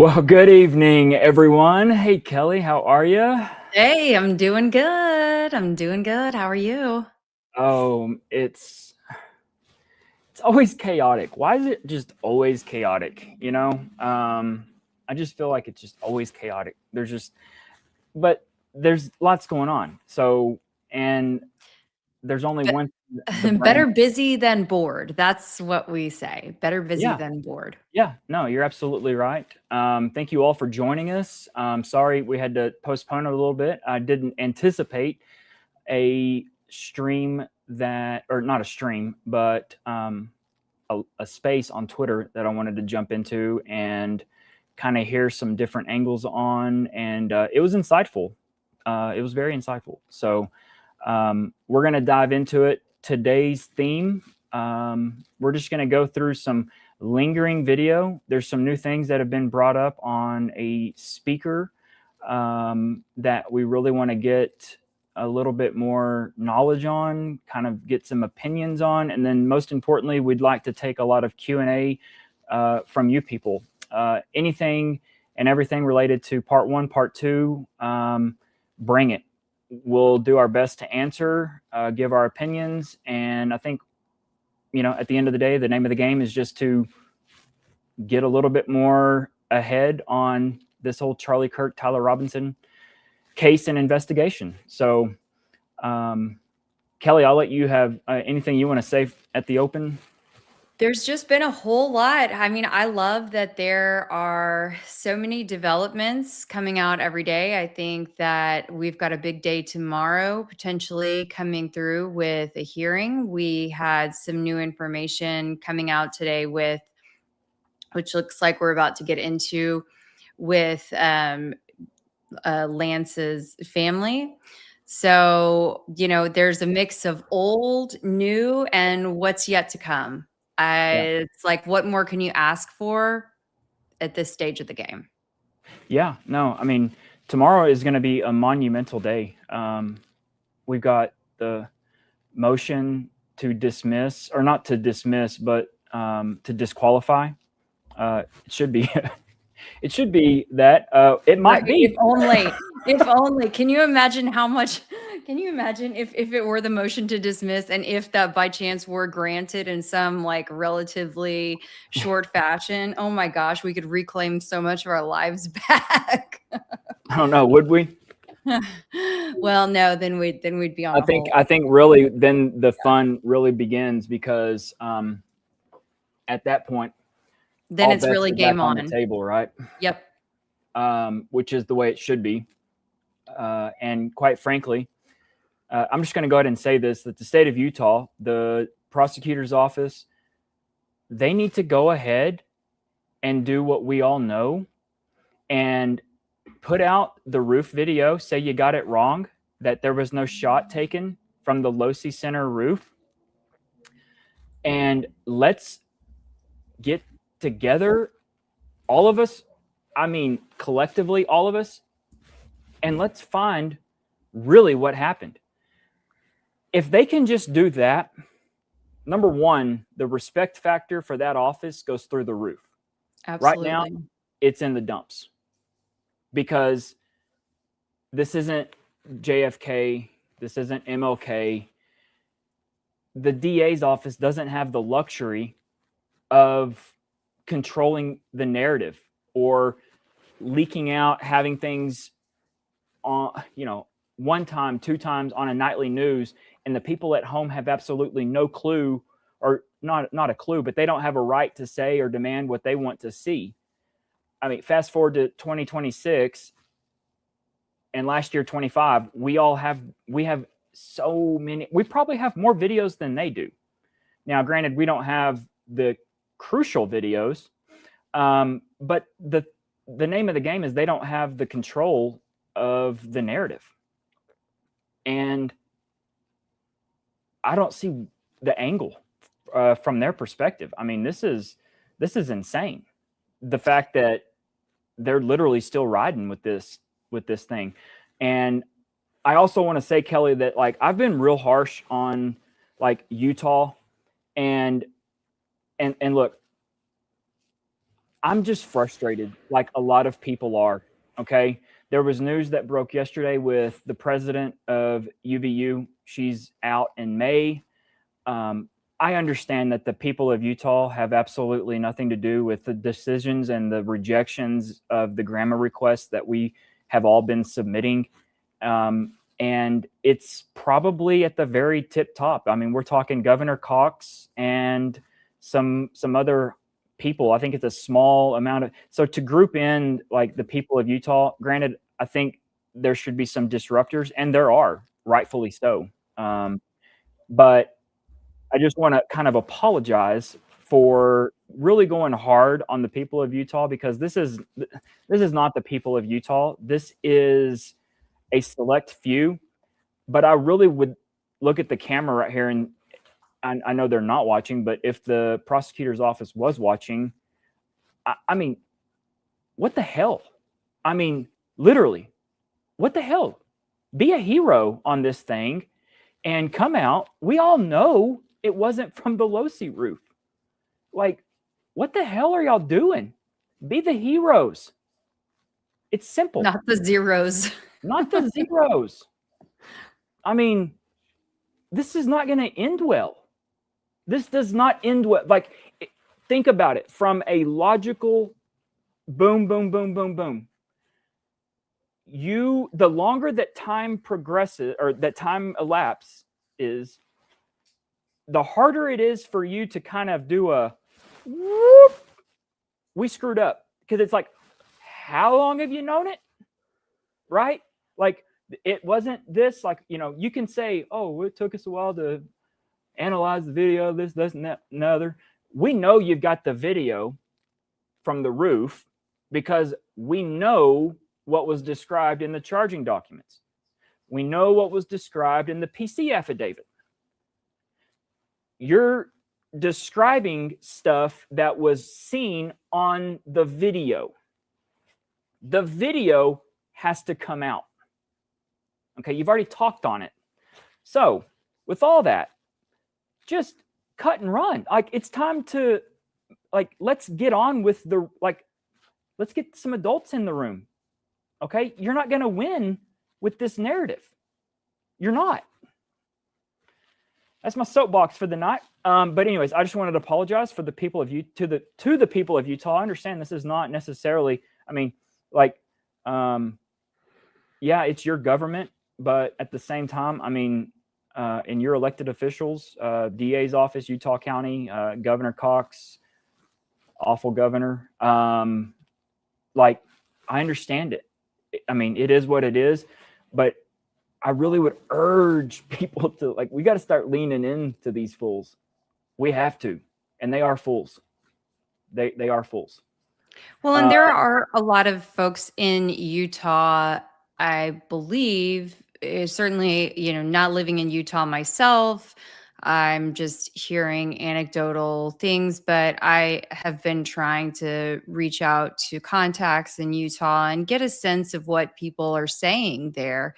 Well, good evening, everyone. Hey, Kelly, how are you? Hey, I'm doing good. I'm doing good. How are you? Oh, it's always chaotic. Why is it just always chaotic? I just feel like it's just always chaotic. But there's lots going on. And there's only Be- one. The Better brain. busy than bored. That's what we say. Better busy Yeah, than bored. yeah. No, you're absolutely right. Thank you all for joining us. Sorry we had to postpone it a little bit. I didn't anticipate a stream that, or not a stream, but a space on Twitter that I wanted to jump into and kind of hear some different angles on. And it was insightful. It was very insightful. So we're going to dive into it. Today's theme, we're just going to go through some lingering video. There's some new things that have been brought up on a speaker that we really want to get a little bit more knowledge on, kind of get some opinions on, and then most importantly, we'd like to take a lot of Q&A from you people. Anything and everything related to part one, part two, bring it. We'll do our best to answer, give our opinions, and I think, at the end of the day, the name of the game is just to get a little bit more ahead on this whole Charlie Kirk, Tyler Robinson case and investigation. So, Kelly, I'll let you have anything you want to say at the open. There's just been a whole lot. I mean, I love that there are so many developments coming out every day. I think that we've got a big day tomorrow, potentially coming through with a hearing. We had some new information coming out today which looks like we're about to get into with Lance's family. So, there's a mix of old, new, and what's yet to come. Yeah. It's like, what more can you ask for at this stage of the game? Yeah. No, I mean, tomorrow is going to be a monumental day. We've got the motion to dismiss, or not to dismiss, but to disqualify. It should be. It should be that. It might If be. only, if only. Can you imagine how much? Can you imagine if it were the motion to dismiss and if that by chance were granted in some like relatively short fashion? Oh my gosh, we could reclaim so much of our lives back. I don't know. Would we? Well, no, then we'd be on I a think. whole. I think really then the fun really begins because at that point Then all it's bets really are back game on the on. table, right? Yep. Which is the way it should be. And quite frankly, I'm just going to go ahead and say this: that the state of Utah, the prosecutor's office, they need to go ahead and do what we all know and put out the roof video. Say you got it wrong, that there was no shot taken from the Losi Center roof, and let's get together, all of us. I mean, collectively, all of us, and let's find really what happened. If they can just do that, number one, the respect factor for that office goes through the roof. Right now, Absolutely. it's in the dumps because this isn't JFK, this isn't MLK. The DA's office doesn't have the luxury of controlling the narrative or leaking out, having things on, one time, two times on a nightly news, and the people at home have absolutely no clue, or not a clue, but they don't have a right to say or demand what they want to see. I mean, fast forward to 2026 and last year 25, we have so many. We probably have more videos than they do. Now, granted, we don't have the crucial videos, but the name of the game is they don't have the control of the narrative. And I don't see the angle from their perspective. I mean, this is insane. The fact that they're literally still riding with this thing. And I also want to say, Kelly, that like I've been real harsh on like Utah, and look, I'm just frustrated, like a lot of people are. Okay. There was news that broke yesterday with the president of UVU. She's out in May. Um, I understand that the people of Utah have absolutely nothing to do with the decisions and the rejections of the grammar requests that we have all been submitting. And it's probably at the very tip top. I mean, we're talking Governor Cox and some other people. I think it's a small amount of, so to group in like the people of Utah, granted, I think there should be some disruptors, and there are, rightfully so. But I just want to kind of apologize for really going hard on the people of Utah, because this is not the people of Utah. This is a select few. But I really would look at the camera right here, and I know they're not watching, but if the prosecutor's office was watching, I mean, what the hell? I mean, literally, what the hell? Be a hero on this thing and come out. We all know it wasn't from the Losi roof. Like, what the hell are y'all doing? Be the heroes. It's simple. Not the zeros. Not the zeros. I mean, this is not going to end well. This does not end well. Like, think about it from a logical boom, boom, boom, boom, boom. The longer that time progresses, or that time elapses, is the harder it is for you to kind of do a whoop, we screwed up. Because it's like, how long have you known it? Right? Like, it wasn't this, like, you can say, oh, it took us a while to analyze the video, this, and that, and other. We know you've got the video from the roof because we know what was described in the charging documents. We know what was described in the PC affidavit. You're describing stuff that was seen on the video. The video has to come out. Okay, you've already talked on it. So, with all that, just cut and run. Like, it's time to, like, let's get on with let's get some adults in the room. Okay, you're not going to win with this narrative. You're not. That's my soapbox for the night. But anyways, I just wanted to apologize for the people of to the people of Utah. I understand this is not necessarily, I mean, like, yeah, it's your government, but at the same time, I mean, in your elected officials, DA's office, Utah County, Governor Cox, awful governor. Like, I understand it. I mean, it is what it is, but I really would urge people to, like, we got to start leaning into these fools. We have to, and they are fools. They are fools. Well, and there are a lot of folks in Utah, I believe, certainly, not living in Utah myself. I'm just hearing anecdotal things, but I have been trying to reach out to contacts in Utah and get a sense of what people are saying there.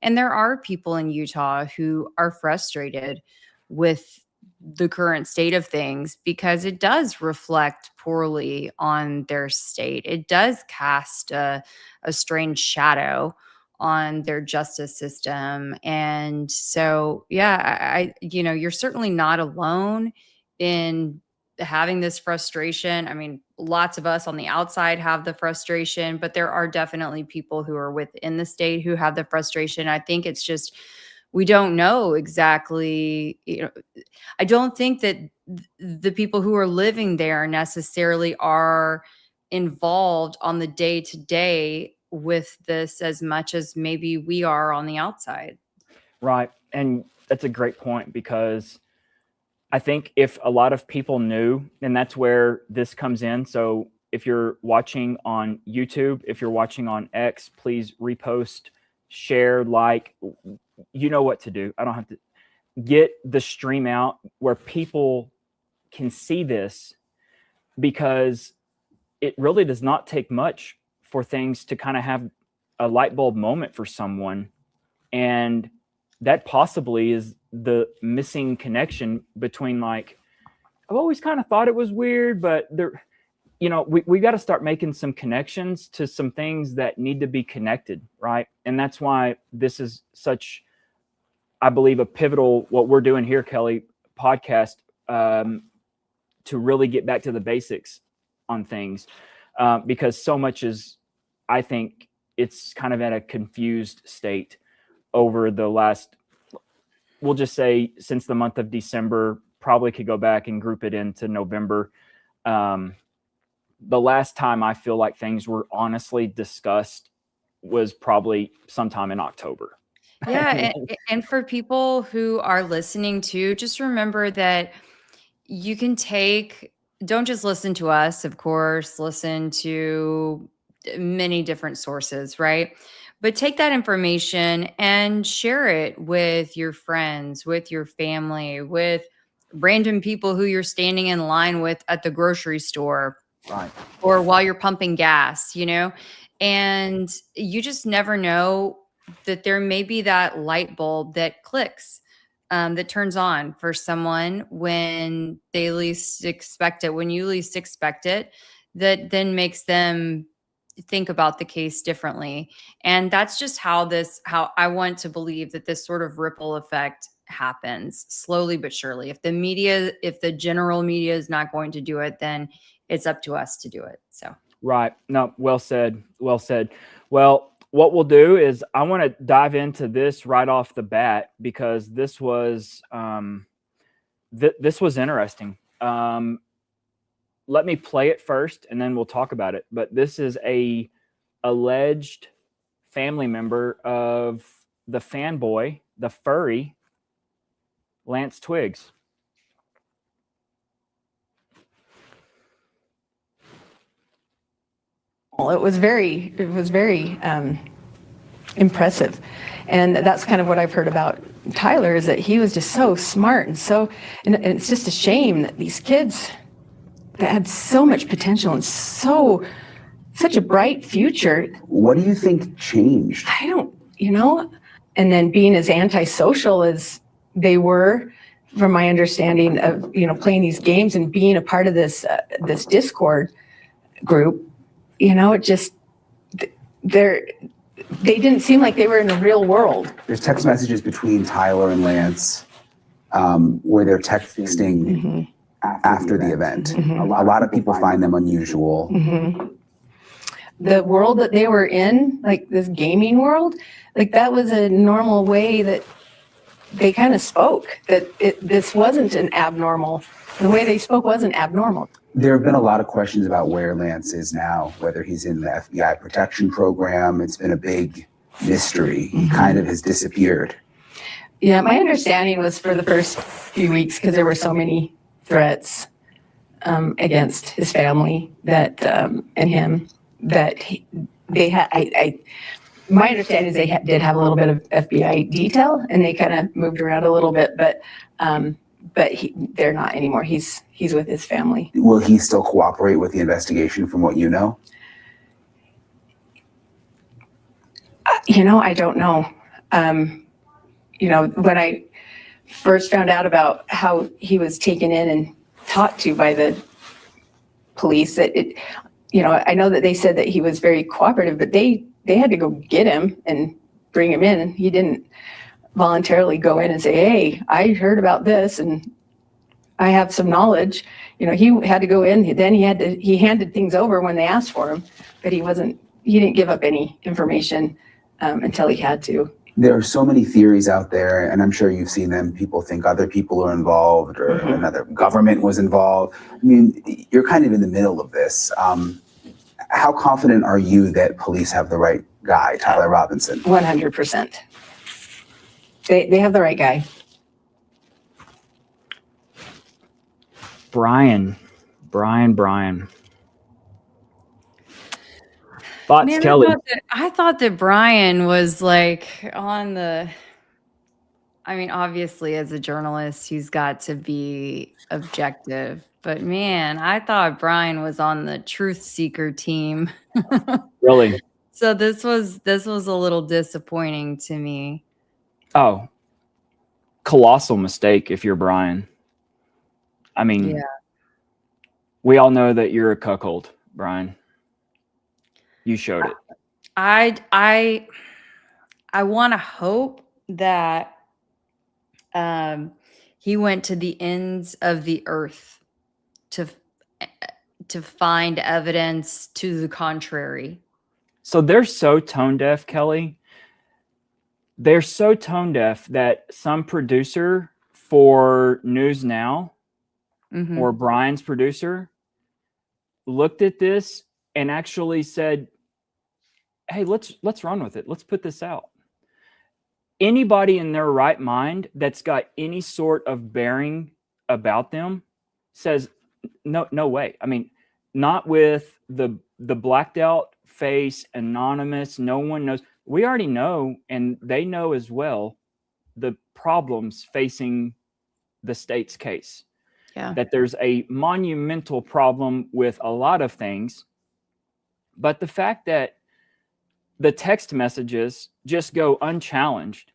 And there are people in Utah who are frustrated with the current state of things because it does reflect poorly on their state. It does cast a strange shadow on their justice system. And so, yeah, you're certainly not alone in having this frustration. I mean, lots of us on the outside have the frustration, but there are definitely people who are within the state who have the frustration. I think it's just, we don't know exactly, I don't think that the people who are living there necessarily are involved on the day to day with this as much as maybe we are on the outside. Right. And that's a great point, because I think if a lot of people knew, and that's where this comes in. So if you're watching on YouTube, if you're watching on X, please repost, share, like, you know what to do. I don't have to get the stream out where people can see this, because it really does not take much for things to kind of have a light bulb moment for someone. And that possibly is the missing connection between, like, I've always kind of thought it was weird, but there, we got to start making some connections to some things that need to be connected, right? And that's why this is such, I believe, a pivotal, what we're doing here, Kelly, podcast, to really get back to the basics on things, because so much is, I think it's kind of in a confused state over the last, we'll just say since the month of December, probably could go back and group it into November. The last time I feel like things were honestly discussed was probably sometime in October. Yeah, and for people who are listening too, just remember that you can don't just listen to us, of course, listen to many different sources, right? But take that information and share it with your friends, with your family, with random people who you're standing in line with at the grocery store, Right. or while you're pumping gas, and you just never know that there may be that light bulb that clicks, that turns on for someone when they least expect it, when you least expect it, that then makes them think about the case differently. And that's just how I want to believe that this sort of ripple effect happens slowly but surely. If the general media is not going to do it, then it's up to us to do it. So, right. No, well said. Well said. Well, what we'll do is I want to dive into this right off the bat, because this was this was interesting. Let me play it first, and then we'll talk about it. But this is a alleged family member of the fanboy, the furry, Lance Twiggs. Well, it was very impressive. And that's kind of what I've heard about Tyler, is that he was just so smart and it's just a shame that these kids that had so much potential and such a bright future. What do you think changed? I don't, and then being as antisocial as they were, from my understanding of, playing these games and being a part of this Discord group, it just, they didn't seem like they were in the real world. There's text messages between Tyler and Lance where they're texting after the event. A lot of people find them unusual. The world that they were in, like this gaming world, like that was a normal way that they kind of spoke, that this wasn't an abnormal, the way they spoke wasn't abnormal. There have been a lot of questions about where Lance is now, whether he's in the FBI protection program. It's been a big mystery. He kind of has disappeared. Yeah, my understanding was for the first few weeks, because there were so many threats against his family that and him, that they had. My understanding is they did have a little bit of FBI detail, and they kind of moved around a little bit, but they're not anymore. He's with his family. Will he still cooperate with the investigation, from what you know? I don't know. When I first found out about how he was taken in and talked to by the police, I know that they said that he was very cooperative, but they had to go get him and bring him in, and he didn't voluntarily go in and say, "Hey, I heard about this and I have some knowledge." He had to go in, then he handed things over when they asked for him, but he didn't give up any information until he had to. There are so many theories out there, and I'm sure you've seen them. People think other people are involved, or another government was involved. I mean, you're kind of in the middle of this. How confident are you that police have the right guy, Tyler Robinson? 100%. They have the right guy. Brian. Thoughts, man, Kelly? I thought that Brian was like obviously as a journalist, he's got to be objective. But man, I thought Brian was on the truth seeker team. Really? So this was a little disappointing to me. Oh, colossal mistake if you're Brian. I mean, Yeah. We all know that you're a cuckold, Brian. You showed it. I want to hope that he went to the ends of the earth to find evidence to the contrary. So they're so tone deaf, Kelly. They're so tone deaf that some producer for News Now Mhm. or Brian's producer looked at this and actually said, hey, let's run with it. Let's put this out. Anybody in their right mind that's got any sort of bearing about them says, no way. I mean, not with the blacked out face, anonymous, no one knows. We already know, and they know as well, the problems facing the state's case. Yeah. That there's a monumental problem with a lot of things. But the fact that the text messages just go unchallenged.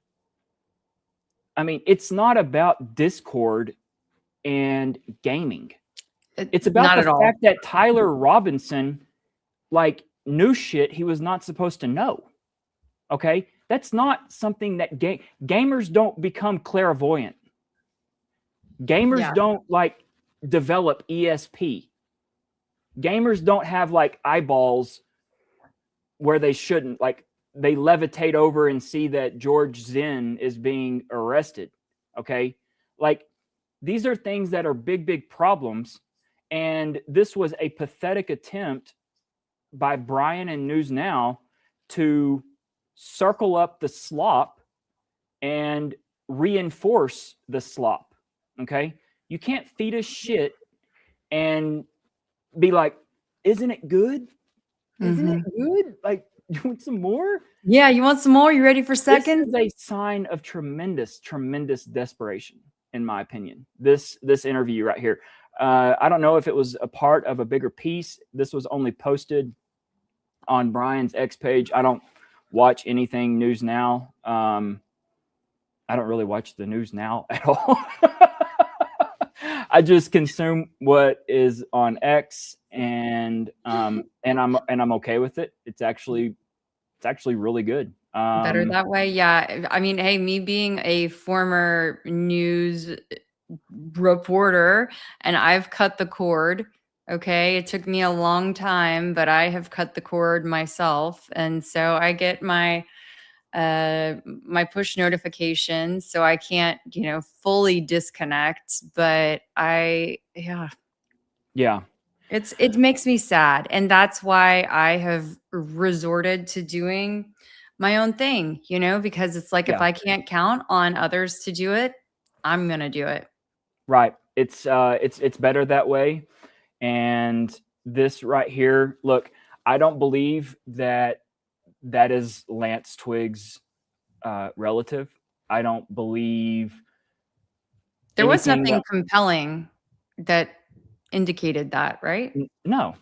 I mean, it's not about Discord and gaming. It's about Not the at all. fact that Tyler Robinson like knew shit he was not supposed to know. Okay? That's not something that gamers don't become clairvoyant. Gamers Yeah. don't like develop ESP. Gamers don't have like eyeballs where they shouldn't. Like they levitate over and see that George Zinn is being arrested. Okay? Like these are things that are big problems. And this was a pathetic attempt by Brian and News Now to circle up the slop and reinforce the slop. Okay? You can't feed us shit and be like, isn't it good? Isn't it good? Like, you want some more? Yeah, you want some more? You ready for seconds? This is a sign of tremendous desperation, in my opinion. This interview right here. I don't know if it was a part of a bigger piece. This was only posted on Brian's X page. I don't watch anything News Now. I don't really watch the News Now at all. I just consume what is on X, and I'm okay with it. It's actually really good. Better that way. Yeah. I mean, hey, me being a former news reporter, and I've cut the cord. Okay. It took me a long time, but I have cut the cord myself. And so I get my my push notifications, so I can't, fully disconnect, but yeah. It makes me sad. And that's why I have resorted to doing my own thing, because it's like, if I can't count on others to do it, I'm going to do it. Right. It's better that way. And this right here, look, I don't believe that is Lance Twig's relative. I don't believe there was anything nothing compelling that indicated that, right? No,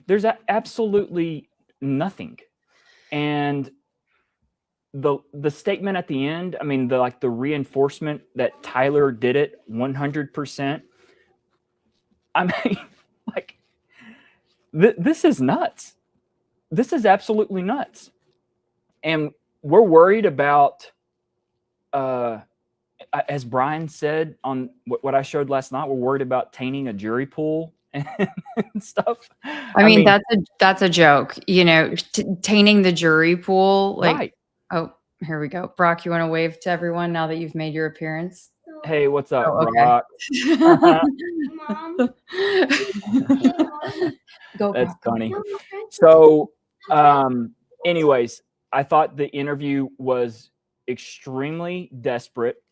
there's absolutely nothing. And the statement at the end, I mean, the reinforcement that Tyler did it 100%. I mean, like, this is nuts. This is absolutely nuts. And we're worried about, as Brian said on what I showed last night, we're worried about tainting a jury pool and stuff. I mean, that's a joke, tainting the jury pool. Like, right. Oh, here we go. Brock, you want to wave to everyone now that you've made your appearance? Hey, what's up, okay. Brock? Mom. Go, That's Brock. funny. So, anyways, I thought the interview was extremely desperate.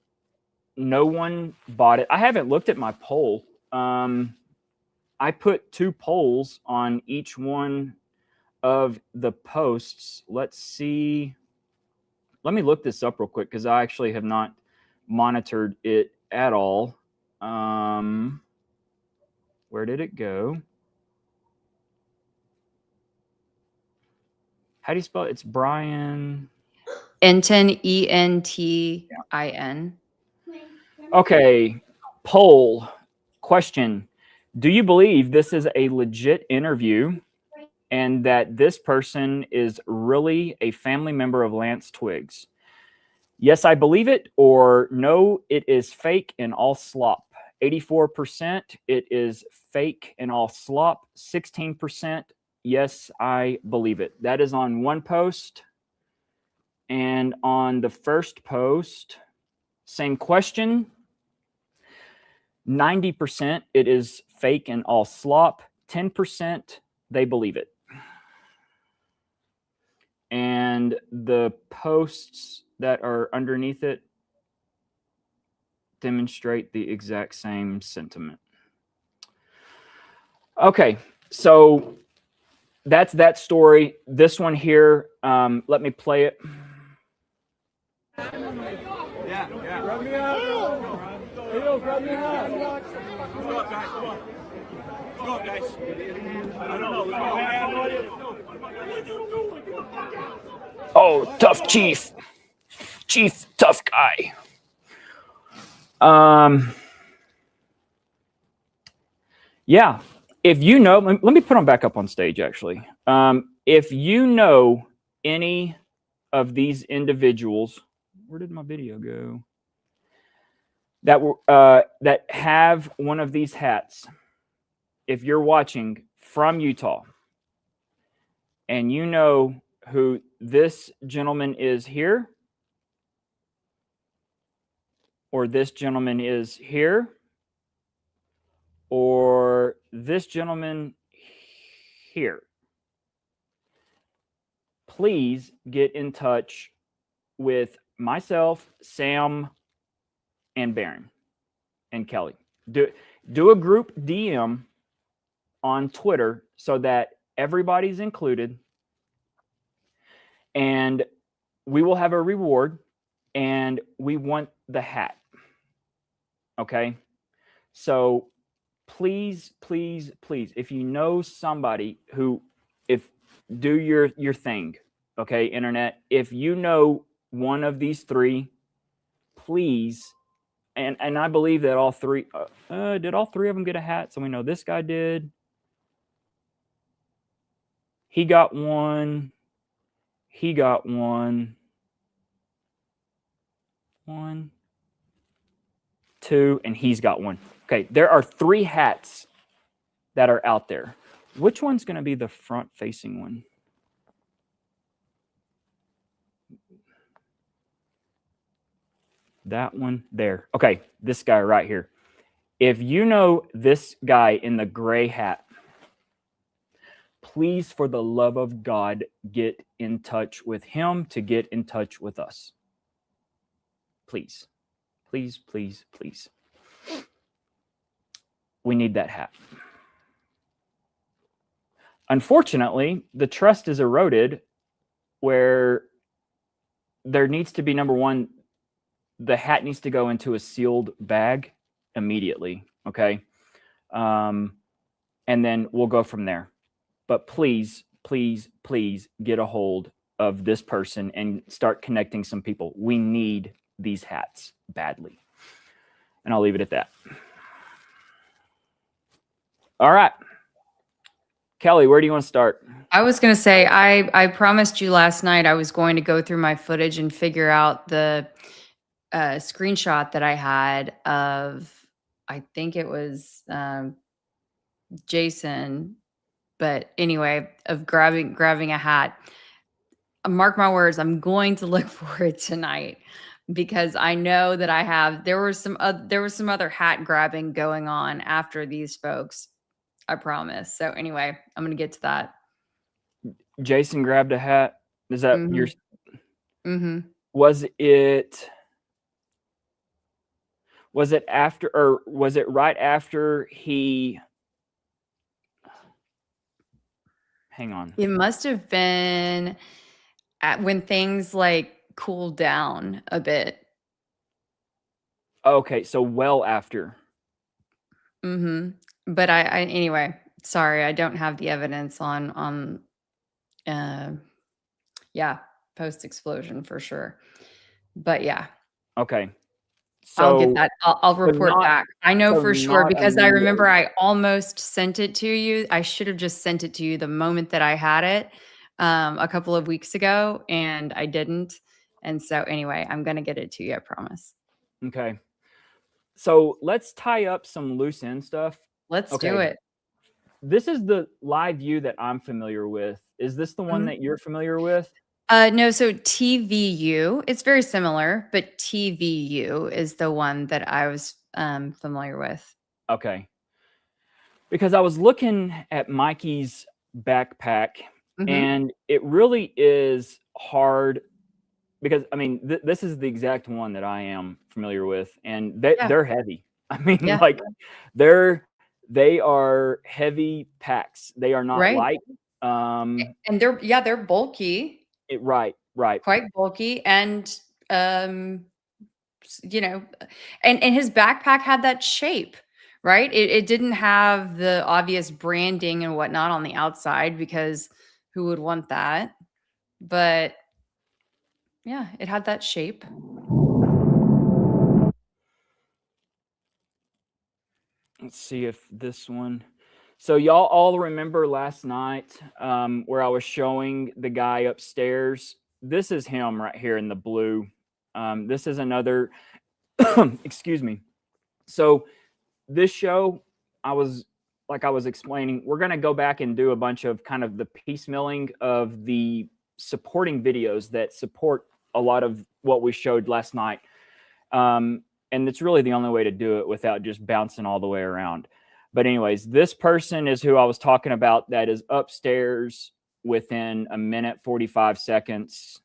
No one bought it. I haven't looked at my poll. I put 2 polls on each one of the posts. Let's see. Let me look this up real quick because I actually have not monitored it at all. Where did it go? How do you spell it? It's Brian. Entin, ENTIN. Okay. Poll question. Do you believe this is a legit interview and that this person is really a family member of Lance Twiggs? Yes, I believe it, or no, it is fake and all slop. 84%, it is fake and all slop. 16%, yes, I believe it. That is on one post. And on the first post, same question. 90%, it is fake and all slop. 10%, they believe it. And the posts that are underneath it demonstrate the exact same sentiment. Okay, so that's that story. This one here, let me play it. Yeah. Grab me out. Hey, yo, grab me out. Come on, guys. Come on. Come on, guys. I don't know. Oh, tough chief. Chief, tough guy. Yeah. If you know, let me put them back up on stage, actually. If you know any of these individuals, where did my video go? That have one of these hats. If you're watching from Utah and you know who this gentleman is here, or this gentleman is here, or this gentleman here, please get in touch with myself, Sam, and Baron and Kelly. Do a group DM on Twitter so that everybody's included, and we will have a reward, and we want the hat. Okay? So please, please, please, if you know somebody who, do your thing, okay, internet. If you know one of these three, please, and I believe that all three, did all three of them get a hat? So we know this guy did. He got one. He got one. 1, 2, and he's got one. Okay, there are 3 hats that are out there. Which one's going to be the front-facing one? That one there. Okay, this guy right here. If you know this guy in the gray hat, please, for the love of God, get in touch with him to get in touch with us. Please, please, please, please. We need that hat. Unfortunately, the trust is eroded where there needs to be, number one, the hat needs to go into a sealed bag immediately, okay? And then we'll go from there. But please, please, please get a hold of this person and start connecting some people. We need these hats badly. And I'll leave it at that. All right. Kelly, where do you want to start? I was going to say, I promised you last night I was going to go through my footage and figure out the screenshot that I had of, I think it was Jason, but anyway, of grabbing a hat. Mark my words, I'm going to look for it tonight because I know that there was some other hat grabbing going on after these folks. I promise. So anyway, I'm going to get to that. Jason grabbed a hat. Is that your? Mm-hmm. Was it after, or was it right after he? Hang on. It must have been when things like cooled down a bit. Okay, so well after. Mm-hmm. But I anyway, sorry, I don't have the evidence on post explosion for sure. But yeah. Okay. I'll get So, that. I'll so report not back. I know so for sure not because I remember immediately. I almost sent it to you. I should have just sent it to you the moment that I had it a couple of weeks ago, and I didn't. And so, anyway, I'm going to get it to you, I promise. Okay. So let's tie up some loose end stuff. Let's do Okay. it. This is the live view that I'm familiar with. Is this the one Mhm. that you're familiar with? No, so TVU, it's very similar, but TVU is the one that I was familiar with. Okay. Because I was looking at Mikey's backpack, Mhm. and it really is hard because I mean this is the exact one that I am familiar with, and Yeah, they're heavy. I mean, yeah, like they are heavy packs. They are not right. light. And they're bulky, Right. quite bulky, and um, you know, and his backpack had that shape, right? It didn't have the obvious branding and whatnot on the outside because who would want that? But yeah, it had that shape. Let's see if this one. So y'all all remember last night where I was showing the guy upstairs. This is him right here in the blue. This is another. Excuse me. So this show, I was explaining, we're going to go back and do a bunch of kind of the piecemealing of the supporting videos that support a lot of what we showed last night. And it's really the only way to do it without just bouncing all the way around. But anyways, this person is who I was talking about that is upstairs within a minute 45 seconds,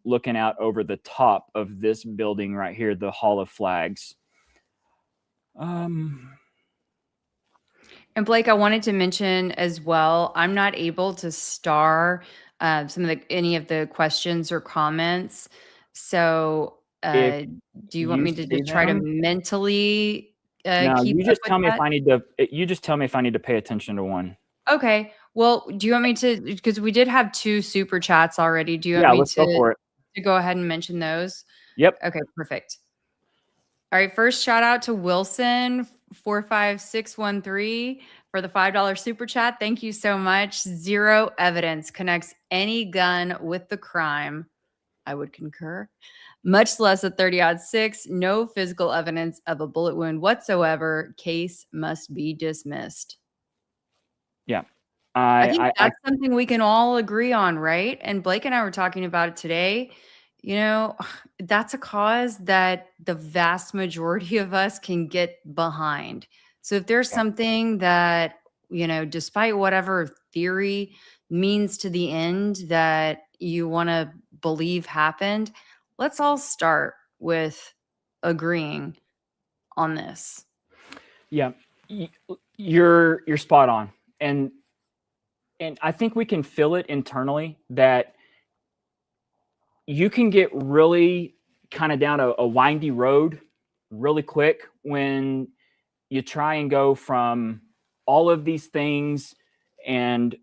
looking out over the top of this building right here, the Hall of Flags. And Blake, I wanted to mention as well, I'm not able to star any of the questions or comments. So, If do you want you me to see just try to them, mentally no, keep you up just with tell me if that? I need to. You just tell me if I need to pay attention to one. Okay. Well, do you want me to? Because we did have 2 super chats already. Do you want Yeah, me let's go for it. to go ahead and mention those? Yep. Okay, perfect. All right, first shout out to Wilson 45613 for the $5 super chat. Thank you so much. Zero evidence connects any gun with the crime. I would concur. Much less a 30-06. No physical evidence of a bullet wound whatsoever. Case must be dismissed. Yeah. I think I that's something we can all agree on, right? And Blake and I were talking about it today. You know, that's a cause that the vast majority of us can get behind. So if there's yeah. something that, despite whatever theory means to the end that you want to believe happened, let's all start with agreeing on this. Yeah. You're spot on. And I think we can feel it internally that you can get really kind of down a windy road really quick when you try and go from all of these things and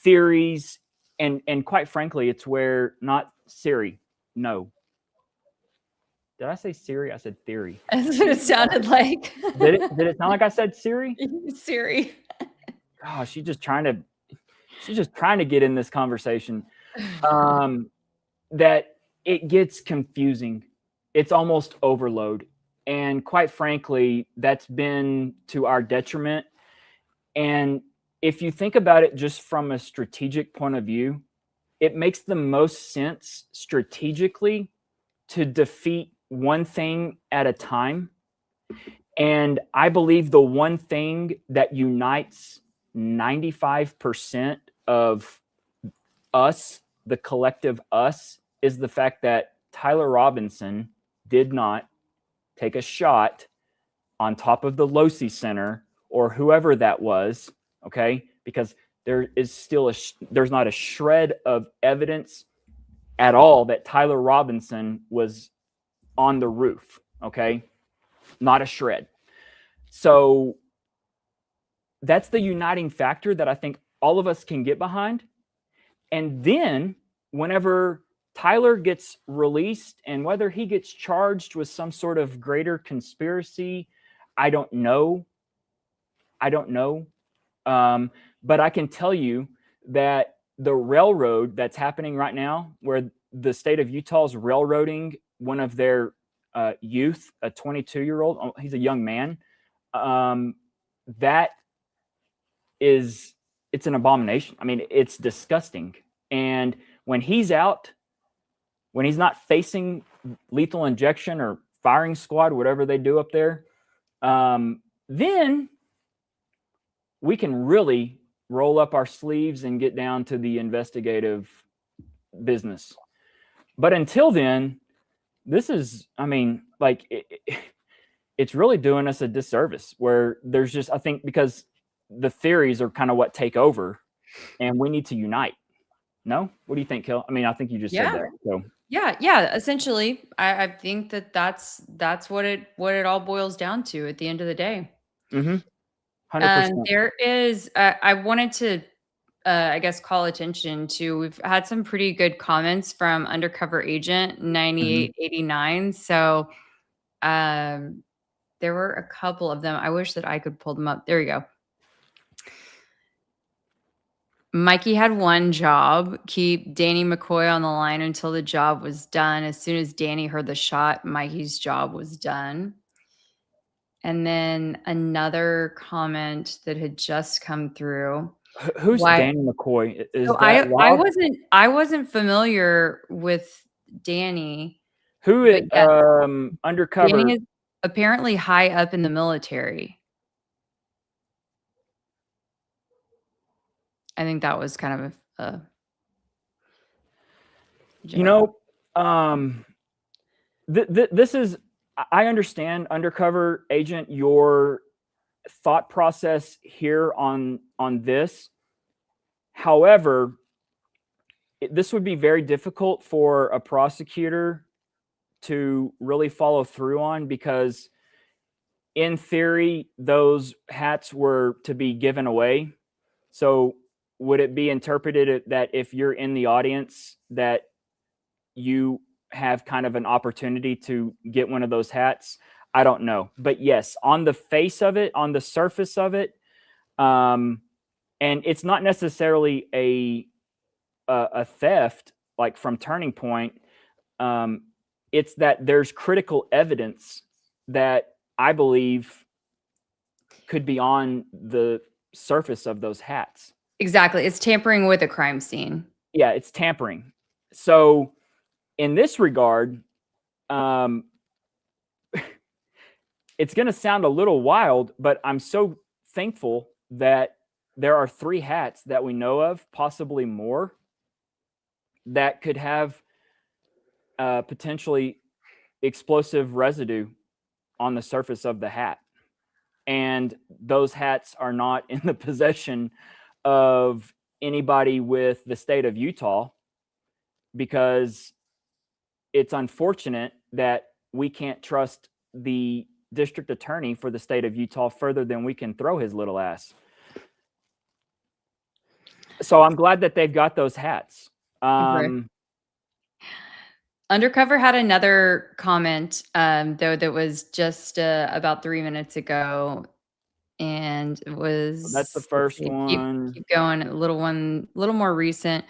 theories and quite frankly, it's where not Siri. No. Did I say Siri? I said theory. That's what it sounded like. Did it sound like I said Siri? Siri. Gosh, she's just trying to get in this conversation. That it gets confusing. It's almost overload. And quite frankly, that's been to our detriment. And if you think about it just from a strategic point of view, it makes the most sense strategically to defeat one thing at a time. And I believe the one thing that unites 95% of us, the collective us, is the fact that Tyler Robinson did not take a shot on top of the Losi Center or whoever that was, okay? Because there is still there's not a shred of evidence at all that Tyler Robinson was on the roof, okay? Not a shred. So that's the uniting factor that I think all of us can get behind. And then whenever Tyler gets released, and whether he gets charged with some sort of greater conspiracy, I don't know. But I can tell you that the railroad that's happening right now, where the state of Utah is railroading one of their youth, a 22-year-old, he's a young man, that is, it's an abomination. I mean, it's disgusting. And when he's out, when he's not facing lethal injection or firing squad, whatever they do up there, then we can really roll up our sleeves and get down to the investigative business. But until then, this is, I mean, like, it's really doing us a disservice where there's just, I think, because the theories are kind of what take over, and we need to unite. No? What do you think, Kel? I mean, I think you just said that. So Yeah. Essentially, I think that's what it all boils down to at the end of the day. 100%. There is, I wanted to, I guess, call attention to, we've had some pretty good comments from Undercover Agent 9889. So there were a couple of them. I wish that I could pull them up. There we go. Mikey had one job, keep Danny McCoy on the line until the job was done. As soon as Danny heard the shot, Mikey's job was done. And then another comment that had just come through. Who's Danny McCoy? Is So that I wasn't familiar with Danny. Who is undercover? Danny is apparently high up in the military. I think that was kind of a joke. This is, I understand, Undercover Agent, your thought process here on this. However, this would be very difficult for a prosecutor to really follow through on, because in theory, those hats were to be given away. So would it be interpreted that if you're in the audience that you have kind of an opportunity to get one of those hats? I don't know. But yes, on the face of it, on the surface of it, and it's not necessarily a theft like from Turning Point. It's that there's critical evidence that I believe could be on the surface of those hats. Exactly. It's tampering with a crime scene. Yeah, it's tampering. So in this regard, it's going to sound a little wild, but I'm so thankful that there are 3 hats that we know of, possibly more, that could have potentially explosive residue on the surface of the hat. And those hats are not in the possession of anybody with the state of Utah, because it's unfortunate that we can't trust the district attorney for the state of Utah further than we can throw his little ass. So I'm glad that they've got those hats. Undercover had another comment, though, that was just about 3 minutes ago. And it was, that's the first one. Keep going. A little more recent.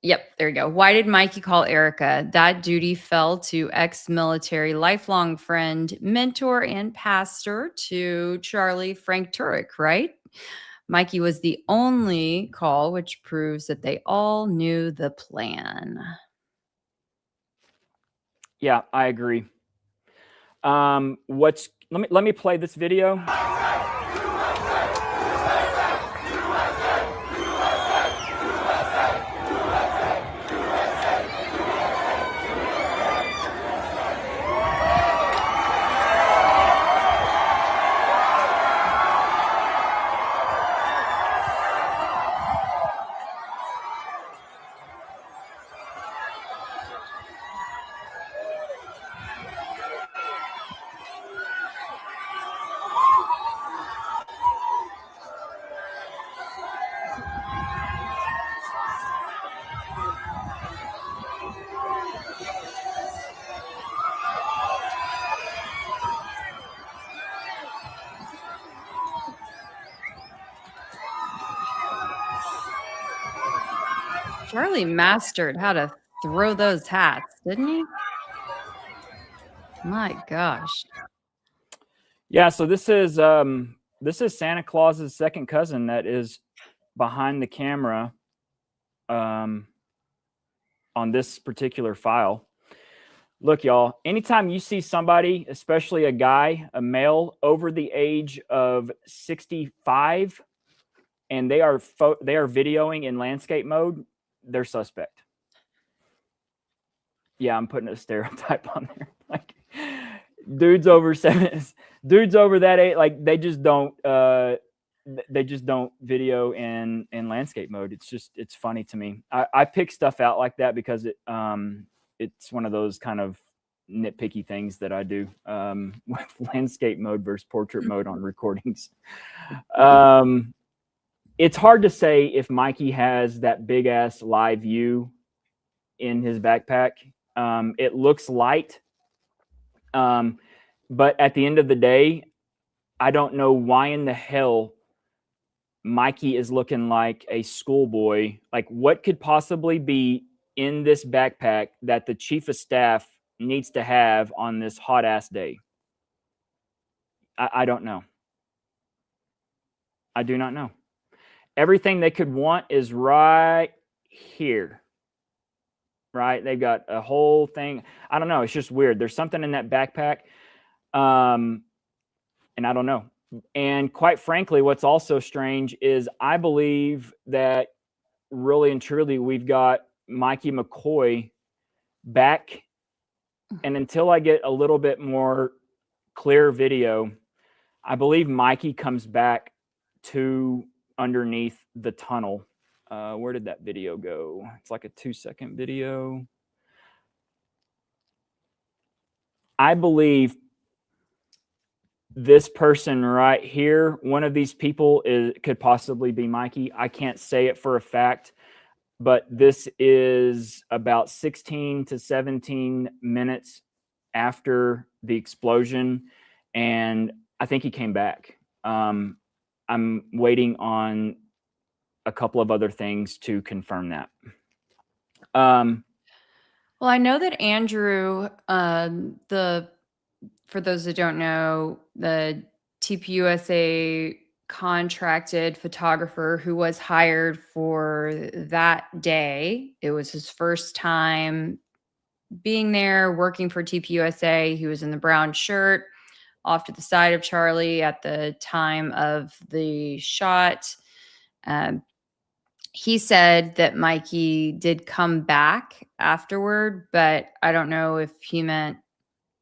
Yep, there you go. Why did Mikey call Erica? That duty fell to ex-military, lifelong friend, mentor, and pastor to Charlie Frank Turek, right? Mikey was the only call, which proves that they all knew the plan. Yeah, I agree. Let me play this video. Charlie mastered how to throw those hats, didn't he? My gosh. Yeah, so this is Santa Claus's second cousin that is behind the camera on this particular file. Look, y'all, anytime you see somebody, especially a guy, a male over the age of 65, and they are videoing in landscape mode, they're suspect. Yeah, I'm putting a stereotype on there. Like dudes over that age, like they just don't video in landscape mode. It's funny to me. I pick stuff out like that because it's one of those kind of nitpicky things that I do with landscape mode versus portrait mode on recordings. It's hard to say if Mikey has that big ass live view in his backpack. It looks light, but at the end of the day, I don't know why in the hell Mikey is looking like a schoolboy. Like, what could possibly be in this backpack that the chief of staff needs to have on this hot ass day? I don't know. I do not know. Everything they could want is right here. Right? They've got a whole thing. I don't know. It's just weird. There's something in that backpack. And I don't know. And quite frankly, what's also strange is I believe that really and truly we've got Mikey McCoy back. And until I get a little bit more clear video, I believe Mikey comes back to underneath the tunnel. Where did that video go? It's like a 2-second video. I believe this person right here, one of these people could possibly be Mikey. I can't say it for a fact, but this is about 16 to 17 minutes after the explosion, and I think he came back. I'm waiting on a couple of other things to confirm that. Well, I know that Andrew, for those that don't know, the TPUSA contracted photographer who was hired for that day. It was his first time being there, working for TPUSA. He was in the brown shirt off to the side of Charlie at the time of the shot. He said that Mikey did come back afterward, but I don't know if he meant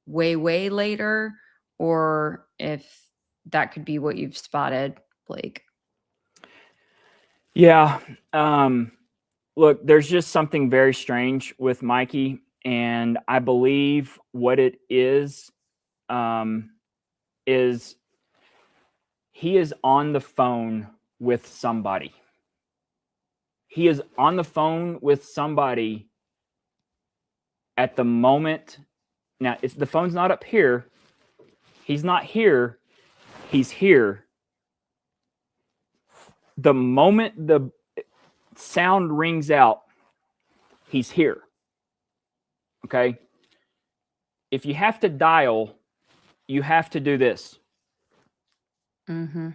way, way later or if that could be what you've spotted, Blake. Yeah. Look, there's just something very strange with Mikey, and I believe what it is he is on the phone with somebody. He is on the phone with somebody at the moment. Now, the phone's not up here. He's not here. He's here. The moment the sound rings out, he's here. Okay? If you have to dial, you have to do this. Mm-hmm.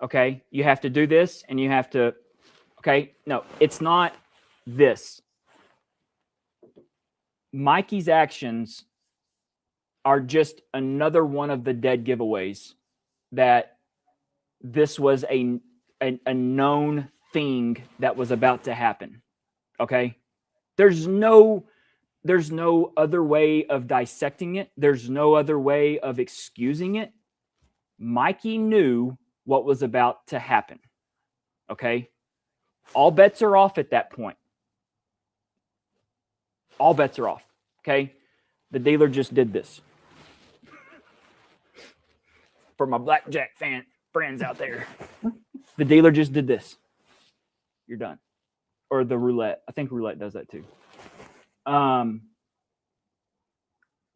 Okay? You have to do this, and you have to... Okay? No, it's not this. Mikey's actions are just another one of the dead giveaways that this was a known thing that was about to happen. Okay? There's no other way of dissecting it. There's no other way of excusing it. Mikey knew what was about to happen. Okay? All bets are off at that point. All bets are off. Okay? The dealer just did this. For my blackjack friends out there. The dealer just did this. You're done. Or the roulette. I think roulette does that too.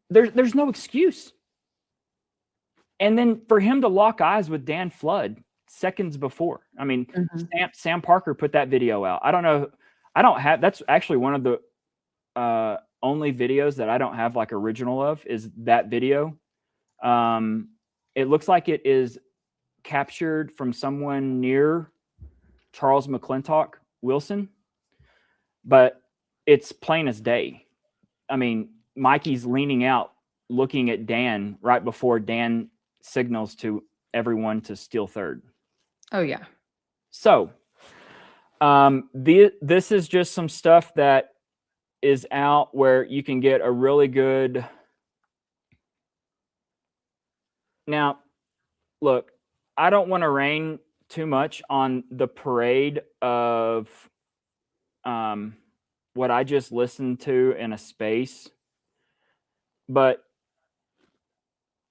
There's no excuse. And then for him to lock eyes with Dan Flood seconds before. I mean, Sam Parker put that video out. I don't I don't have. That's actually one of the only videos that I don't have like original of is that video. It looks like it is captured from someone near Charles McClintock Wilson, but it's plain as day. I mean, Mikey's leaning out, looking at Dan right before Dan signals to everyone to steal third. Oh yeah. So, this is just some stuff that is out where you can get a really good. Now, look, I don't want to rain too much on the parade of what I just listened to in a space, but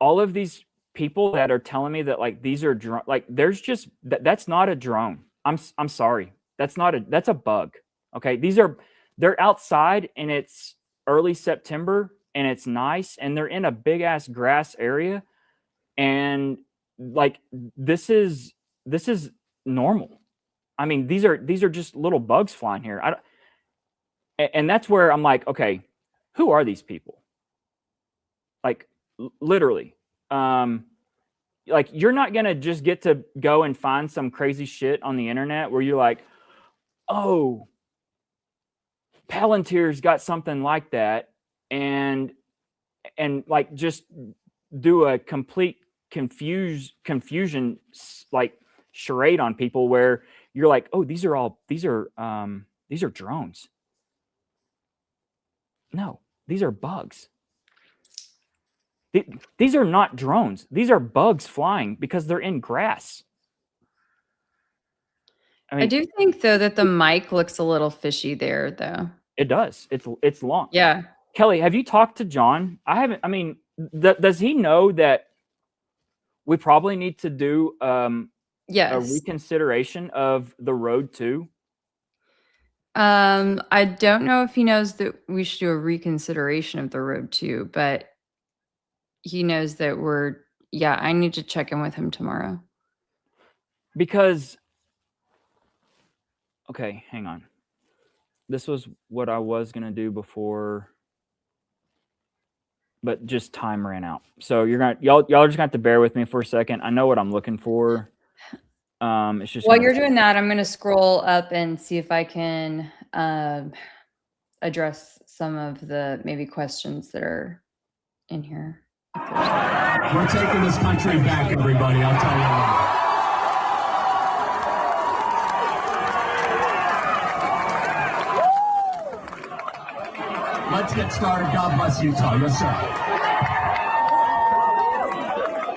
all of these people that are telling me that like these are like there's just that's not a drone. I'm sorry, that's a bug. Okay, they're outside and it's early September and it's nice and they're in a big ass grass area and like this is normal. I mean, these are just little bugs flying here. And that's where I'm like, okay, who are these people? Like literally, like you're not gonna just get to go and find some crazy shit on the internet where you're like, oh, Palantir's got something like that, and like just do a complete confusion like charade on people where you're like, oh, these are drones. No, these are bugs. These are not drones. These are bugs flying because they're in grass. I do think though that the mic looks a little fishy there though. It does. It's long. Yeah. Kelly, have you talked to John? I haven't. I mean, does he know that we probably need to do a Yes. reconsideration of the road too? I don't know if he knows that we should do a reconsideration of the road too, but he knows that I need to check in with him tomorrow. Because, okay, hang on. This was what I was going to do before, but just time ran out. So y'all are just going to have to bear with me for a second. I know what I'm looking for. It's just While you're doing that, I'm going to scroll up and see if I can address some of the maybe questions that are in here. We're taking this country back, everybody. I'll tell you what. Let's get started. God bless Utah. Yes, sir.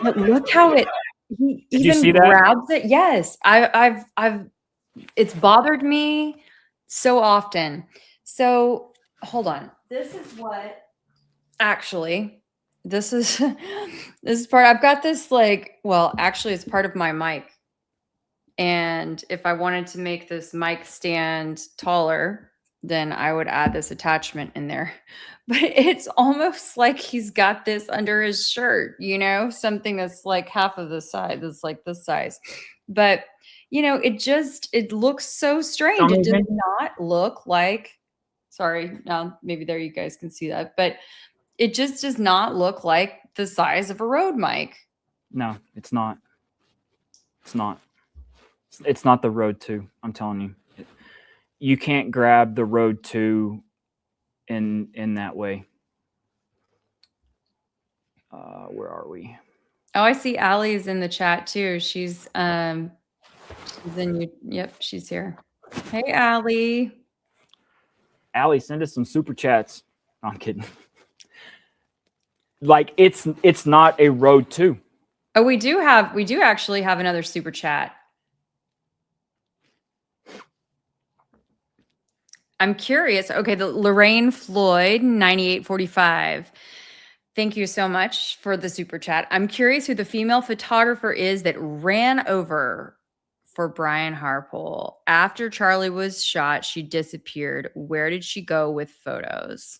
But look how he Did you even see that? grabs it. Yes, I've it's bothered me so often. So hold on. This is what actually. This is part. I've got this like, well, actually it's part of my mic. And if I wanted to make this mic stand taller, then I would add this attachment in there. But it's almost like he's got this under his shirt, something that's like half of the size, that's like this size. But, it looks so strange. It does not look like, sorry, now maybe there you guys can see that, but it just does not look like the size of a road mic. No, it's not. It's not. It's not the Rode 2. I'm telling you. You can't grab the Rode 2 in that way. Where are we? Oh, I see Allie is in the chat too. She's in you. Yep, she's here. Hey, Allie. Allie, send us some super chats. No, I'm kidding. Like it's not a Rode 2. Oh, we do actually have another super chat. I'm curious. Okay, the Lorraine Floyd 9845. Thank you so much for the super chat. I'm curious who the female photographer is that ran over for Brian Harpole. After Charlie was shot, she disappeared. Where did she go with photos?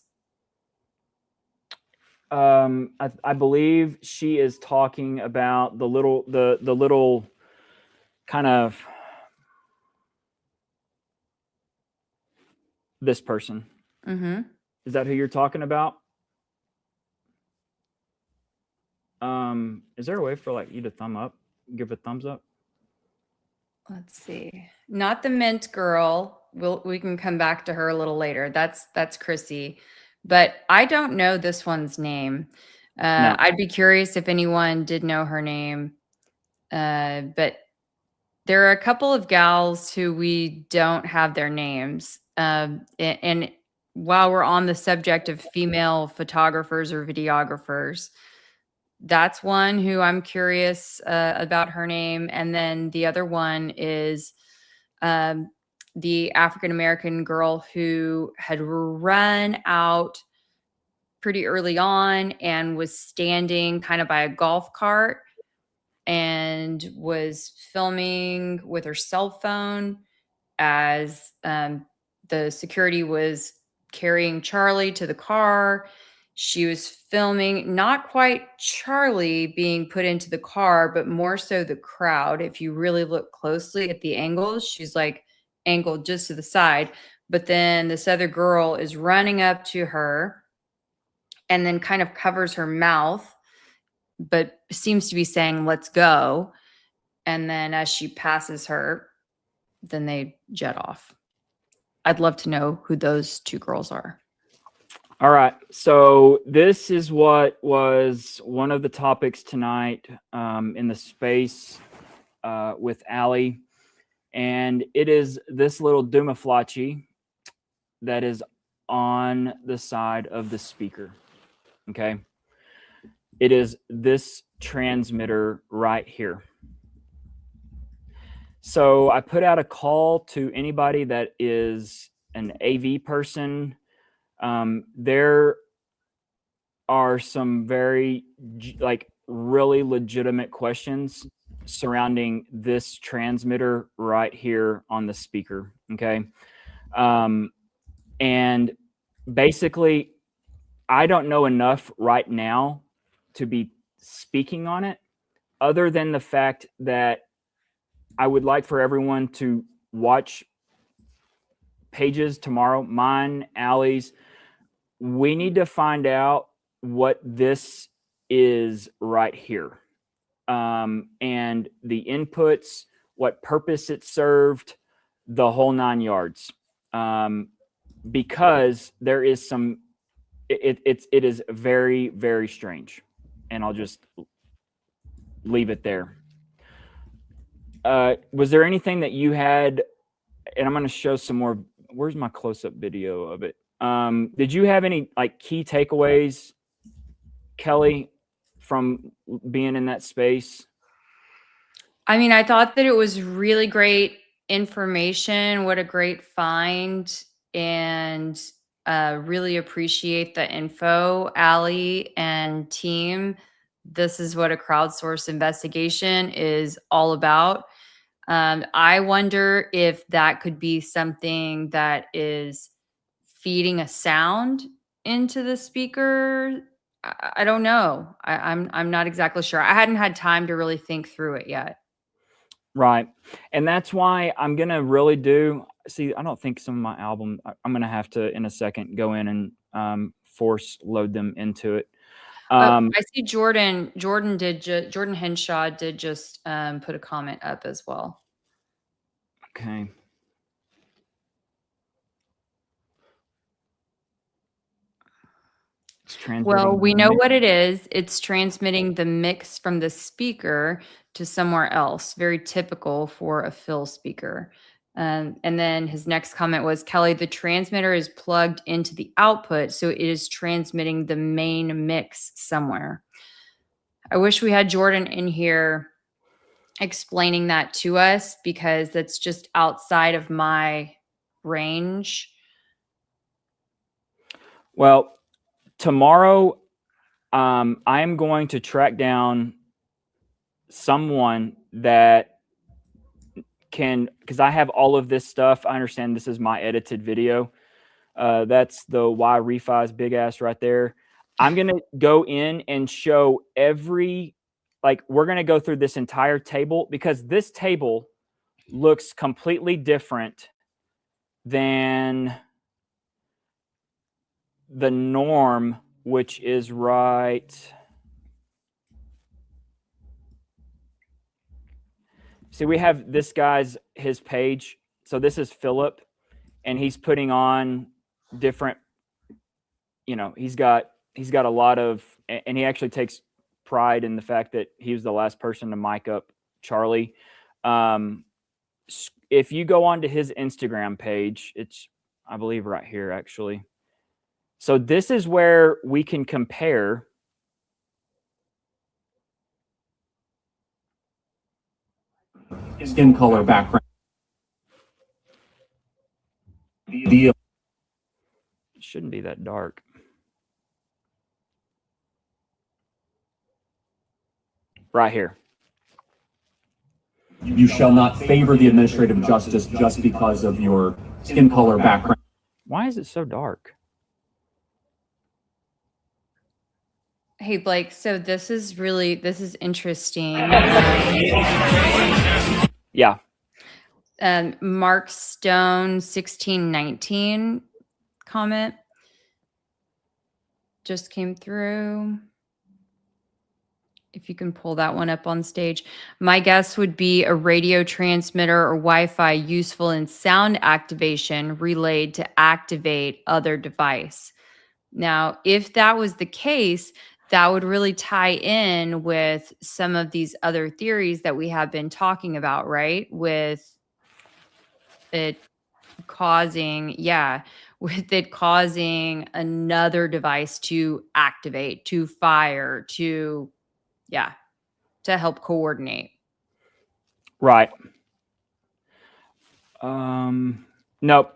I believe she is talking about the little kind of This person. Mm-hmm. Is that who you're talking about? Is there a way for like you to give a thumbs up? Let's see. Not the mint girl. We can come back to her a little later. That's Chrissy. But I don't know this one's name. No. I'd be curious if anyone did know her name. But there are a couple of gals who we don't have their names. And while we're on the subject of female photographers or videographers, that's one who I'm curious about her name. And then the other one is the African American girl who had run out pretty early on and was standing kind of by a golf cart and was filming with her cell phone as the security was carrying Charlie to the car. She was filming not quite Charlie being put into the car, but more so the crowd. If you really look closely at the angles, she's like angled just to the side. But then this other girl is running up to her and then kind of covers her mouth, but seems to be saying, "Let's go." And then as she passes her, then they jet off. I'd love to know who those two girls are. All right. So this is what was one of the topics tonight in the space with Allie. And it is this little Dumaflachi that is on the side of the speaker. Okay. It is this transmitter right here. So I put out a call to anybody that is an AV person. There are some very really legitimate questions surrounding this transmitter right here on the speaker. Okay. And basically, I don't know enough right now to be speaking on it, other than the fact that I would like for everyone to watch pages tomorrow, mine, Allie's. We need to find out what this is right here. And the inputs, what purpose it served, the whole 9 yards. Because there is some, it is very, very strange. And I'll just leave it there. Was there anything that you had, and I'm going to show some more. Where's my close-up video of it? Did you have any key takeaways, Kelly, from being in that space? I mean, I thought that it was really great information. What a great find. And really appreciate the info, Allie and team. This is what a crowdsourced investigation is all about. I wonder if that could be something that is feeding a sound into the speaker. I don't know. I'm not exactly sure. I hadn't had time to really think through it yet. Right. And that's why I'm going to really I don't think some of my album, I'm going to have to, in a second, go in and force load them into it. I see Jordan Henshaw did just put a comment up as well. Okay. Well, we know what it is. It's transmitting the mix from the speaker to somewhere else. Very typical for a fill speaker. And then his next comment was, Kelly, the transmitter is plugged into the output, so it is transmitting the main mix somewhere. I wish we had Jordan in here explaining that to us, because that's just outside of my range. Well, tomorrow, I am going to track down someone that can, because I have all of this stuff. I understand this is my edited video. That's the Y Refi's big ass right there. I'm going to go in and show we're going to go through this entire table, because this table looks completely different than the norm, which is right. See, we have this guy's his page. So this is Philip, and he's putting on different, you know, he's got a lot of, and he actually takes pride in the fact that he was the last person to mic up Charlie. If you go onto his Instagram page, it's, I believe, right here, actually. So this is where we can compare. Skin color, background. It shouldn't be that dark. Right here. You shall not favor the administrative justice just because of your skin color, background. Why is it so dark? Hey, Blake, so this is interesting. Yeah. Mark Stone 1619 comment just came through. If you can pull that one up on stage. My guess would be a radio transmitter or Wi-Fi useful in sound activation relayed to activate other device. Now, if that was the case, that would really tie in with some of these other theories that we have been talking about, right? With it causing, with it causing another device to activate, to fire, to help coordinate. Right. Nope.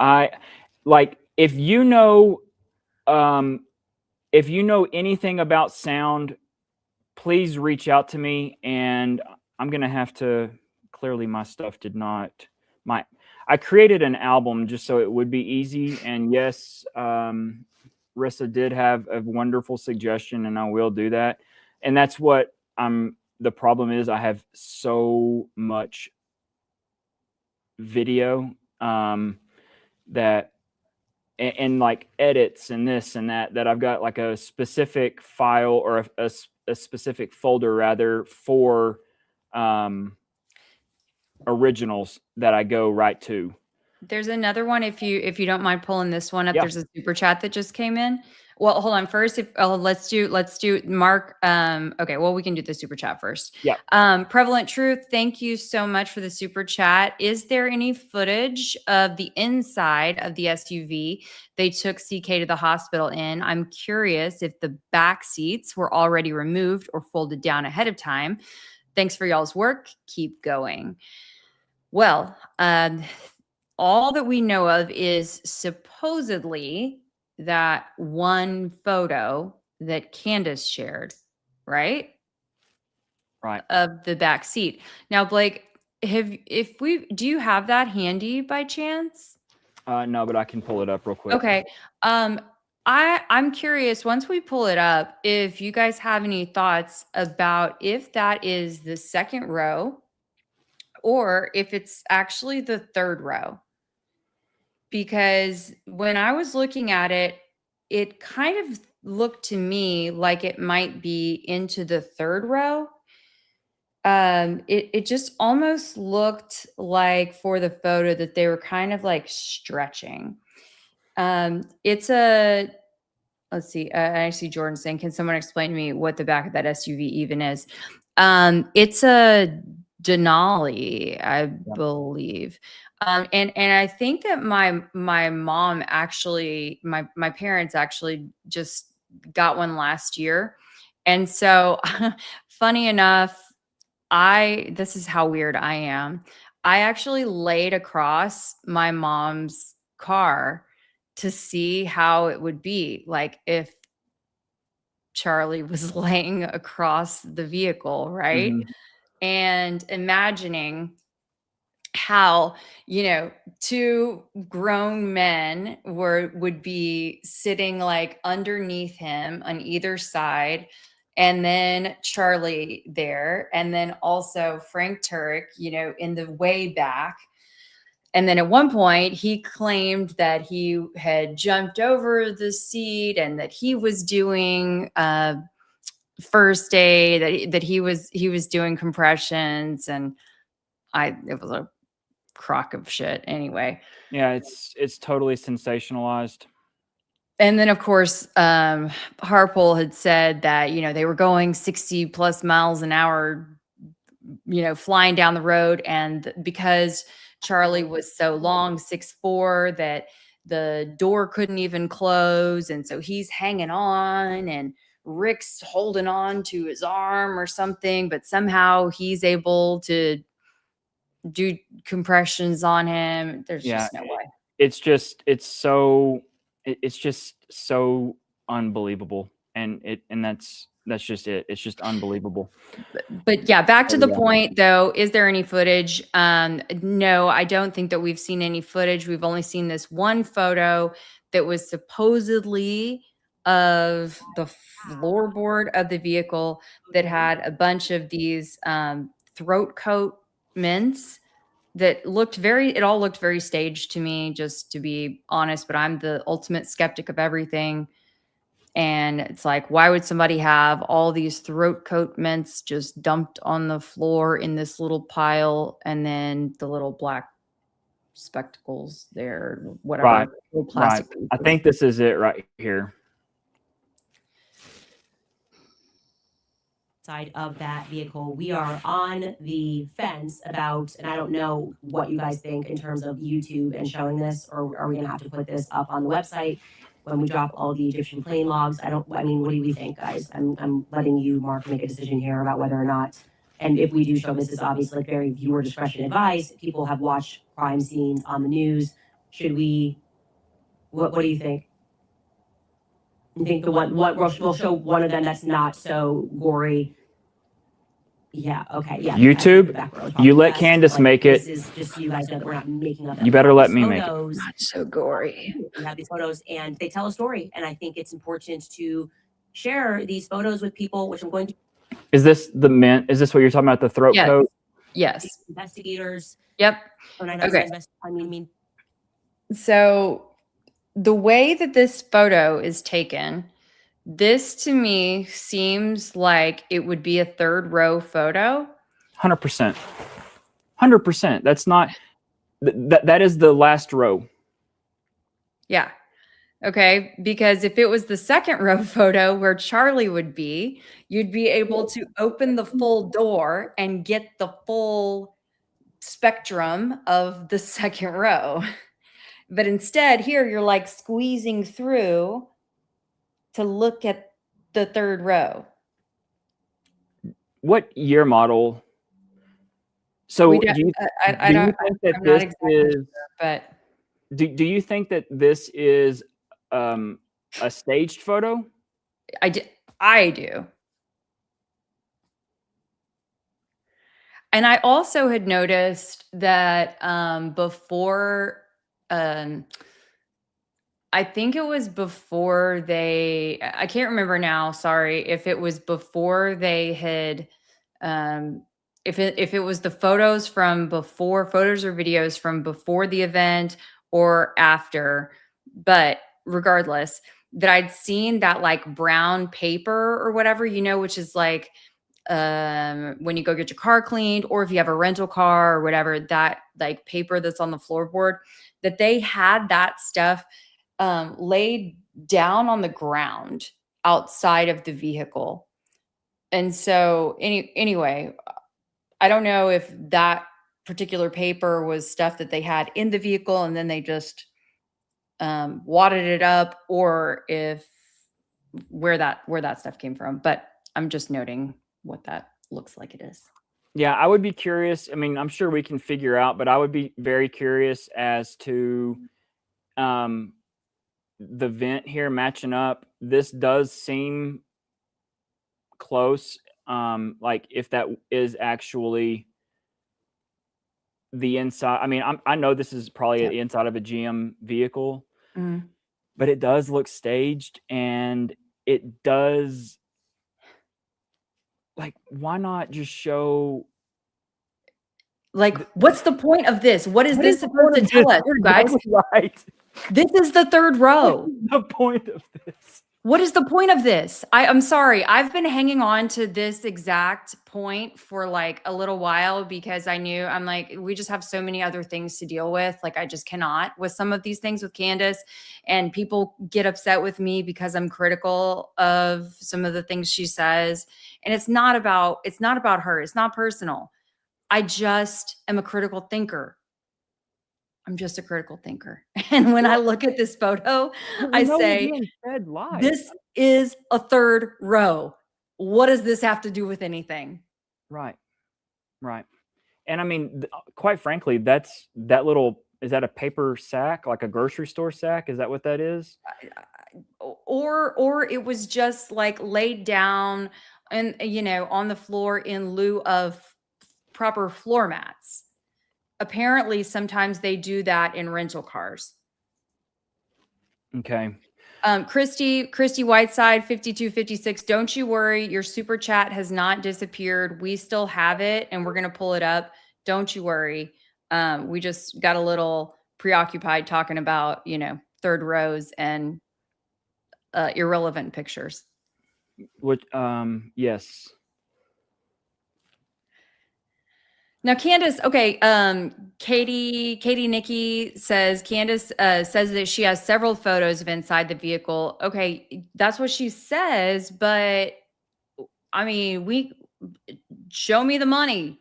If you know anything about sound, please reach out to me, and I'm gonna have to, clearly my stuff did not, I created an album just so it would be easy, and yes, Rissa did have a wonderful suggestion, and I will do that. And that's what the problem is, I have so much video that and like edits and this and that I've got like a specific file or a specific folder rather for originals that I go right to. There's another one, if you don't mind pulling this one up. Yeah. There's a super chat that just came in. Well, hold on. First, let's do Mark. Okay, well, we can do the super chat first. Yeah. Prevalent Truth, thank you so much for the super chat. Is there any footage of the inside of the SUV they took CK to the hospital in? I'm curious if the back seats were already removed or folded down ahead of time. Thanks for y'all's work. Keep going. Well, all that we know of is supposedly that one photo that Candace shared, right? Right. Of the back seat. Now, Blake, do you have that handy by chance? No, but I can pull it up real quick. Okay. I'm curious, once we pull it up, if you guys have any thoughts about if that is the second row or if it's actually the third row. Because when I was looking at it, it kind of looked to me like it might be into the third row. It just almost looked like for the photo that they were kind of like stretching. Let's see. I see Jordan saying, can someone explain to me what the back of that SUV even is? It's a Denali, I believe. And I think that my mom actually, my parents actually just got one last year. And so funny enough, this is how weird I am. I actually laid across my mom's car to see how it would be like if Charlie was laying across the vehicle, right? Mm-hmm. And imagining how, two grown men would be sitting like underneath him on either side, and then Charlie there, and then also Frank Turek, in the way back. And then at one point, he claimed that he had jumped over the seat and that he was doing first aid, that he was doing compressions, and it was a crock of shit anyway. Yeah, it's totally sensationalized. And then, of course, Harpole had said that, they were going 60 plus miles an hour, flying down the road. And because Charlie was so long, 6'4", that the door couldn't even close. And so he's hanging on, and Rick's holding on to his arm or something, but somehow he's able to do compressions on him. There's just no way. It's just so unbelievable. And that's just it. It's just unbelievable. But yeah, back to the point though, is there any footage? No, I don't think that we've seen any footage. We've only seen this one photo that was supposedly of the floorboard of the vehicle that had a bunch of these throat coat mints that it all looked very staged to me, just to be honest, but I'm the ultimate skeptic of everything. And it's like, why would somebody have all these throat coat mints just dumped on the floor in this little pile, and then the little black spectacles there, whatever. Right. Little plastic Right. I think this is it right here. Side of that vehicle. We are on the fence about, and I don't know what you guys think in terms of YouTube and showing this, or are we gonna have to put this up on the website when we drop all the Egyptian plane logs? I mean, what do we think, guys? I'm letting you, Mark, make a decision here about whether or not, and if we do show this, is obviously like very viewer discretion advice. People have watched crime scenes on the news. Should we, what do you think? You think we'll show one of them that's not so gory? Yeah. Okay. Yeah. YouTube, you let Candace make it. This is just so you guys know that we're not making up. You better let me make it. Not so gory. We have these photos and they tell a story, and I think it's important to share these photos with people, which I'm going to. Is this the mint? Is this what you're talking about? The throat coat? Yes. Investigators. Yep. Okay. So the way that this photo is taken, this to me seems like it would be a third row photo. 100%. 100%. That's not, that is the last row. Yeah. Okay. Because if it was the second row photo where Charlie would be, you'd be able to open the full door and get the full spectrum of the second row. But instead, here you're like squeezing through to look at the third row. What year model? So do you think that this is, sure, but do you think that this is a staged photo? I do. And I also had noticed that before, I think it was before I can't remember now, sorry, if it was before they had, if it was the photos from before, photos or videos from before the event or after, but regardless, that I'd seen that like brown paper or whatever, which is like, when you go get your car cleaned, or if you have a rental car or whatever, that like paper that's on the floorboard, that they had that stuff laid down on the ground outside of the vehicle. And so anyway, I don't know if that particular paper was stuff that they had in the vehicle and then they just wadded it up, or if where that stuff came from. But I'm just noting what that looks like it is. Yeah, I would be curious. I mean, I'm sure we can figure out, but I would be very curious as to the vent here matching up. This does seem close. Like if that is actually the inside. I mean, I know this is probably the inside of a GM vehicle, but it does look staged, and it does. Like, why not just show Like, what's the point of this? What is this supposed to tell us, You're guys? right. This is the third row. The point of this. What is the point of this? I'm sorry. I've been hanging on to this exact point for like a little while because I'm like, we just have so many other things to deal with. Like, I just cannot with some of these things with Candace, and people get upset with me because I'm critical of some of the things she says. And it's not about her. It's not personal. I just am a critical thinker. I'm just a critical thinker. And when I look at this photo, I say, this is a third row. What does this have to do with anything? Right. And I mean, quite frankly, is that a paper sack, like a grocery store sack? Is that what that is? Or it was just like laid down and, on the floor in lieu of proper floor mats. Apparently, sometimes they do that in rental cars. Okay. Christy Whiteside, 5256. Don't you worry. Your super chat has not disappeared. We still have it and we're going to pull it up. Don't you worry. We just got a little preoccupied talking about, third rows and irrelevant pictures. Yes. Now, Candace, okay. Katie Nikki says, Candace says that she has several photos of inside the vehicle. Okay. That's what she says. But I mean, show me the money,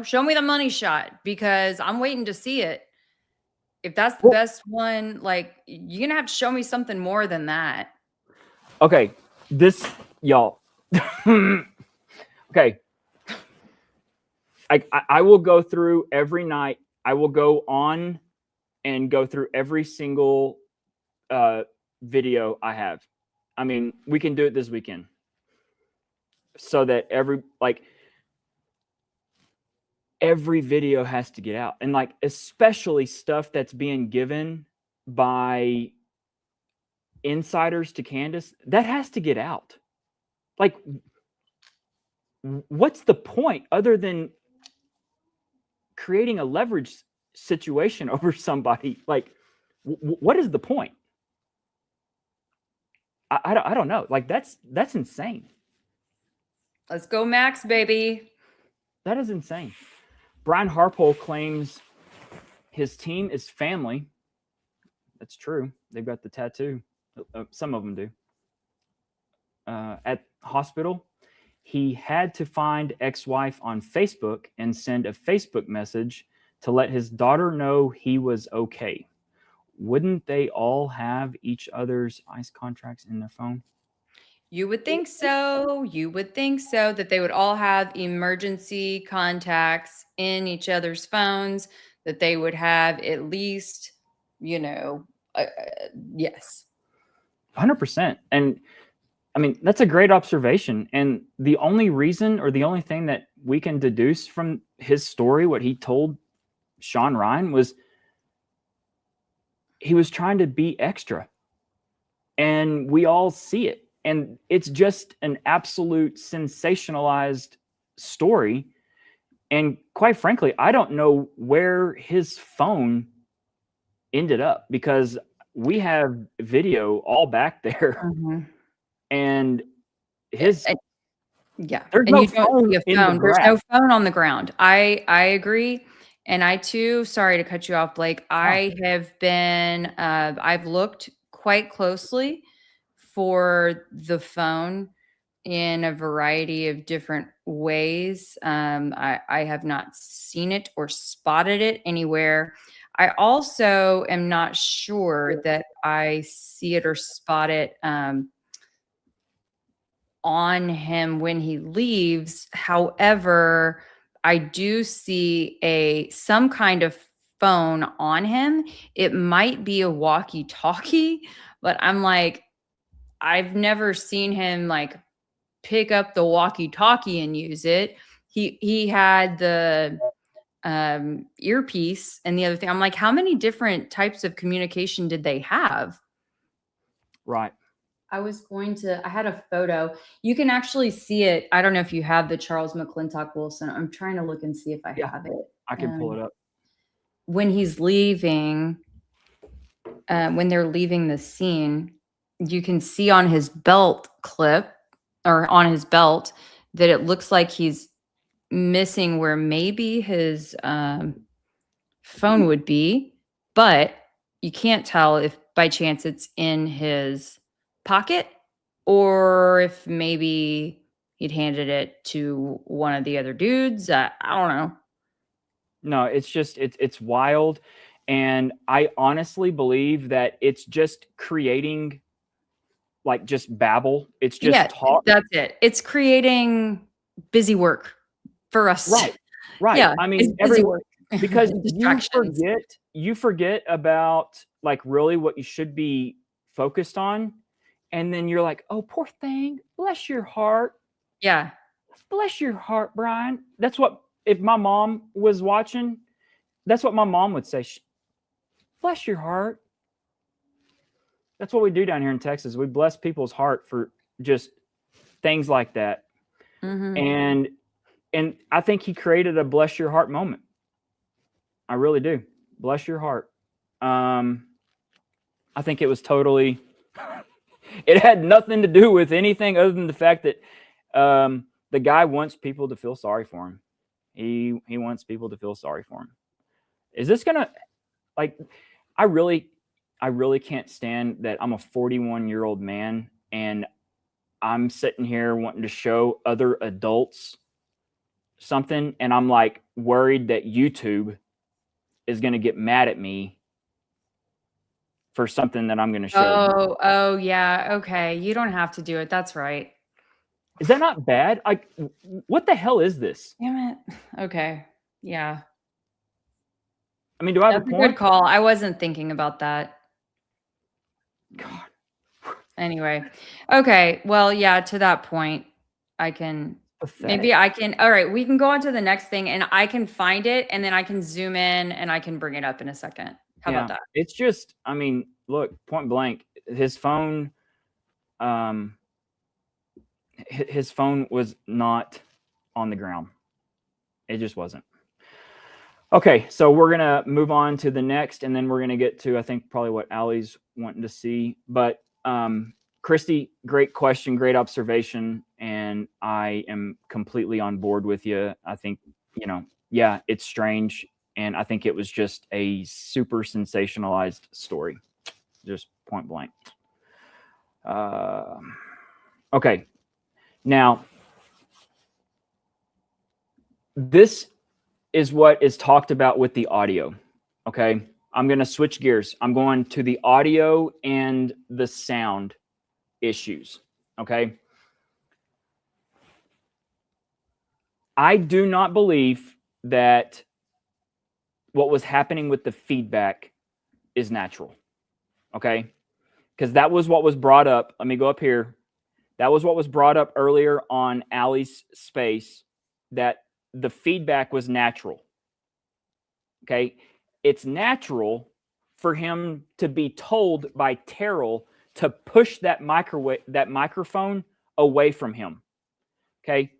show me the money shot because I'm waiting to see it. If that's the best one, like you're going to have to show me something more than that. Okay. Y'all. Okay. I will go through every night. I will go on and go through every single video I have. I mean, we can do it this weekend so that every video has to get out. And like, especially stuff that's being given by insiders to Candace, that has to get out. Like, what's the point other than creating a leverage situation over somebody? Like, what is the point? I don't know. Like, that's insane. Let's go Max, baby. That is insane. Brian Harpole claims his team is family. That's true. They've got the tattoo. Some of them do. At hospital, he had to find ex-wife on Facebook and send a Facebook message to let his daughter know he was okay. Wouldn't they all have each other's ICE contracts in their phone? You would think so. You would think so, that they would all have emergency contacts in each other's phones, that they would have at least, yes. 100%. And I mean, that's a great observation. And the only reason or the only thing that we can deduce from his story, what he told Sean Ryan, was he was trying to be extra. And we all see it. And it's just an absolute sensationalized story. And quite frankly, I don't know where his phone ended up because we have video all back there. Mm-hmm. And there's no phone in the ground. There's no phone on the ground. I agree. And I too, sorry to cut you off, Blake. I have been, I've looked quite closely for the phone in a variety of different ways. I have not seen it or spotted it anywhere. I also am not sure that I see it or spot it on him when he leaves. However, I do see some kind of phone on him. It might be a walkie-talkie, but I'm like, I've never seen him like pick up the walkie-talkie and use it. He had the earpiece and the other thing. I'm like, how many different types of communication did they have? Right. I had a photo. You can actually see it. I don't know if you have the Charles McClintock Wilson. I'm trying to look and see if I have it. I can pull it up. When he's leaving, when they're leaving the scene, you can see on his belt clip or on his belt that it looks like he's missing where maybe his phone would be, but you can't tell if by chance it's in his pocket or if maybe he'd handed it to one of the other dudes. I don't know. No, it's just it's wild, and I honestly believe that it's just creating like just babble. It's just Yeah, talk. that's it. It's creating busy work for us. Right. Right. Yeah, I it's mean, busy work. because Distractions. you forget about like really what you should be focused on, and then you're like, oh, poor thing, bless your heart. Yeah. Bless your heart, Brian. That's what, if my mom was watching, that's what my mom would say. Bless your heart. That's what we do down here in Texas. We bless people's heart for just things like that. Mhm. And I think he created a bless your heart moment. I really do. Bless your heart. I think it was totally, it had nothing to do with anything other than the fact that the guy wants people to feel sorry for him. He wants people to feel sorry for him. Is this gonna, like, I really can't stand that I'm a 41-year-old man and I'm sitting here wanting to show other adults something, and I'm like worried that YouTube is going to get mad at me for something that I'm going to show. Oh yeah. Okay. You don't have to do it. That's right. Is that not bad? Like, what the hell is this? Damn it. Okay. Yeah. I mean, do I have That's a a point? good call. I wasn't thinking about that. God. Anyway. Okay. Well, yeah, to that point, I can maybe I can all right, we can go on to the next thing and I can find it and then I can zoom in and I can bring it up in a second. How about that? It's just, I mean, look, point blank, his phone was not on the ground. It just wasn't. Okay, so we're going to move on to the next, and then we're going to get to, I think, probably what Allie's wanting to see. But Christy, great question, great observation, and I am completely on board with you. I think, yeah, it's strange, and I think it was just a super sensationalized story, just point blank. Okay, now, this is what is talked about with the audio. Okay, I'm going to switch gears. I'm going to the audio and the sound issues. Okay, I do not believe that what was happening with the feedback is natural. Okay, because that was what was brought up. Let me go up here. That was what was brought up earlier on Allie's space, that the feedback was natural. Okay, it's natural for him to be told by Terrell to push that microphone away from him. Okay,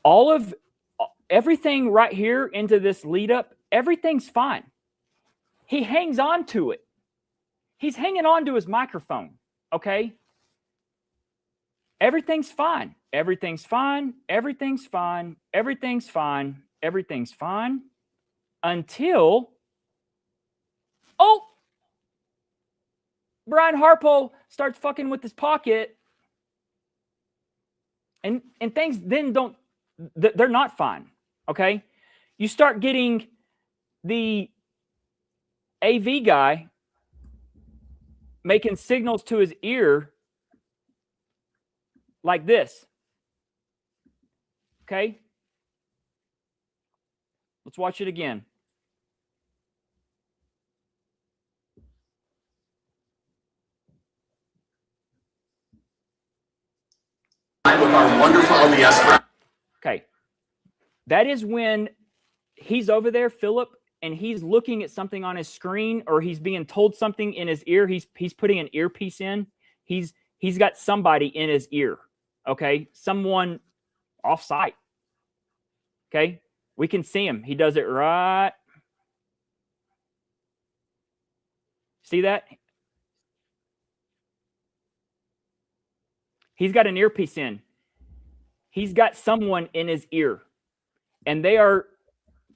all of everything right here into this lead up, everything's fine. He hangs on to it. He's hanging on to his microphone. Okay, everything's fine. Everything's fine. Everything's fine. Everything's fine. Everything's fine until, Brian Harpo starts fucking with his pocket, and things then they're not fine. Okay, you start getting the AV guy making signals to his ear like this. Okay, let's watch it again. With our wonderful OBS. Okay, that is when he's over there, Philip, and he's looking at something on his screen, or he's being told something in his ear. He's putting an earpiece in. He's got somebody in his ear. Okay, someone off site. Okay, We can see him. He does it right. See that? He's got an earpiece in. He's got someone in his ear. And they are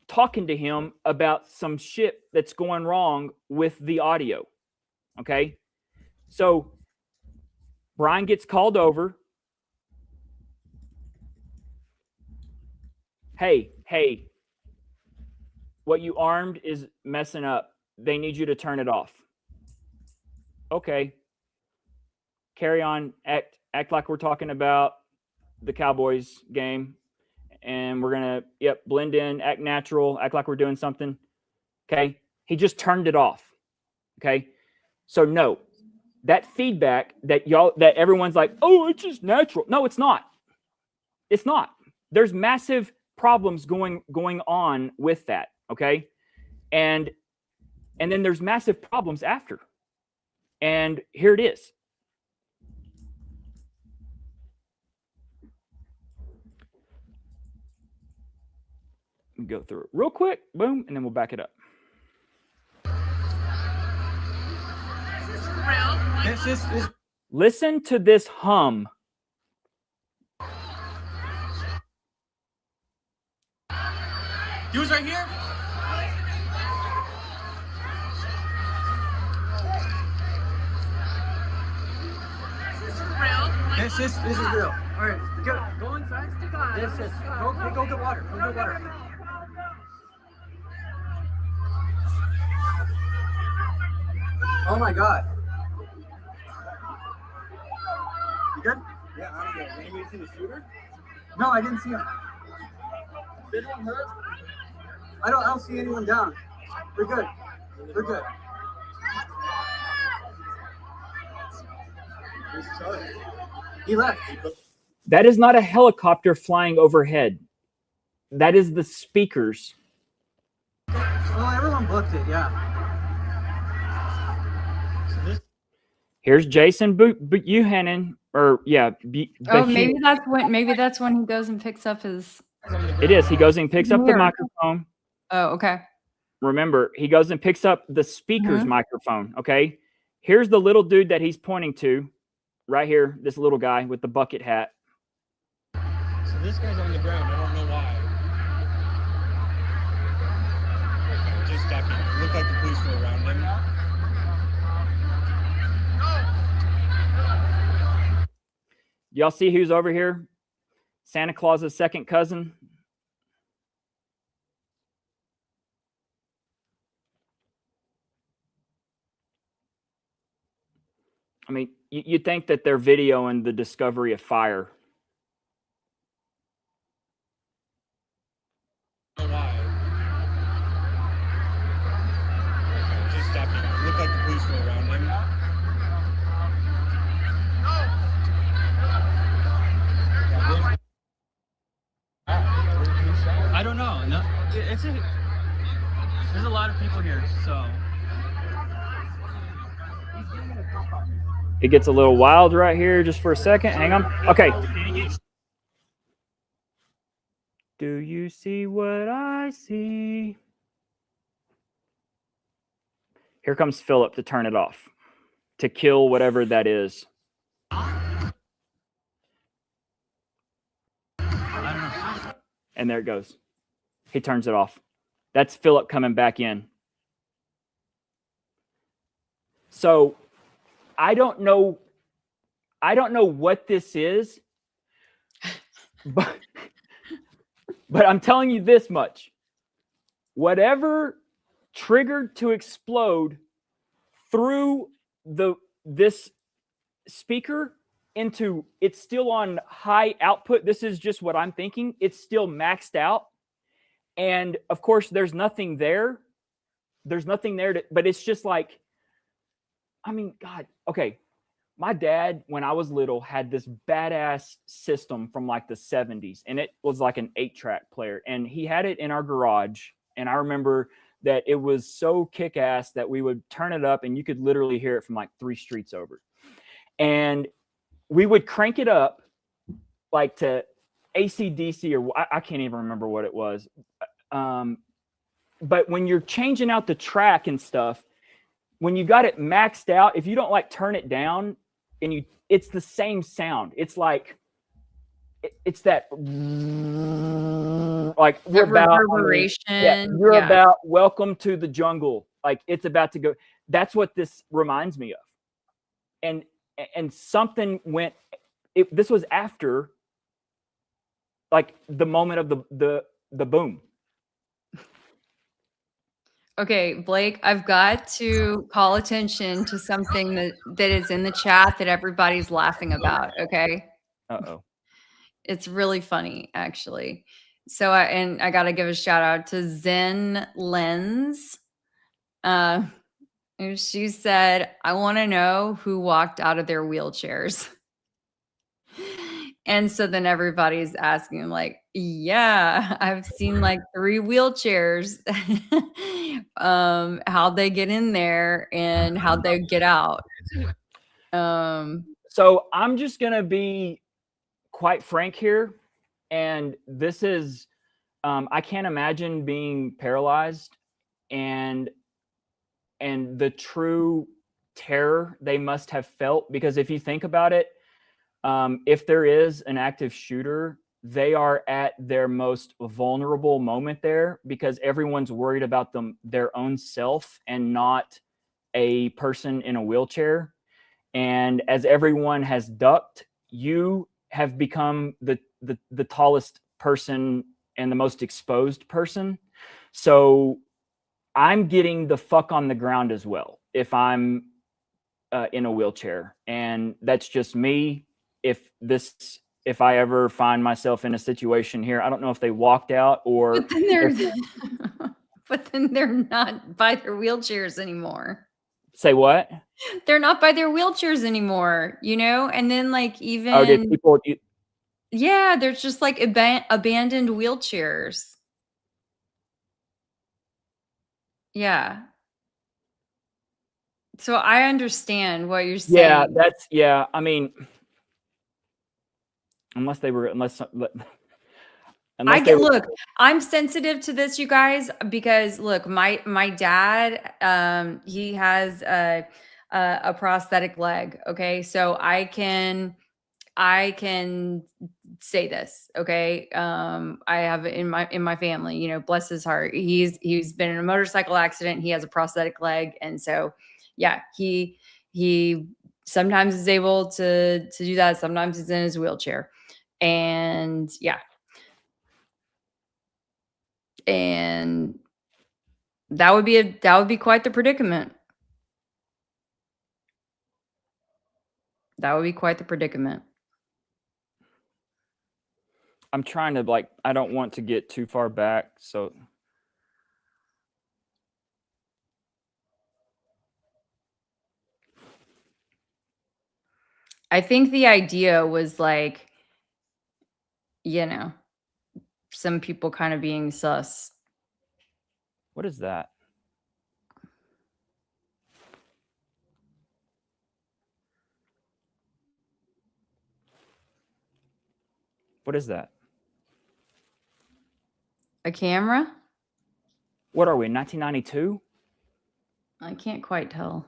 talking to him about some shit that's going wrong with the audio. Okay? So Brian gets called over. Hey, what you armed is messing up. They need you to turn it off. Okay. Carry on. Act like we're talking about the Cowboys game. And we're going to, blend in, act natural, act like we're doing something. Okay. He just turned it off. Okay. So no, that feedback that everyone's like, oh, it's just natural. No, it's not. It's not. There's massive problems going on with that. Okay. And then there's massive problems after. And here it is. Go through it real quick, boom, and then we'll back it up. Listen to this hum. He was right here. This is real. All right, go inside. Yes. Go get water. Go get water. Oh my God. You good? Yeah, I'm good. Anybody see the shooter? No, I didn't see him. Did anyone hurt? I don't see anyone down. We're good. We're good. He left. That is not a helicopter flying overhead. That is the speakers. Well, everyone booked it, yeah. Here's Jason Buchanan, or maybe that's when he goes and picks up his. It is. He goes and picks up the microphone. Oh, okay. Remember, he goes and picks up the speaker's microphone. Okay. Here's the little dude that he's pointing to, right here. This little guy with the bucket hat. So this guy's on the ground. I don't know why. Okay, just ducking. It looked like the police were around him. Y'all see who's over here? Santa Claus's second cousin. I mean, you'd think that they're videoing the discovery of fire. Why? Okay, just ducking. It looked like the police were around him. I don't know. No, there's a lot of people here, so. It gets a little wild right here just for a second. Hang on. Okay. Do you see what I see? Here comes Philip to turn it off, to kill whatever that is. And there it goes. He turns it off. That's Philip coming back in. So I don't know what this is, but I'm telling you this much. Whatever triggered to explode through this speaker into, it's still on high output. This is just what I'm thinking. It's still maxed out. And of course, there's nothing there. There's nothing there but it's just like, I mean, God, okay. My dad, when I was little, had this badass system from like the 70s, and it was like an 8-track player. And he had it in our garage. And I remember that it was so kick-ass that we would turn it up and you could literally hear it from like 3 streets over. And we would crank it up like to AC/DC, or I can't even remember what it was. But when you're changing out the track and stuff, when you got it maxed out, if you don't like turn it down and it's the same sound. It's like, it's that like The reverberation. you're about welcome to the jungle. Like it's about to go. That's what this reminds me of. And something went. This was after, like the moment of the boom. Okay, Blake, I've got to call attention to something that is in the chat that everybody's laughing about. Okay. Uh-oh. It's really funny, actually. So I got to give a shout out to Zen Lens. And she said, I want to know who walked out of their wheelchairs. And so then everybody's asking, like, yeah, I've seen like 3 wheelchairs. How'd they get in there and how'd they get out? So I'm just gonna be quite frank here, and this is I can't imagine being paralyzed and the true terror they must have felt, because if you think about it, if there is an active shooter, they are at their most vulnerable moment there, because everyone's worried about their own self and not a person in a wheelchair. And as everyone has ducked, you have become the tallest person and the most exposed person. So I'm getting the fuck on the ground as well if I'm in a wheelchair. And that's just me. If I ever find myself in a situation here, I don't know if they walked out or but then they're not by their wheelchairs anymore. Say what? They're not by their wheelchairs anymore, you know? And then like even did people yeah, there's just like abandoned wheelchairs. Yeah. So I understand what you're saying. I mean, unless look, I'm sensitive to this, you guys, because look, my dad, he has a prosthetic leg. Okay. So I can say this. Okay. I have in my family, you know, bless his heart. He's been in a motorcycle accident. He has a prosthetic leg. And so, yeah, he sometimes is able to do that. Sometimes he's in his wheelchair. And yeah. And that would be quite the predicament. That would be quite the predicament. I'm trying to I don't want to get too far back. So I think the idea was like, you know, some people kind of being sus. What is that? What is that? A camera? What are we, 1992? I can't quite tell.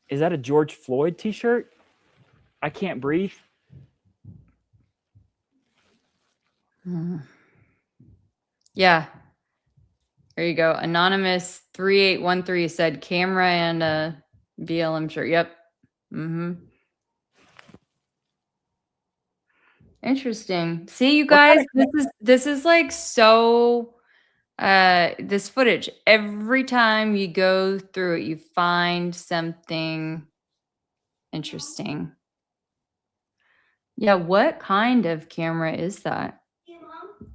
Is that a George Floyd t-shirt? I can't breathe. Yeah. There you go. Anonymous 3813 said camera and a BLM shirt. Yep. Interesting. See, you guys, this is like so this footage, every time you go through it, you find something interesting. Yeah, what kind of camera is that? Hey, Mom.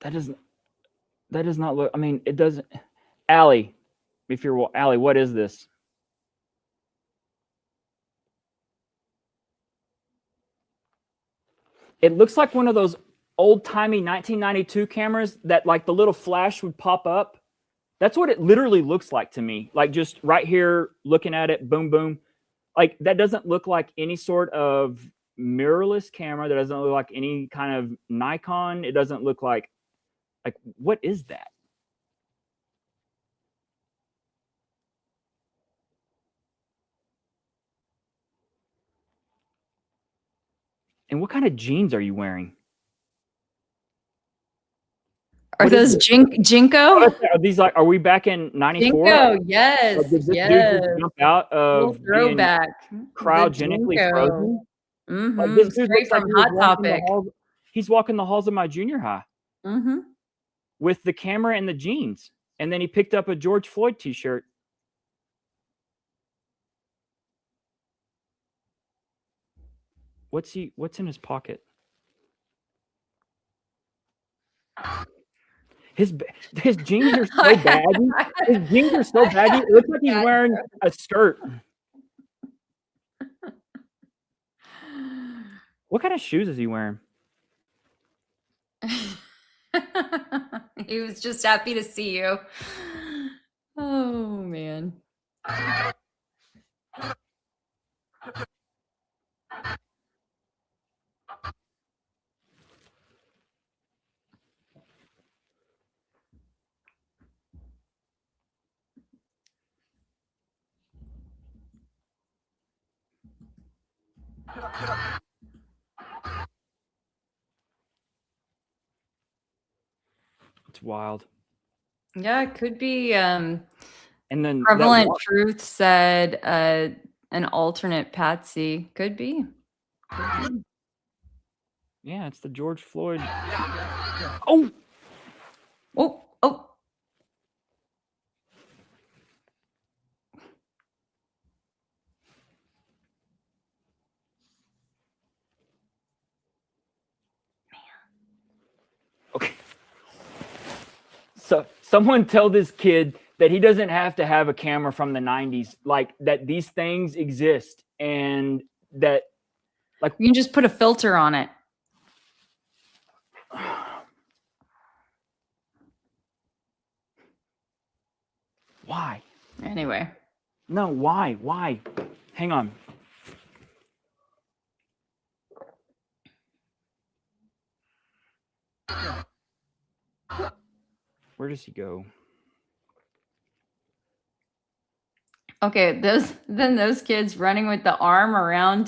That does not look. I mean, it doesn't. Allie, Allie, what is this? It looks like one of those old-timey 1992 cameras that like the little flash would pop up. That's what it literally looks like to me. Like just right here looking at it, boom, boom. Like that doesn't look like any sort of mirrorless camera. That doesn't look like any kind of Nikon. It doesn't look like what is that? And what kind of jeans are you wearing? Are those Jinko? Are these like? Are we back in '94? Jinko, yes, Did this dude yes. just jump out Little of being throwback. cryogenically The frozen? Mm-hmm. Like this dude Straight looks like from he was Hot walking the Topic. halls- he's walking the halls of my junior high Mm-hmm. with the camera and the jeans, and then he picked up a George Floyd T-shirt. What's in his pocket? His jeans are so baggy. His jeans are so baggy. It looks like he's wearing a skirt. What kind of shoes is he wearing? He was just happy to see you. Oh man. It's wild. Yeah, it could be. And then Prevalent Truth said an alternate Patsy. Could be. Yeah, it's the George Floyd. Oh, oh. okay. So someone tell this kid that he doesn't have to have a camera from the 90s, like that these things exist and that like you can just put a filter on it. Why? Anyway. No, why? Hang on. Where does he go? Okay, those kids running with the arm around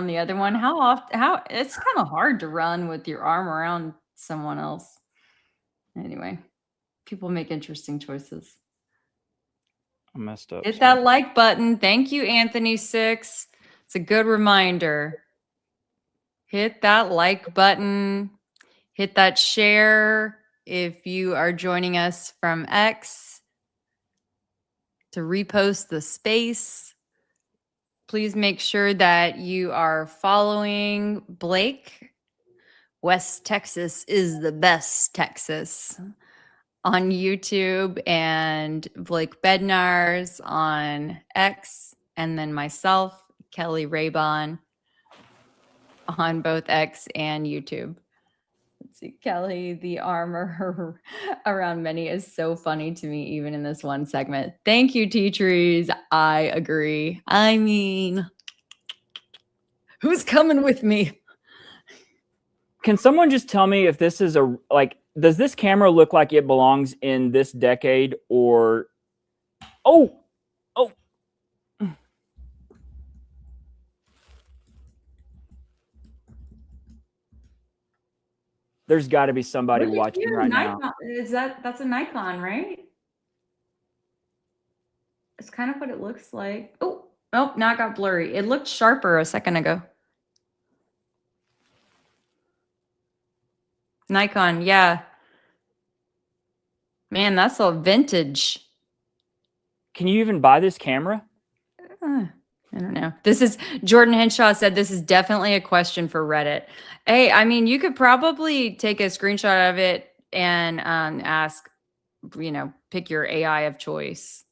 the other one. How it's kind of hard to run with your arm around someone else. Anyway, people make interesting choices. I messed up. Hit that like button. Thank you, Anthony6. It's a good reminder. Hit that like button. Hit that share if you are joining us from X. To repost the space. Please make sure that you are following Blake. West Texas is the best Texas on YouTube, and Blake Bednar's on X, and then myself, Kelly Raybon, on both X and YouTube. Let's see, Kelly, the armor around many is so funny to me, even in this one segment. Thank you, T-Trees. I agree. I mean, who's coming with me? Can someone just tell me if this is does this camera look like it belongs in this decade or oh there's got to be somebody watching right now. That's a Nikon, right? It's kind of what it looks like. Oh, now it got blurry. It looked sharper a second ago. Nikon, yeah. Man, that's a vintage. Can you even buy this camera? I don't know. This is Jordan Henshaw said this is definitely a question for Reddit. Hey, I mean, you could probably take a screenshot of it and ask, pick your AI of choice.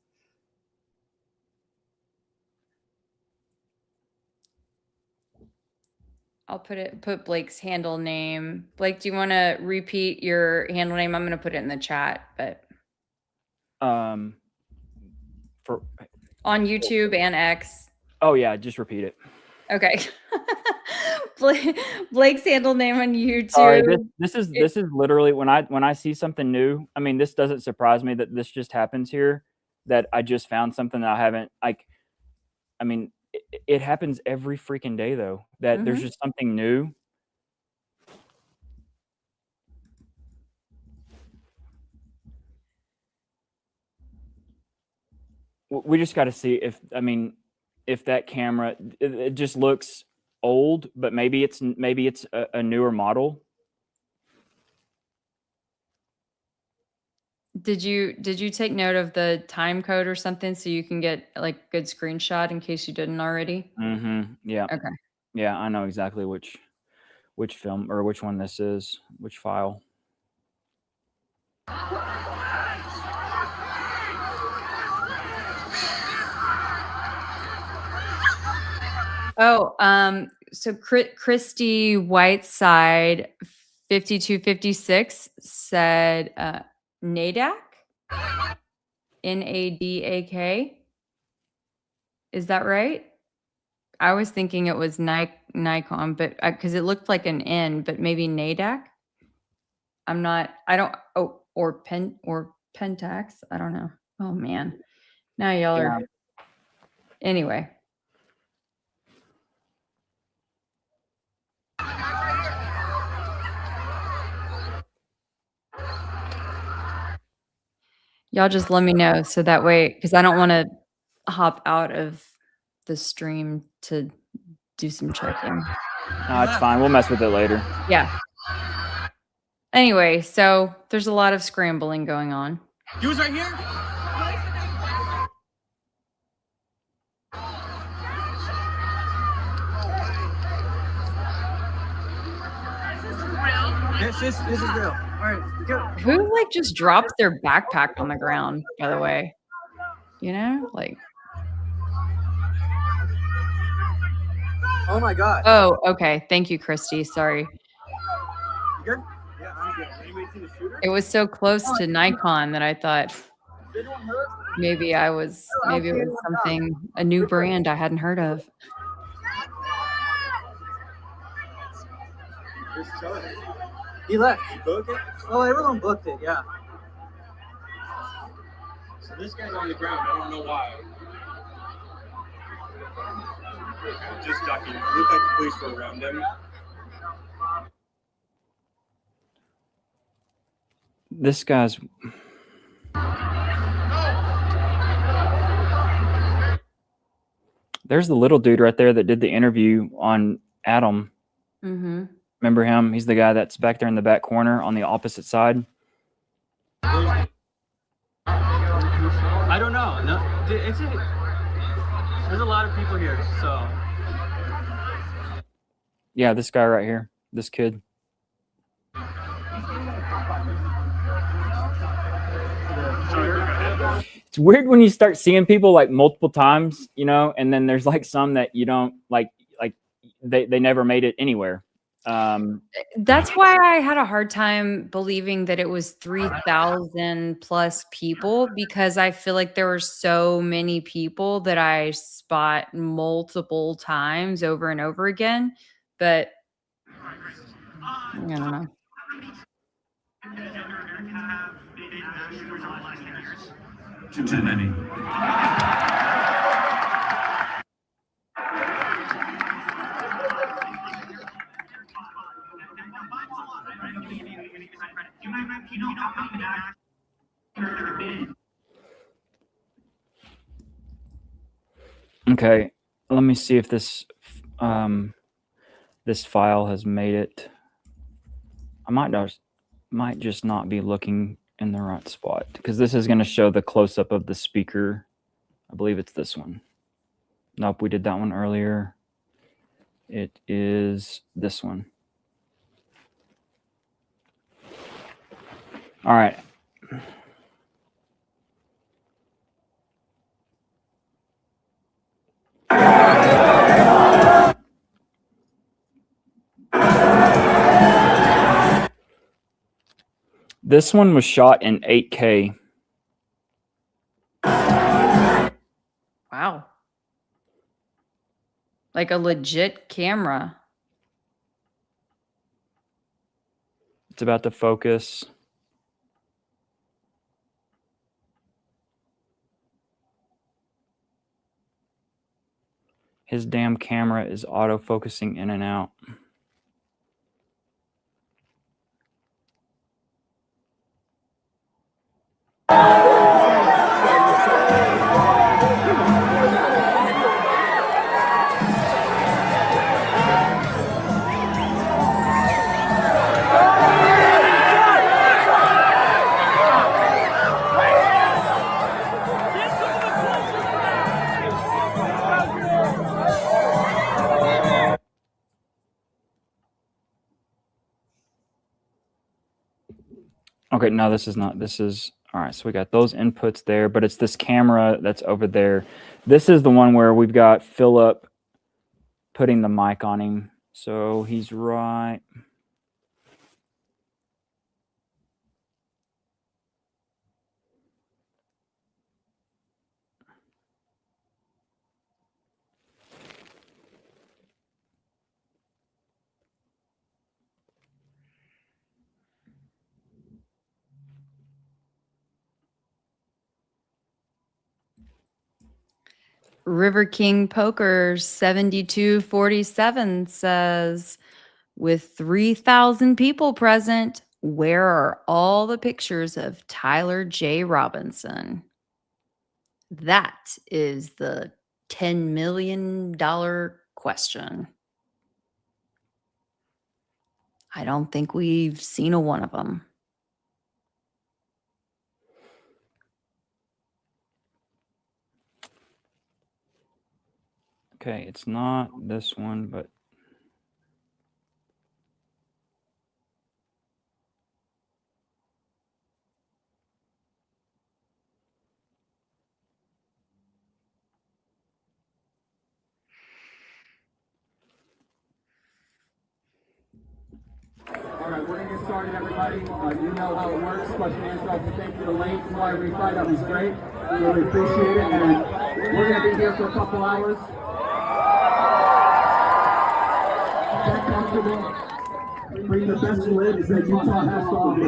I'll put Blake's handle name. Blake, do you want to repeat your handle name? I'm going to put it in the chat, but for on YouTube and X. Oh yeah, just repeat it. Okay. Blake's handle name on YouTube. Sorry, this is literally when I see something new. I mean, this doesn't surprise me that this just happens here. That I just found something that I haven't I mean, it happens every freaking day though. That there's just something new. We just got to see if that camera it just looks old, but maybe it's a newer model. Did you take note of the time code or something so you can get like good screenshot in case you didn't already? Yeah. Okay. Yeah, I know exactly which film or which one this is, which file. Oh, so Christy Whiteside 5256 said NADAC. NADAK. Is that right? I was thinking it was Nikon, but because it looked like an N, but maybe NADAC. Or Pentax. I don't know. Oh man. Now y'all are. Anyway. Y'all just let me know so that way, because I don't want to hop out of the stream to do some checking. No, it's fine. We'll mess with it later. Yeah. Anyway, so there's a lot of scrambling going on. You was right here? This is real. All right, go. Who like just dropped their backpack on the ground, by the way? Like. Oh my God. Oh, okay. Thank you, Christy. Sorry. You good? Yeah, I'm good. Anybody see the shooter? It was so close to Nikon that I thought maybe it was something, a new brand I hadn't heard of. He left. You booked it? Oh, everyone booked it, yeah. So this guy's on the ground. I don't know why. Just ducking. It looked like the police were around him. This guy's. There's the little dude right there that did the interview on Adam. Mm-hmm. Remember him? He's the guy that's back there in the back corner on the opposite side. I don't know. No, there's a lot of people here, so. Yeah, this guy right here. This kid. It's weird when you start seeing people like multiple times, and then there's like some that you don't like they never made it anywhere. That's why I had a hard time believing that it was 3,000 plus people, because I feel like there were so many people that I spot multiple times over and over again. But I don't know. Too many. Okay, let me see if this this file has made it. I might just not be looking in the right spot, because this is going to show the close-up of the speaker. I believe it's this one. Nope, we did that one earlier. It is this one. All right. This one was shot in 8K. Wow. Like a legit camera. It's about to focus. His damn camera is auto-focusing in and out. Okay, no, this is not. This is all right. So we got those inputs there, but it's this camera that's over there. This is the one where we've got Philip putting the mic on him. So he's right. River King Poker 7247 says, with 3,000 people present, where are all the pictures of Tyler J. Robinson? That is the $10 million question. I don't think we've seen a one of them. Okay, it's not this one, but All right, we're going to get started, everybody. You know how it works. Question and answer. Also, thank you to Lane for every fight. That was great. Really appreciate it. And we're going to be here for a couple hours. Get comfortable. Bring the best lids that Utah has to offer.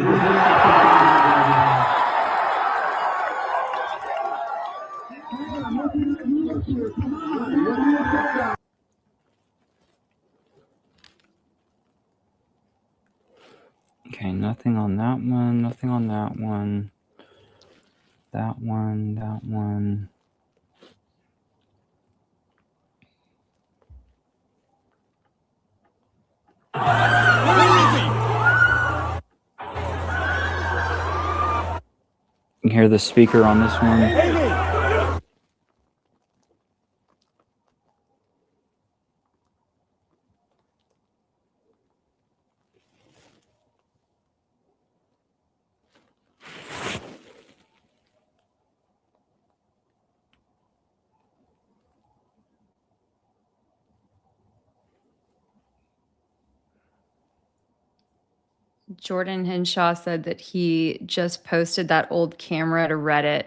okay, nothing on that one, nothing on that one. That one, that one. You can hear the speaker on this one. Jordan Henshaw said that he just posted that old camera to Reddit.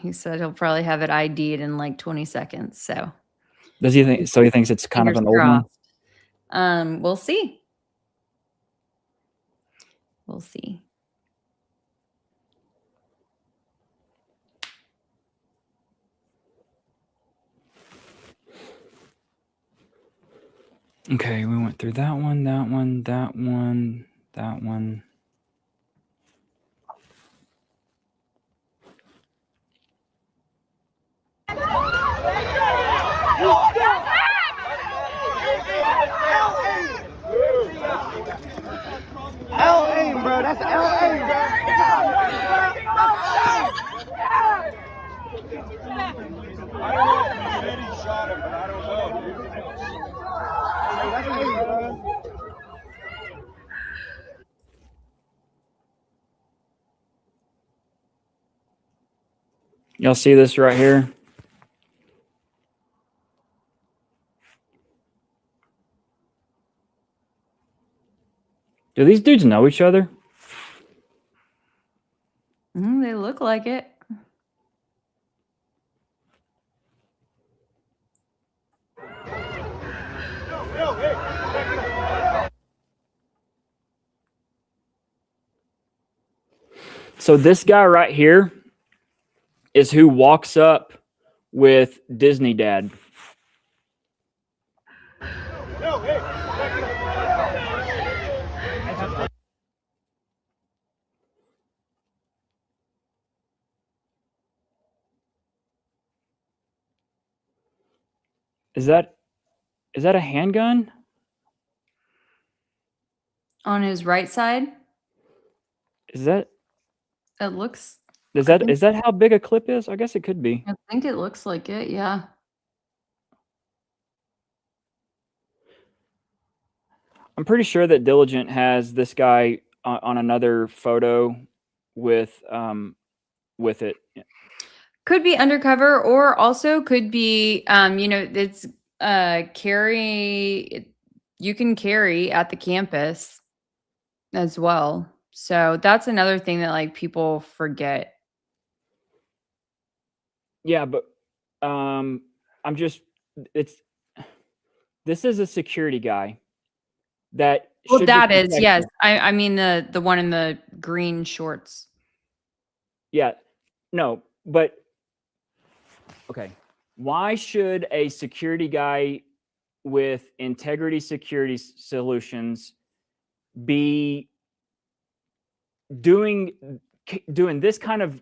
He said he'll probably have it ID'd in like 20 seconds. So Does he think so? He thinks it's kind of an old one. We'll see. We'll see. Okay, we went through that one, that one, that one, that one. LA, bro. That's LA, bro. I don't know if he said he shot him, but I don't know. That's LA, bro. Y'all see this right here? Do these dudes know each other? They look like it. So this guy right here is who walks up with Disney Dad. Is that a handgun? On his right side, Is that it looks. is that how big a clip is? I guess it could be. I think it looks like it. Yeah. I'm pretty sure that Diligent has this guy on another photo with it. Could be undercover, or also could be, it's carry. You can carry at the campus as well. So that's another thing that like people forget. Yeah, but this is a security guy that Well, should be that is, protected. yes. I mean the one in the green shorts. Yeah. No, but okay. Why should a security guy with Integrity Security Solutions be doing this kind of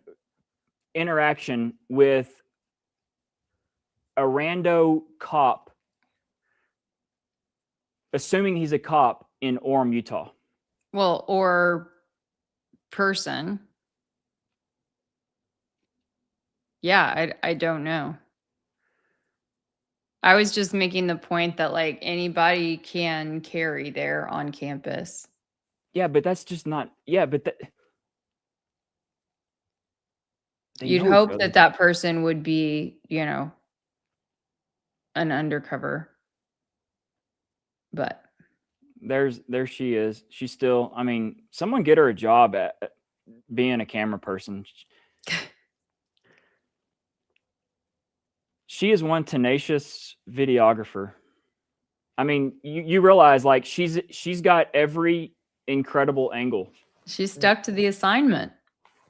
interaction with a rando cop, assuming he's a cop in Orem, Utah? Well, or person. Yeah, I don't know. I was just making the point that like anybody can carry there on campus. Yeah, but that's just not. Yeah, but that. You'd hope that that person would be, an undercover. But there she is. She's still. I mean, someone get her a job at being a camera person. She is one tenacious videographer. I mean, you realize like she's got every incredible angle. she stuck to the assignment.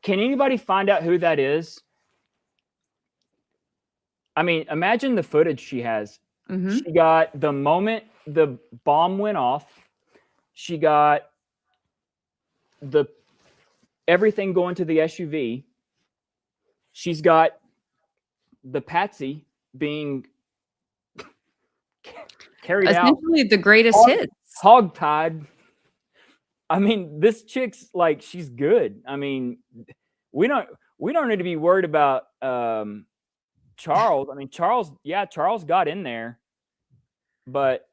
Can anybody find out who that is? I mean, imagine the footage she has. Mhm. She got the moment the bomb went off. She got everything going to the SUV. She's got the Patsy being carried out. Essentially the greatest hits. Hogtied. I mean, this chick's like, she's good. I mean, we don't need to be worried about Charles. I mean, Charles got in there, but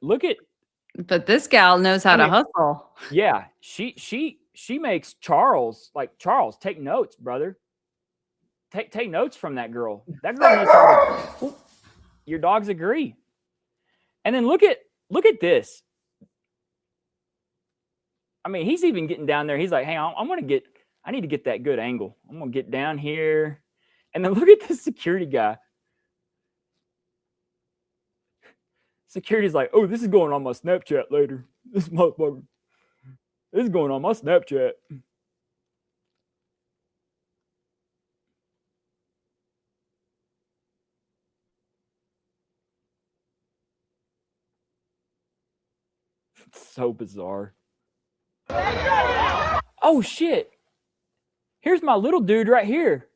but this gal knows how to hustle. Yeah, she makes Charles like, Charles, take notes, brother. Take notes from that girl. That girl knows how to. Your dogs agree. And then look at this. I mean, he's even getting down there. He's like, hey, I need to get that good angle. I'm gonna get down here. And then look at this security guy. Security's like, oh, this is going on my Snapchat later. This motherfucker. This is going on my Snapchat. It's so bizarre. Oh shit. Here's my little dude right here.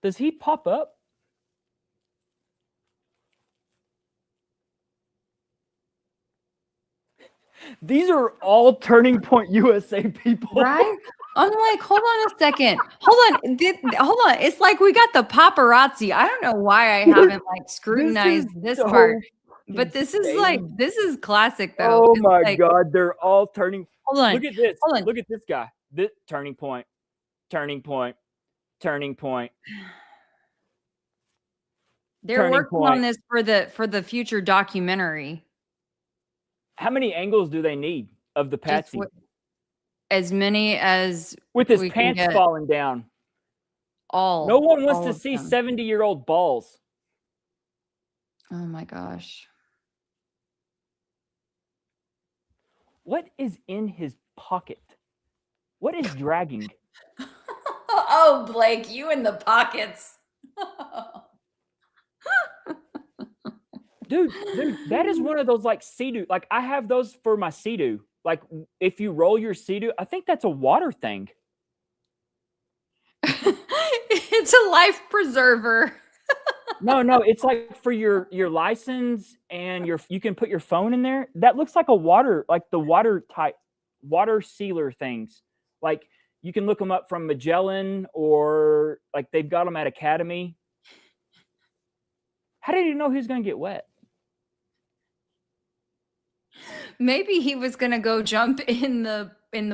Does he pop up? These are all Turning Point USA people. Right? I'm like, hold on a second. Hold on. It's like we got the paparazzi. I don't know why I haven't like scrutinized this part. But this is classic though. Oh my God. They're all turning. Hold on. Look at this. Hold on. Look at this guy. This Turning Point. Turning point. Turning point. They're Turning working on point. this for the future documentary. How many angles do they need of the Just Patsy? as many as With his we can pants get. falling down. All. No one wants all to of see them. 70-year-old balls. Oh my gosh. What is in his pocket? What is dragging? Oh, Blake, you in the pockets. Dude, that is one of those like Sea-Doo. Like I have those for my Sea-Doo. Like if you roll your Sea-Doo, I think that's a water thing. It's a life preserver. No, it's like for your license and you can put your phone in there. That looks like a water, like the water type water sealer things. Like you can look them up from Magellan or like they've got them at Academy. How did he know he was going to get wet? Maybe he was gonna go jump in the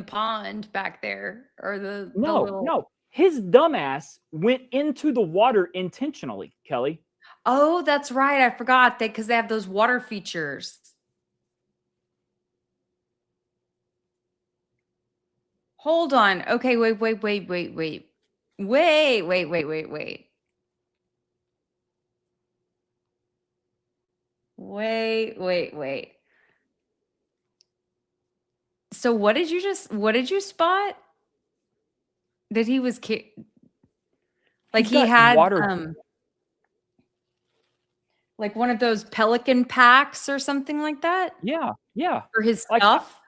pond back there, or the little. No. His dumbass went into the water intentionally, Kelly. Oh, that's right. I forgot that because they have those water features. Hold on. Okay, wait. Wait. So what did you spot? That he was like He's he got had water. like one of those pelican packs or something like that Yeah. for his Like, stuff.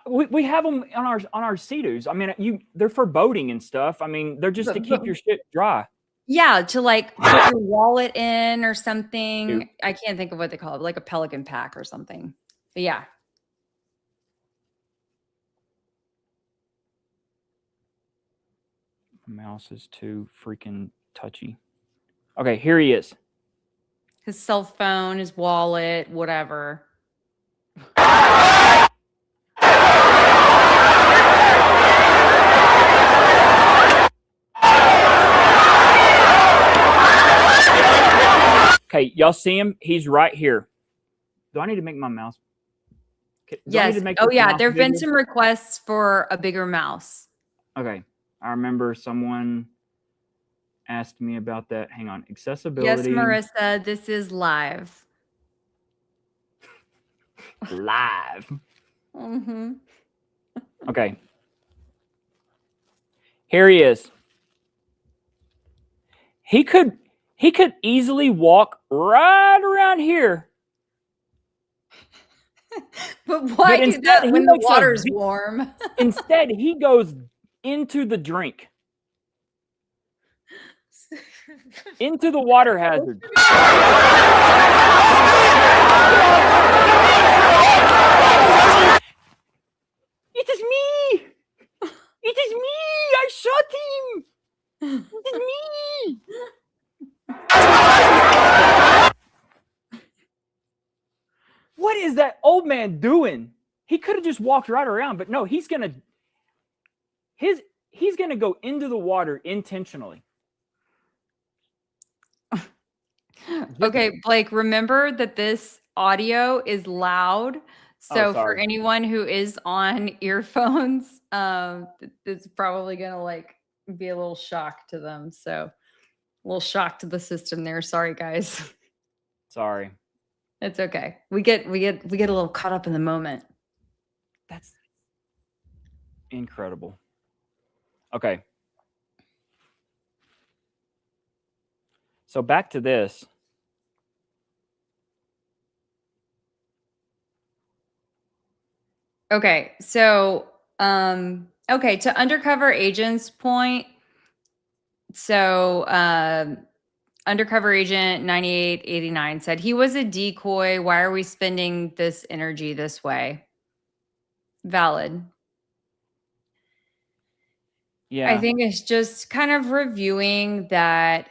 We have them on our Sea-Doos. I mean, they're for boating and stuff. I mean, they're just to keep your shit dry. Yeah, to like put your wallet in or something. Dude. I can't think of what they call it, like a pelican pack or something. But yeah. Mouse is too freaking touchy. Okay, here he is. His cell phone, his wallet, whatever. Okay, y'all see him? He's right here. Do I need to make my mouse? Yes. Oh yeah, there have been some requests for a bigger mouse. Okay. I remember someone asked me about that. Hang on. Accessibility. Yes, Marissa, this is live. Live. Mm-hmm. Okay. Here he is. He could easily walk right around here. But why do that when the water's warm? Instead, he goes into the drink. Into the water hazard. It is me! It is me! I shot him! It is me! What is that old man doing? He could have just walked right around, but no, he's gonna go into the water intentionally. Okay, Blake, remember that this audio is loud. So for anyone who is on earphones, it's probably gonna like be a little shock to them. So a little shock to the system there. Sorry, guys. Sorry. It's okay. We get a little caught up in the moment. That's incredible. Okay. So back to this. Okay. So, okay, to undercover agent's point. So, undercover agent 9889 said he was a decoy. Why are we spending this energy this way? Valid. Yeah. I think it's just kind of reviewing that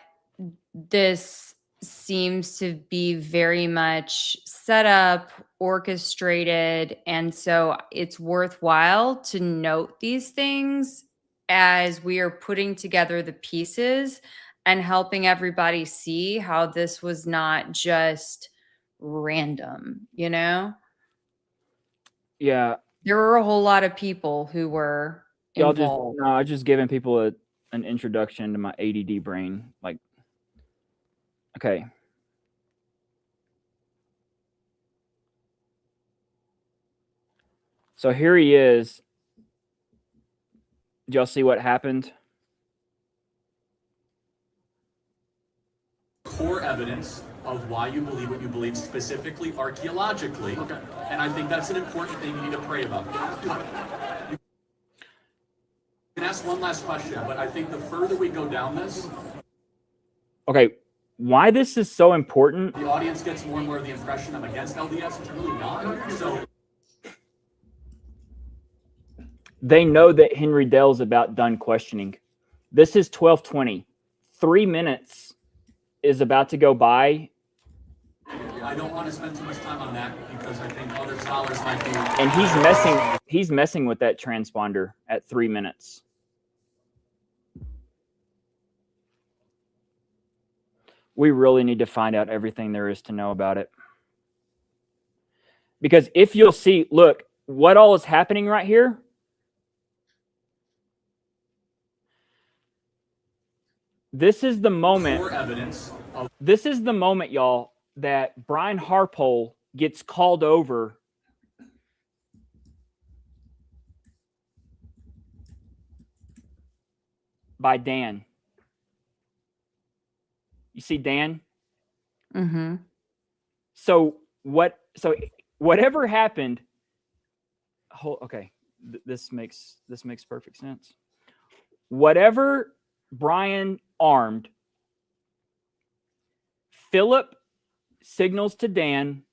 this seems to be very much set up, orchestrated, and so it's worthwhile to note these things as we are putting together the pieces and helping everybody see how this was not just random, you know? Yeah. There were a whole lot of people who were Y'all just involved. no, I just giving people an introduction to my ADD brain. Like, okay. So here he is. Did y'all see what happened? Core evidence of why you believe what you believe, specifically archaeologically. Okay. And I think that's an important thing you need to pray about. You can ask one last question, but I think the further we go down this, Okay, why this is so important? the audience gets more and more of the impression I'm against LDS, which I'm really not. So They know that Henry Dell's about done questioning. This is 12:20. 3 minutes is about to go by, I don't want to spend too much time on that because I think other scholars might be. and he's messing with that transponder at 3 minutes. We really need to find out everything there is to know about it. Because if you'll see, look, what all is happening right here. This is the moment. Core evidence of This is the moment, y'all, that Brian Harpole gets called over by Dan. You see Dan? Mm-hmm. So whatever happened, okay, this makes perfect sense. Whatever Brian armed, Philip signals to Dan.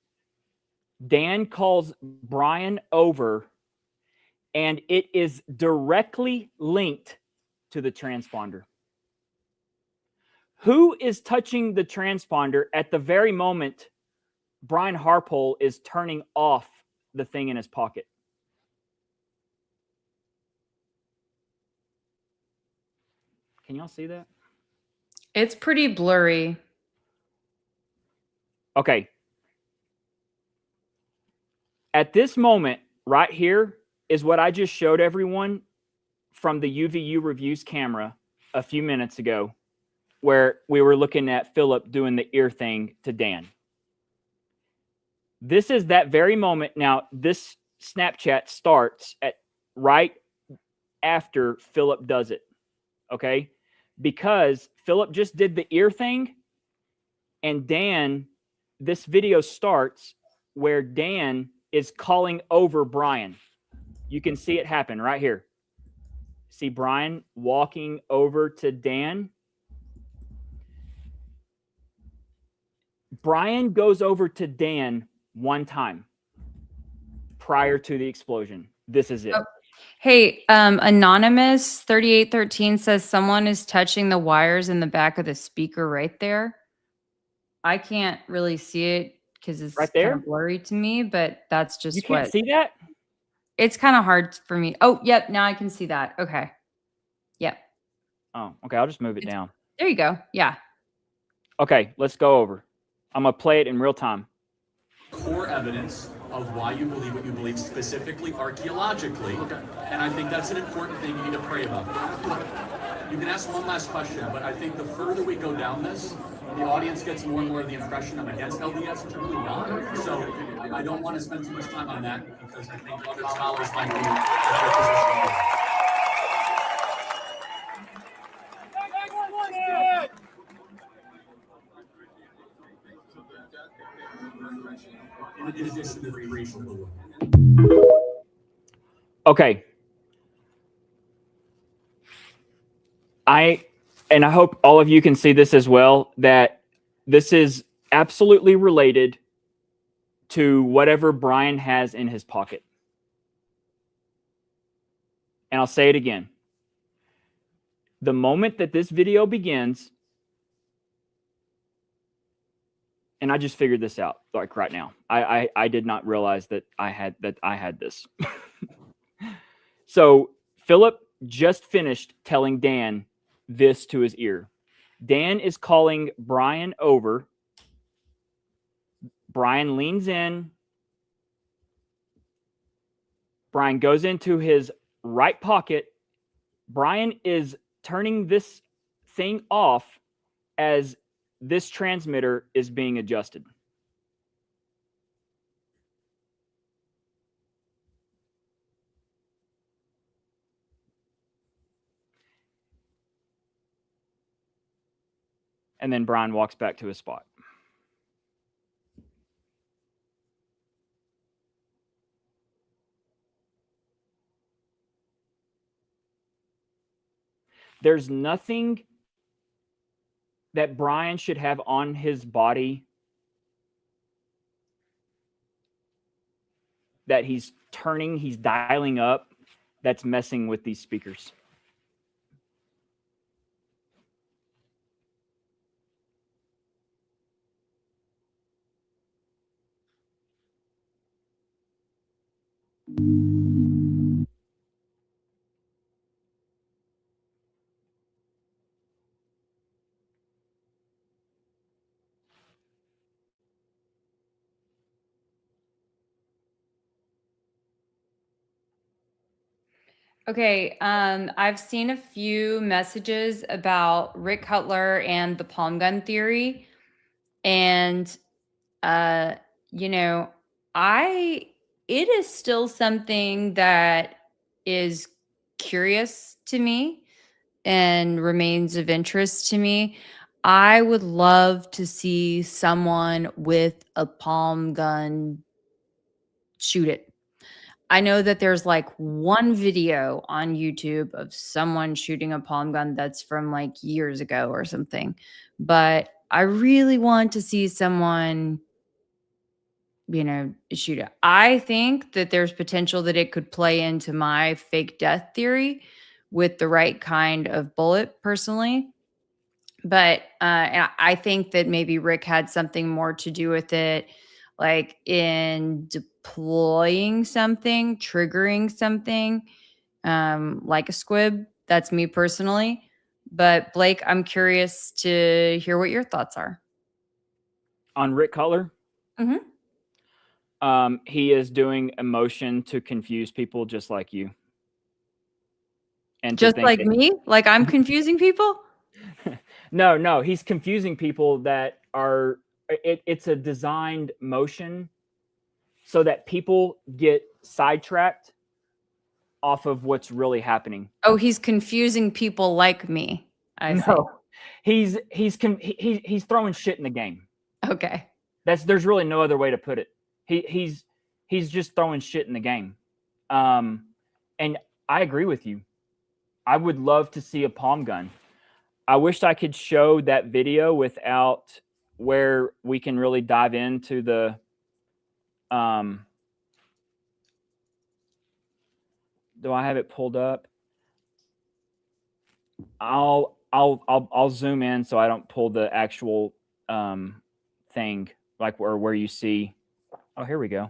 Dan calls Brian over, and it is directly linked to the transponder. Who is touching the transponder at the very moment Brian Harpole is turning off the thing in his pocket? Can y'all see that? It's pretty blurry. Okay. At this moment, right here, is what I just showed everyone from the UVU reviews camera a few minutes ago, where we were looking at Philip doing the ear thing to Dan. This is that very moment. Now, this Snapchat starts at right after Philip does it, okay? Because Philip just did the ear thing, and Dan, this video starts where Dan is calling over Brian. You can see it happen right here. See Brian walking over to Dan. Brian goes over to Dan one time prior to the explosion. This is it. Oh. Hey, Anonymous 3813 says someone is touching the wires in the back of the speaker right there. I can't really see it because it's Right kind there? of blurry to me, but that's just You can't what see that? it's kind of hard for me. Oh, yep, now I can see that. Okay. Yep. Oh, okay. I'll just move it down. There you go. Yeah. Okay, let's go over. I'm going to play it in real time. core evidence of why you believe what you believe, specifically archaeologically. Okay. And I think that's an important thing you need to pray about. You can ask one last question, but I think the further we go down this, the audience gets more and more of the impression I'm against LDS, which I'm really not. So I don't want to spend too much time on that because I think other scholars might be in a better position. In addition to the creation of the world. Okay. I hope all of you can see this as well, that this is absolutely related to whatever Brian has in his pocket. And I'll say it again. The moment that this video begins, and I just figured this out like right now. I did not realize that I had this. So Philip just finished telling Dan this to his ear. Dan is calling Brian over. Brian leans in. Brian goes into his right pocket. Brian is turning this thing off as this transmitter is being adjusted. And then Brian walks back to his spot. There's nothing that Brian should have on his body that he's dialing up, that's messing with these speakers. Okay, I've seen a few messages about Rick Cutler and the palm gun theory. And you know, it is still something that is curious to me and remains of interest to me. I would love to see someone with a palm gun shoot it. I know that there's like one video on YouTube of someone shooting a palm gun that's from like years ago or something. But I really want to see someone, shoot it. I think that there's potential that it could play into my fake death theory with the right kind of bullet, personally. But and I think that maybe Rick had something more to do with it, like in deploying something, triggering something, like a squib. That's me personally. But Blake, I'm curious to hear what your thoughts are. On Rick Cutler? Mm-hmm. He is doing a motion to confuse people just like you. And just like me? Like I'm confusing people? No, he's confusing people that are, it's a designed motion so that people get sidetracked off of what's really happening. Oh, he's confusing people like me. No, he's throwing shit in the game. Okay. There's really no other way to put it. He's just throwing shit in the game. And I agree with you. I would love to see a palm gun. I wish I could show that video without where we can really dive into the do I have it pulled up? I'll zoom in so I don't pull the actual thing, like where you see. Oh, here we go.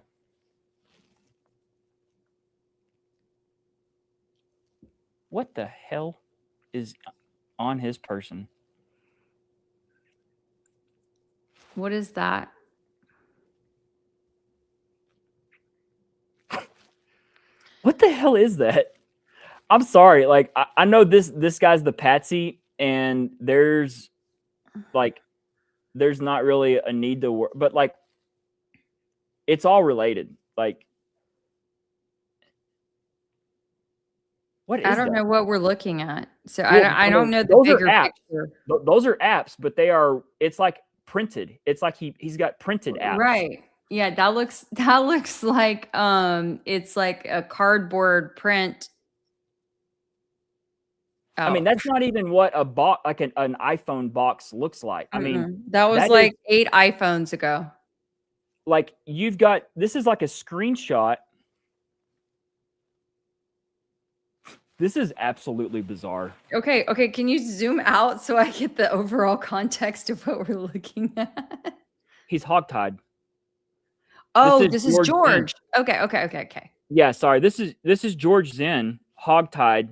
What the hell is on his person? What is that? What the hell is that? I'm sorry. Like, I know this guy's the patsy, and there's not really a need to work, but like, it's all related. Like, what is I don't that? know what we're looking at. So Well, I don't know the those are bigger apps. picture. Those are apps, but it's like printed. It's like he's got printed apps. Right. Yeah, that looks like it's like a cardboard print. I mean, that's not even what a box, like an iPhone box looks like. I mean, that was like 8 iPhones ago. Like this is like a screenshot. This is absolutely bizarre. Okay. Can you zoom out so I get the overall context of what we're looking at? He's hogtied. Oh, this is George. Okay. Yeah, sorry. This is George Zinn, hogtied,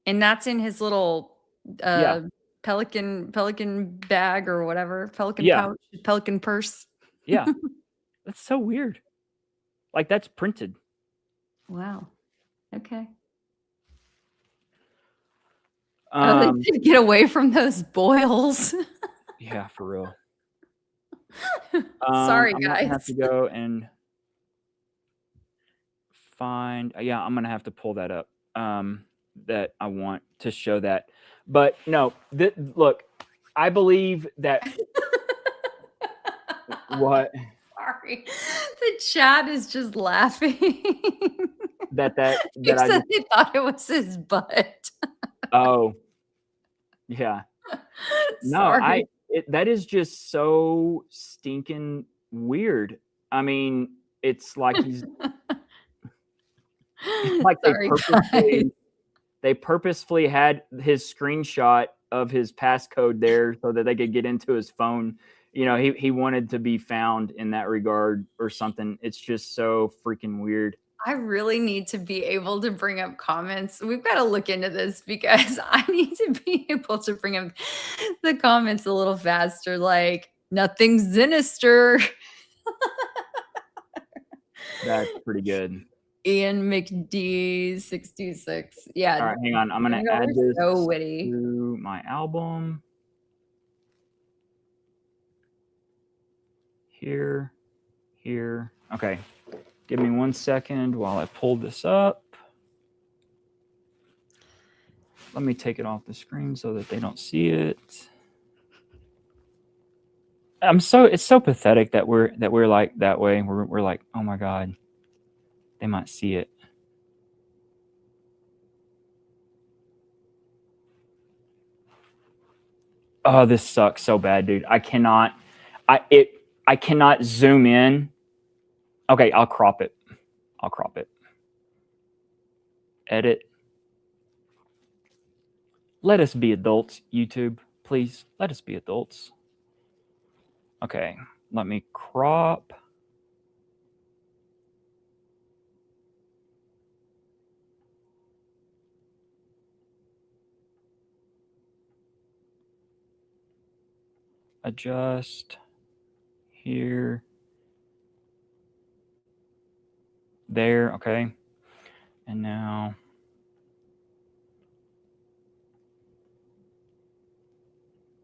And that's in his little Yeah. pelican bag or whatever, pelican Yeah. pouch, pelican purse. Yeah. That's so weird. Like that's printed. Wow. Okay. They did get away from those boils. Yeah, for real. Sorry, I'm gonna have guys. to go and find. Yeah, I'm gonna have to pull that up. That I want to show that. But no, look, I believe that. What? Sorry. The chat is just laughing. That They I said just. they thought it was his butt. Oh, yeah. No, Sorry. that is just so stinking weird. I mean, it's like he's. It's like Sorry, guys. they purposefully had his screenshot of his passcode there so that they could get into his phone. You know, he wanted to be found in that regard or something. It's just so freaking weird. I really need to be able to bring up comments. We've got to look into this because I need to be able to bring up the comments a little faster. Like, nothing sinister. That's pretty good. Ian McD 66. Yeah. All right, hang on. I'm gonna Django add was this so witty. to my album. Here. Okay. Give me 1 second while I pull this up. Let me take it off the screen so that they don't see it. It's so pathetic that we're like that way. We're like, oh my God, they might see it. Oh, this sucks so bad, dude. I cannot zoom in. Okay, I'll crop it. Edit. Let us be adults, YouTube. Please, let us be adults. Okay, let me crop. Adjust. Here. There, okay. And now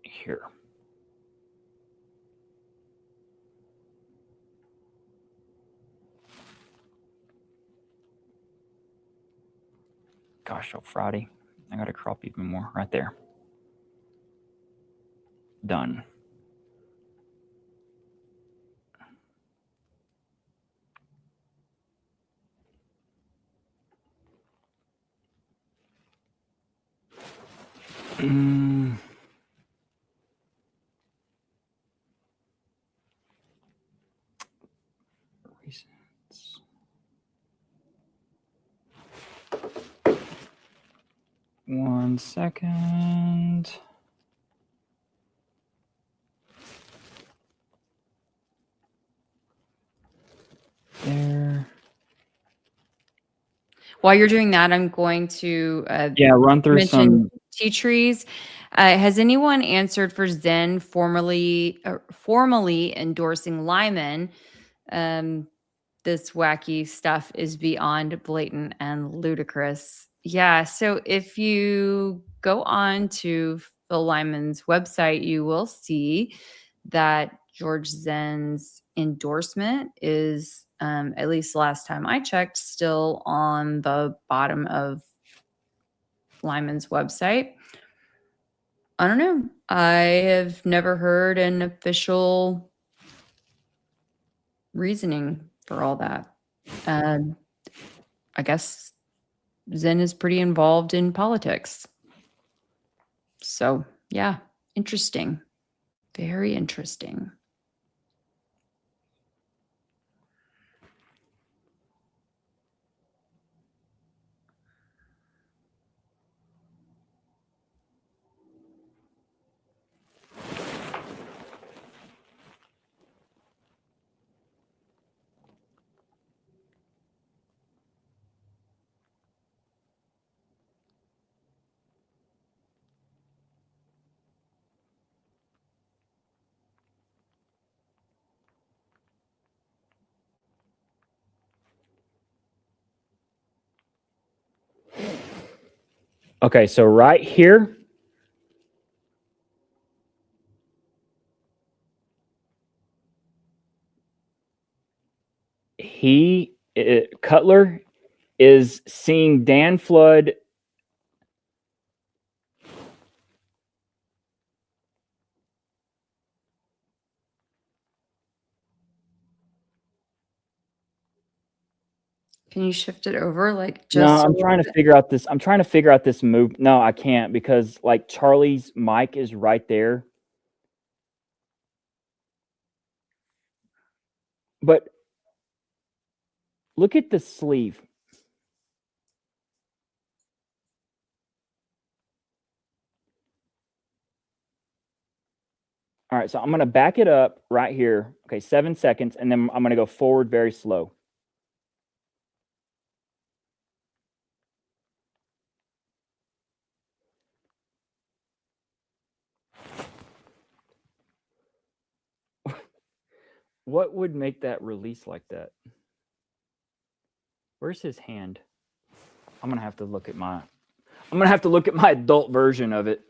here. Gosh, oh, Friday. I gotta crop even more right there. Done. Recents. 1 second. There. While you're doing that, I'm going to Run through mention some. tea trees. Has anyone answered for Zen formally endorsing Lyman? This wacky stuff is beyond blatant and ludicrous. Yeah. So if you go on to Phil Lyman's website, you will see that George Zen's endorsement is, at least last time I checked, still on the bottom of Lyman's website. I don't know. I have never heard an official reasoning for all that. I guess Zen is pretty involved in politics. So, yeah, interesting. Very interesting. Okay, so right here, Cutler is seeing Dan Flood. Can you shift it over like just? No, a I'm little trying to bit? figure out this. I'm trying to figure out this move. No, I can't because like Charlie's mic is right there. But look at the sleeve. All right, so I'm going to back it up right here. Okay, 7 seconds, and then I'm going to go forward very slow. What would make that release like that? Where's his hand? I'm going to have to look at my adult version of it.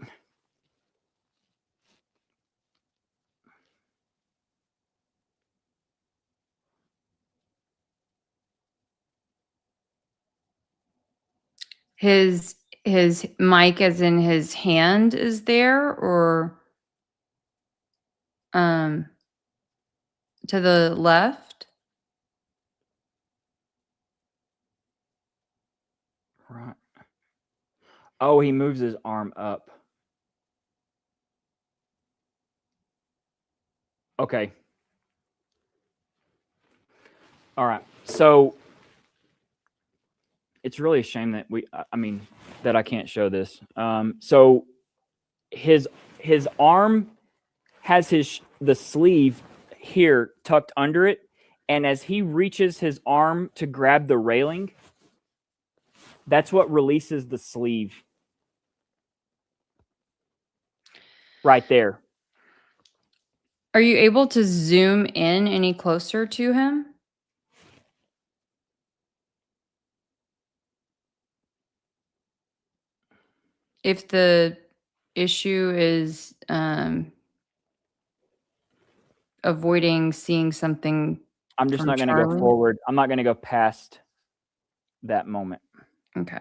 His mic as in his hand is there, or to the left? Right. Oh, he moves his arm up. Okay. All right. So it's really a shame that that I can't show this. So his arm has the sleeve here tucked under it, and as he reaches his arm to grab the railing, that's what releases the sleeve. Right there. Are you able to zoom in any closer to him? If the issue is avoiding seeing something, I'm just from not going to go Charlie? forward. I'm not going to go past that moment. Okay.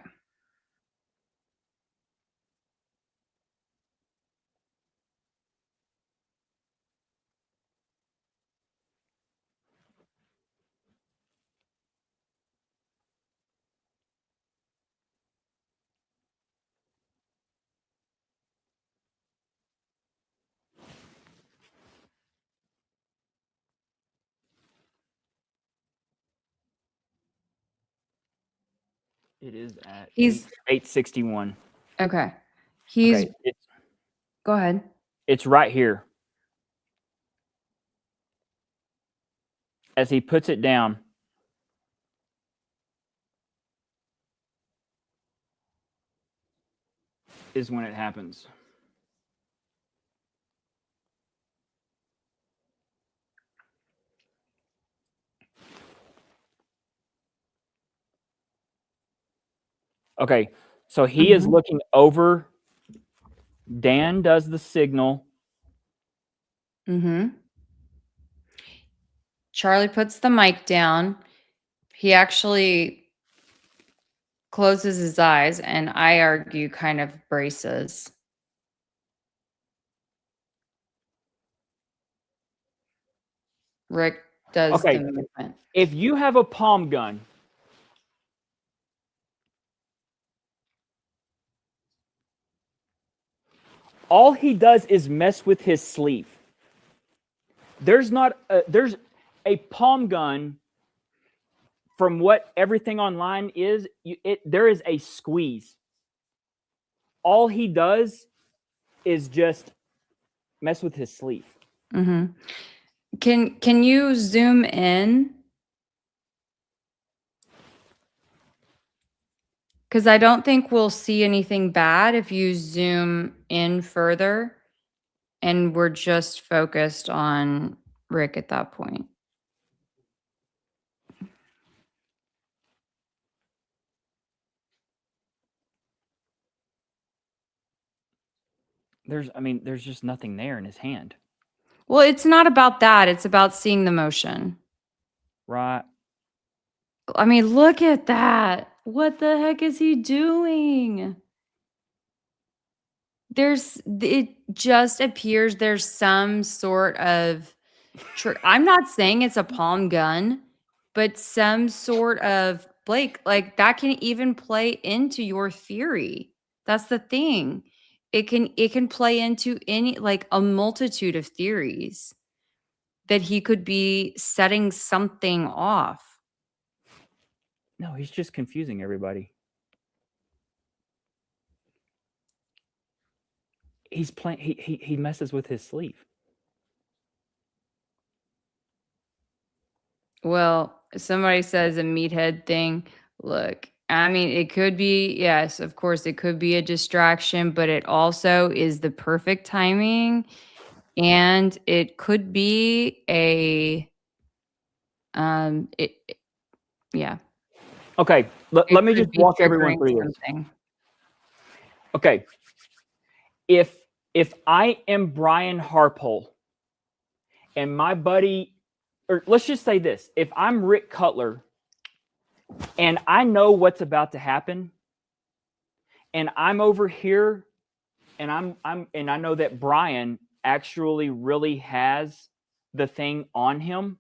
It is at He's 861. okay. He's Okay, go ahead. it's right here. As he puts it down, is when it happens. Okay, so he is looking over. Dan does the signal. Charlie puts the mic down. He actually closes his eyes, and I argue kind of braces. Rick does Okay. the movement. If you have a palm gun, all he does is mess with his sleeve. There's a palm gun. From what everything online is, there is a squeeze. All he does is just mess with his sleeve. Can you zoom in? Because I don't think we'll see anything bad if you zoom in further, and we're just focused on Rick at that point. there's just nothing there in his hand. Well, it's not about that. It's about seeing the motion. Right. I mean, look at that. What the heck is he doing? It just appears there's some sort of, I'm not saying it's a palm gun, but some sort of, Blake, like that can even play into your theory. That's the thing. It can play into any, like a multitude of theories that he could be setting something off. No, he's just confusing everybody. He's playing. He messes with his sleeve. Well, somebody says a meathead thing. Look, I mean, it could be, yes, of course, it could be a distraction, but it also is the perfect timing. And it could be yeah. Okay, let me just walk everyone through this. Something. Okay, if I am Brian Harpole and my buddy, or let's just say this, if I'm Rick Cutler and I know what's about to happen, and I'm over here, and I know that Brian actually really has the thing on him,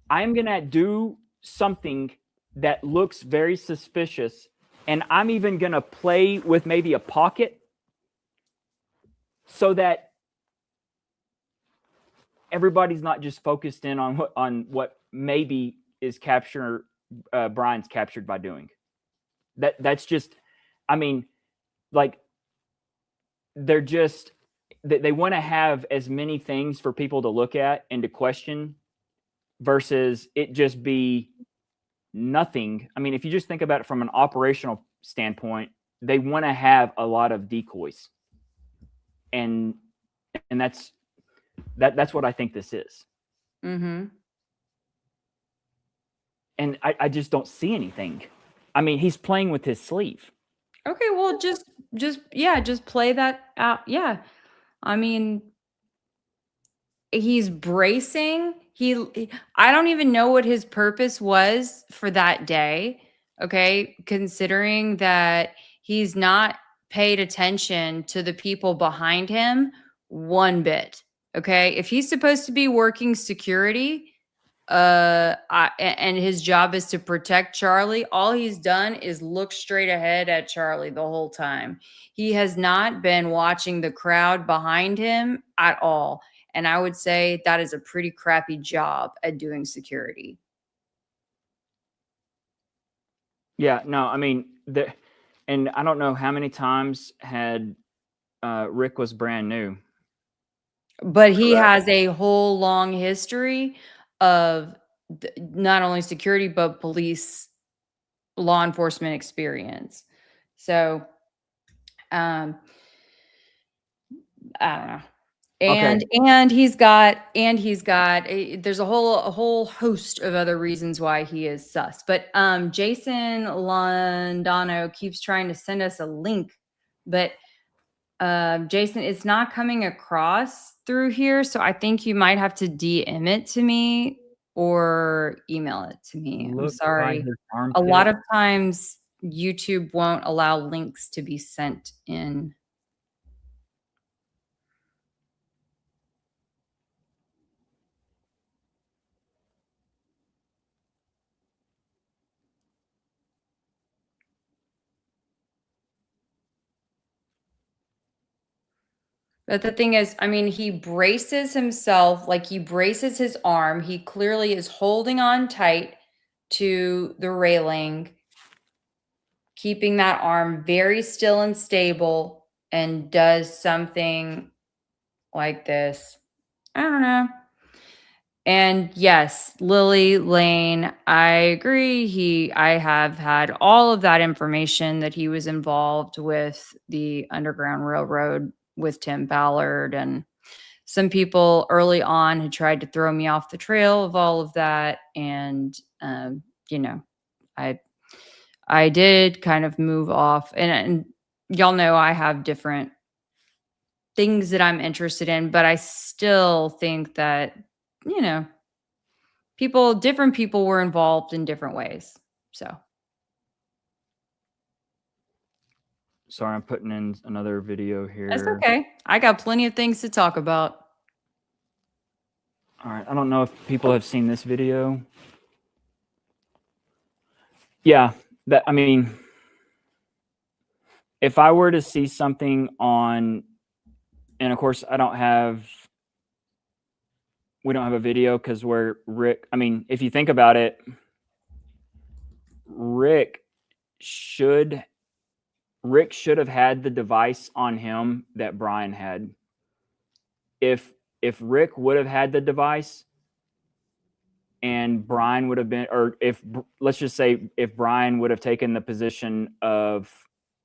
I'm gonna do something that looks very suspicious, and I'm even gonna play with maybe a pocket so that everybody's not just focused in on what maybe is Brian's captured by doing. That's just, I mean, like, they're just, they want to have as many things for people to look at and to question versus it just be nothing. I mean, if you just think about it from an operational standpoint, they want to have a lot of decoys, and that's what I think this is. Mm-hmm. And I just don't see anything. I mean, he's playing with his sleeve. Okay, well, just play that out. Yeah. I mean, he's bracing. I don't even know what his purpose was for that day. Okay, considering that he's not paid attention to the people behind him one bit. Okay, if he's supposed to be working security, and his job is to protect Charlie, all he's done is look straight ahead at Charlie the whole time. He has not been watching the crowd behind him at all. And I would say that is a pretty crappy job at doing security. Yeah, no, I mean, and I don't know how many times had Rick was brand new. But he has a whole long history of not only security, but police law enforcement experience. So, I don't know. And he's got there's a whole host of other reasons why he is sus. But Jason Londano keeps trying to send us a link, but Jason, it's not coming across through here, so I think you might have to DM it to me or email it to me. I'm sorry. A lot of times YouTube won't allow links to be sent in. But the thing is, I mean, he braces himself, like he braces his arm. He clearly is holding on tight to the railing, keeping that arm very still and stable, and does something like this. I don't know. And yes, Lily Lane, I agree. I have had all of that information that he was involved with the Underground Railroad with Tim Ballard, and some people early on had tried to throw me off the trail of all of that. And, you know, I did kind of move off, and y'all know I have different things that I'm interested in, but I still think that, you know, different people were involved in different ways. So Sorry, I'm putting in another video that's here. okay. I got plenty of things to talk about. All right. I don't know if people have seen this video. Yeah. I mean, if I were to see something on, and of course we don't have a video because I mean, if you think about it, Rick should have had the device on him that Brian had. If Rick would have had the device and Brian would have been, or let's just say if Brian would have taken the position of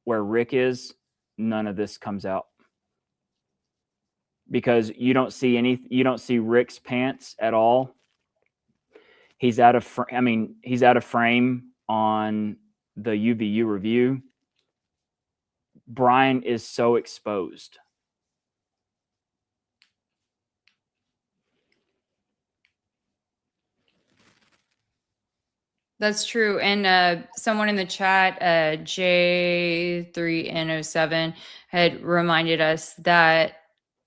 where Rick is, none of this comes out. Because you don't see Rick's pants at all. He's out of frame on the UVU review. Brian is so exposed. That's true. And someone in the chat, J3N07, had reminded us that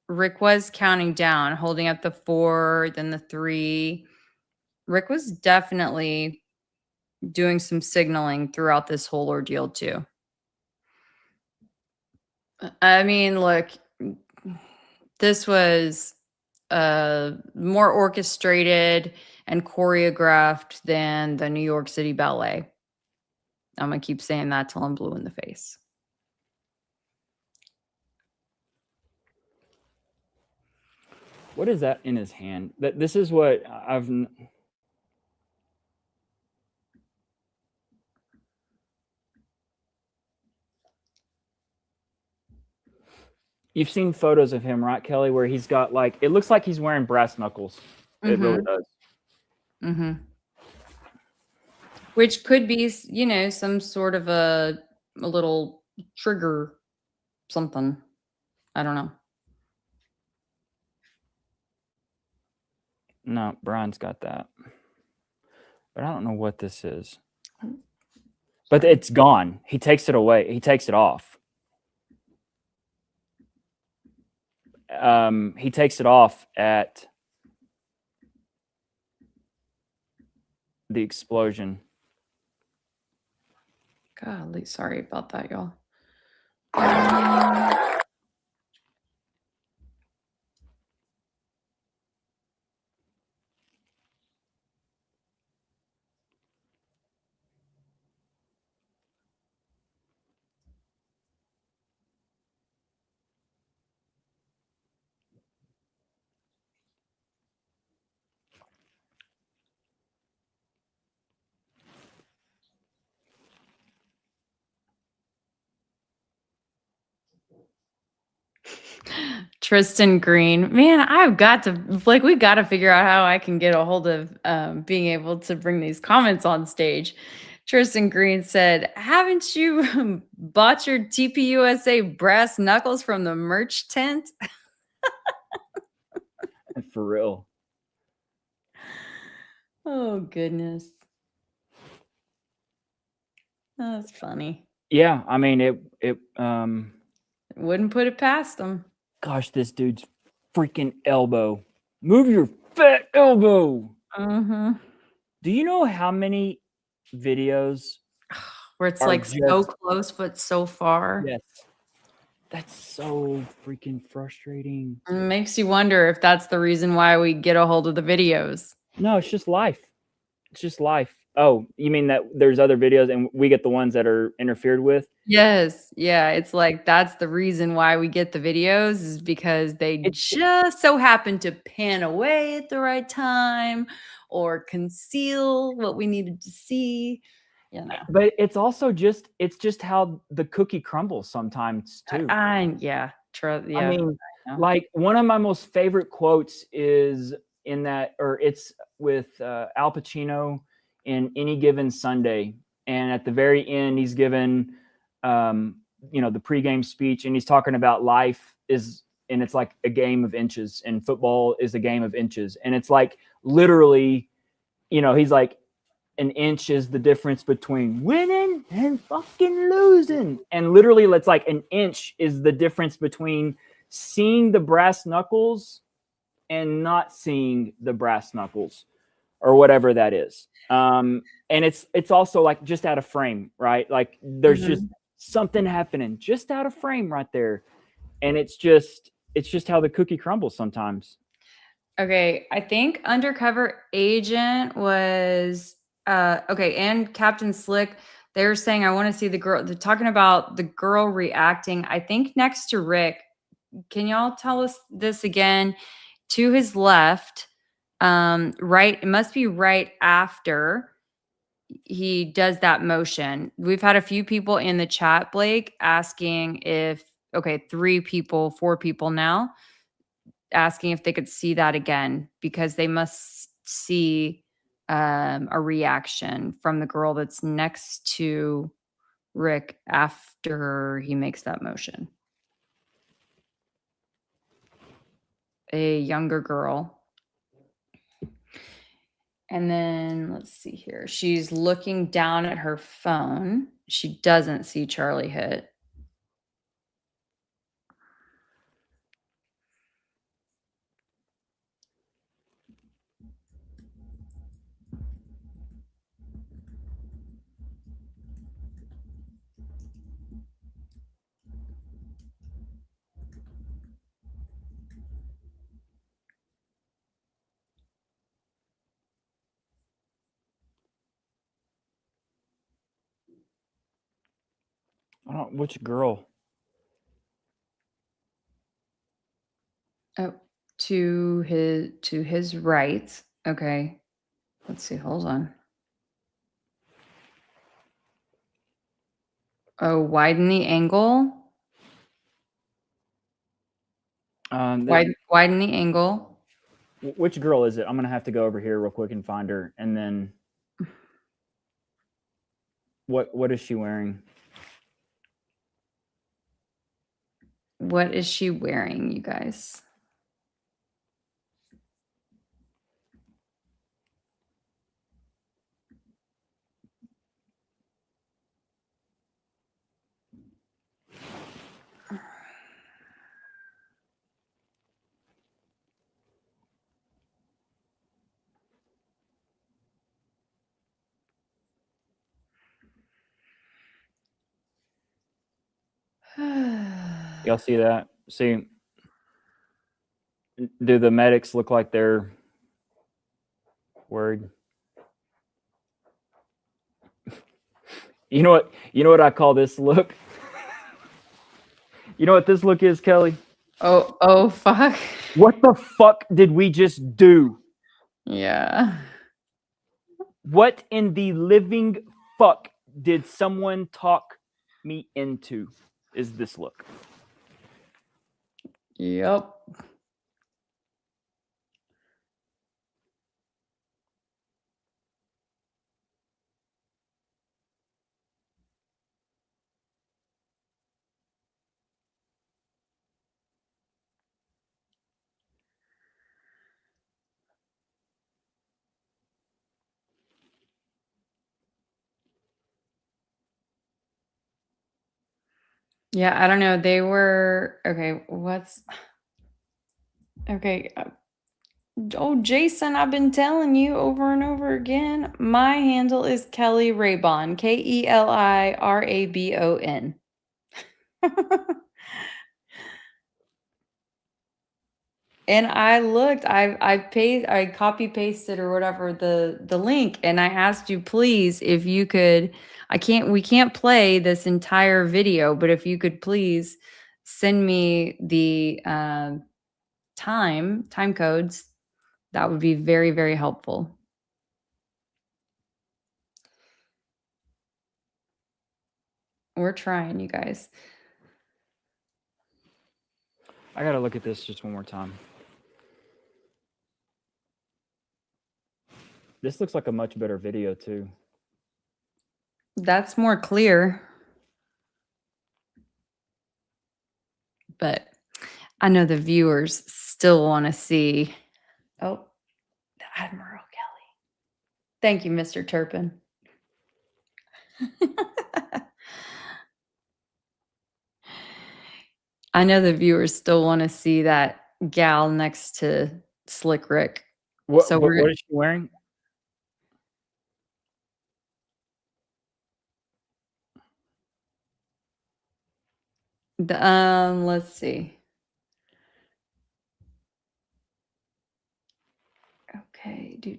Rick was counting down, holding up the 4, then the 3. Rick was definitely doing some signaling throughout this whole ordeal too. I mean, look, this was more orchestrated and choreographed than the New York City Ballet. I'm going to keep saying that till I'm blue in the face. What is that in his hand? This is what I've... You've seen photos of him, right, Kelly, where he's got like, it looks like he's wearing brass knuckles. It really does. Mm-hmm. Which could be, you know, some sort of a little trigger something. I don't know. No, Brian's got that. But I don't know what this is. But it's gone. He takes it away. He takes it off. He takes it off at the explosion. Golly, sorry about that, y'all. Tristan Green, man, we've got to figure out how I can get a hold of being able to bring these comments on stage. Tristan Green said, haven't you bought your TPUSA brass knuckles from the merch tent? For real. Oh, goodness. That's funny. Yeah, I mean, it wouldn't put it past them. Gosh, this dude's freaking elbow. Move your fat elbow. Mm-hmm. Do you know how many videos where it's like so close but so far? Yes. That's so freaking frustrating. It makes you wonder if that's the reason why we get a hold of the videos. No, it's just life. It's just life. Oh, you mean that there's other videos and we get the ones that are interfered with? Yes. Yeah. It's like that's the reason why we get the videos is because they just so happen to pan away at the right time or conceal what we needed to see. You know. But it's also just how the cookie crumbles sometimes too. Yeah. I mean, like one of my most favorite quotes is in that, or it's with Al Pacino in Any Given Sunday, and at the very end, he's given the pregame speech, and he's talking about life is and it's like a game of inches, and football is a game of inches. And it's like literally, you know, he's like, an inch is the difference between winning and fucking losing. And literally, it's like an inch is the difference between seeing the brass knuckles and not seeing the brass knuckles, or whatever that is. And it's also like just out of frame, right? Like there's just something happening just out of frame right there. And it's just how the cookie crumbles sometimes. Okay, I think Undercover Agent was okay, and Captain Slick. They were saying, I want to see the girl. They're talking about the girl reacting. I think next to Rick. Can y'all tell us this again? To his left, right. It must be right after he does that motion. We've had a few people in the chat, Blake, asking if, okay, 3 people, 4 people now, asking if they could see that again, because they must see a reaction from the girl that's next to Rick after he makes that motion. A younger girl. And then let's see here. She's looking down at her phone. She doesn't see Charlie hit. I don't, which girl? Oh, to his right. Okay. Let's see. Hold on. Oh, widen the angle. Widen the angle. Which girl is it? I'm gonna have to go over here real quick and find her. And then what is she wearing? What is she wearing, you guys? Y'all see that? See, do the medics look like they're worried? You know what I call this look? You know what this look is, Kelly? Oh, fuck. What the fuck did we just do? Yeah. What in the living fuck did someone talk me into? Is this look? Yep. Yeah, I don't know. They were okay. Okay? Oh, Jason, I've been telling you over and over again. My handle is Kelly Raybon, KELIRABON. And I looked, I copy pasted or whatever the link, and I asked you, please, if you could. We can't play this entire video, but if you could please send me the time codes, that would be very, very helpful. We're trying, you guys. I gotta look at this just one more time. This looks like a much better video too. That's more clear. But I know the viewers still want to see. Oh, the Admiral Kelly. Thank you, Mr. Turpin. I know the viewers still want to see that gal next to Slick Rick. What, So what is she wearing? Let's see. Okay, do.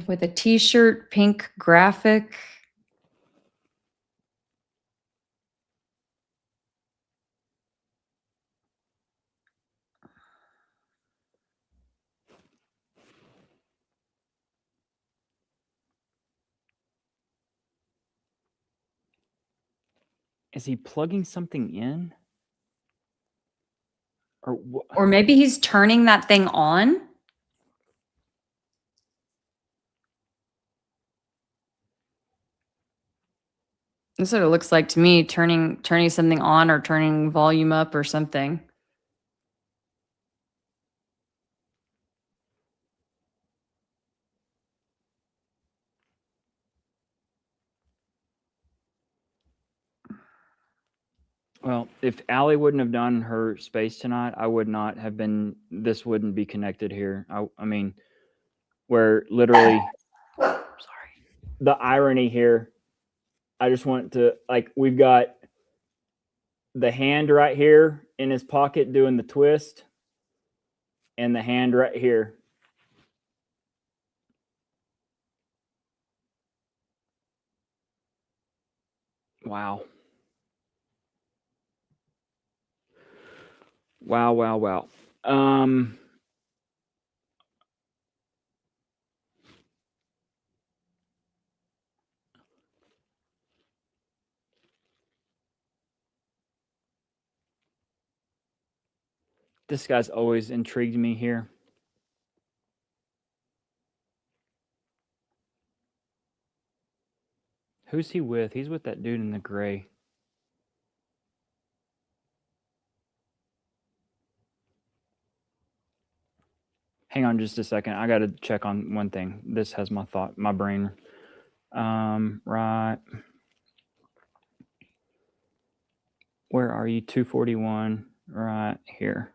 With a t-shirt, pink graphic. Is he plugging something in? Or maybe he's turning that thing on. That's what it looks like to me, turning something on or turning volume up or something. Well, if Allie wouldn't have done her space tonight, I would not have been. This wouldn't be connected here. I mean, where literally, sorry, the irony here. I just want to like we've got the hand right here in his pocket doing the twist, and the hand right here. Wow. Wow. This guy's always intrigued me here. Who's he with? He's with that dude in the gray. Hang on just a second. I got to check on one thing. This has my brain. Right. Where are you? 241. Right here.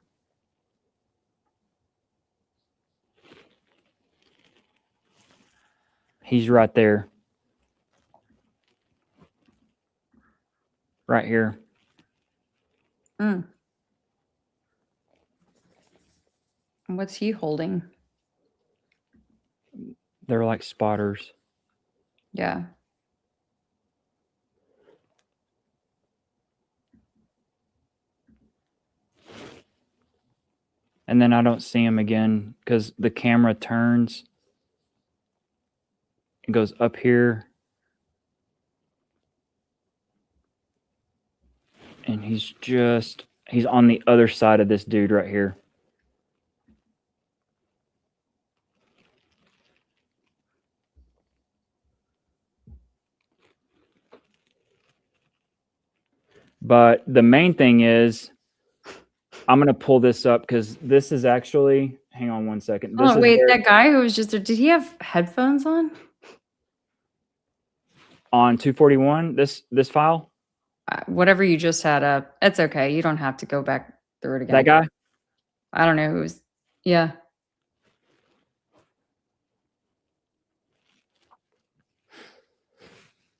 He's right there. Right here. What's he holding? They're like spotters. Yeah. And then I don't see him again because the camera turns. It goes up here. And he's on the other side of this dude right here. But the main thing is, I'm going to pull this up because this is actually, hang on one second. This Oh, is wait, where, that guy who was just there, did he have headphones on? on 241, this file, Whatever you just had up, it's okay. You don't have to go back through it again. that guy. I don't know who's. Yeah.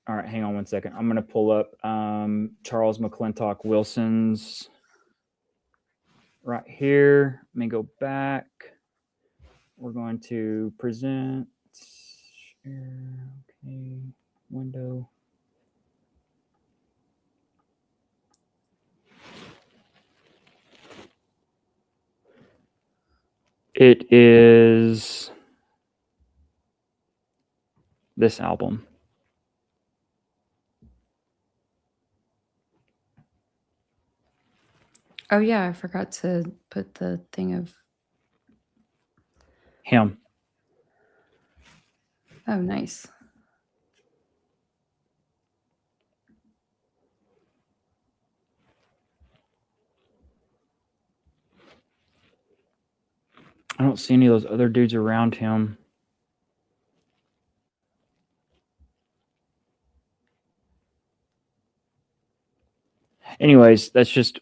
All right, hang on one second. I'm going to pull up Charles McClintock Wilson's right here. Let me go back. We're going to present. Share, okay, window. It is this album. Oh, yeah. I forgot to put the thing of Him. Oh, nice. I don't see any of those other dudes around him. Anyways, that's just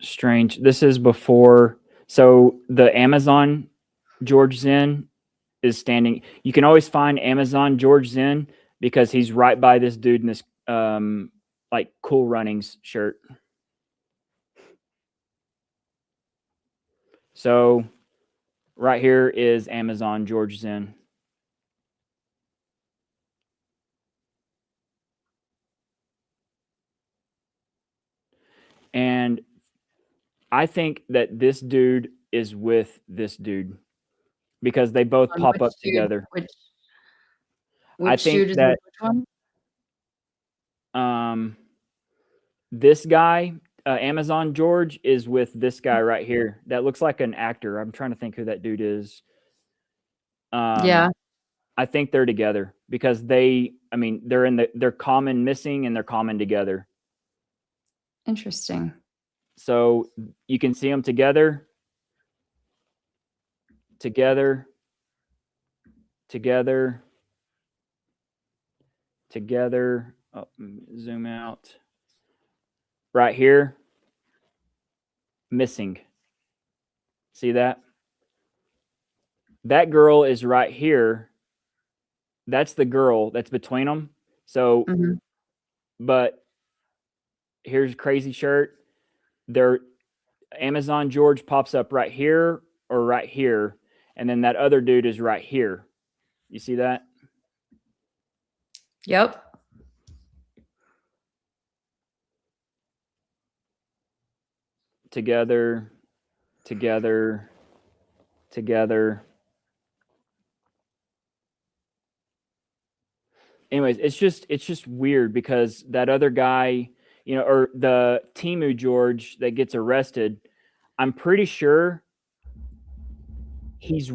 strange. This is before. So the Amazon George Zinn is standing. You can always find Amazon George Zinn because he's right by this dude in this like Cool Runnings shirt. So right here is Amazon George Zinn. And I think that this dude is with this dude because they both On pop which up dude- together. Which I think dude is that which one? this guy, Amazon George, is with this guy right here. That looks like an actor. I'm trying to think who that dude is. Yeah. I think they're together because they're common missing and they're common together. Interesting. So you can see them together. Oh, zoom out. Right here. Missing. See that? That girl is right here. That's the girl that's between them. So, Mhm. but here's crazy shirt. Their Amazon George pops up right here or right here, and then that other dude is right here. You see that? Yep. Together. Anyways, it's just weird because that other guy, or the Timu George that gets arrested, I'm pretty sure he's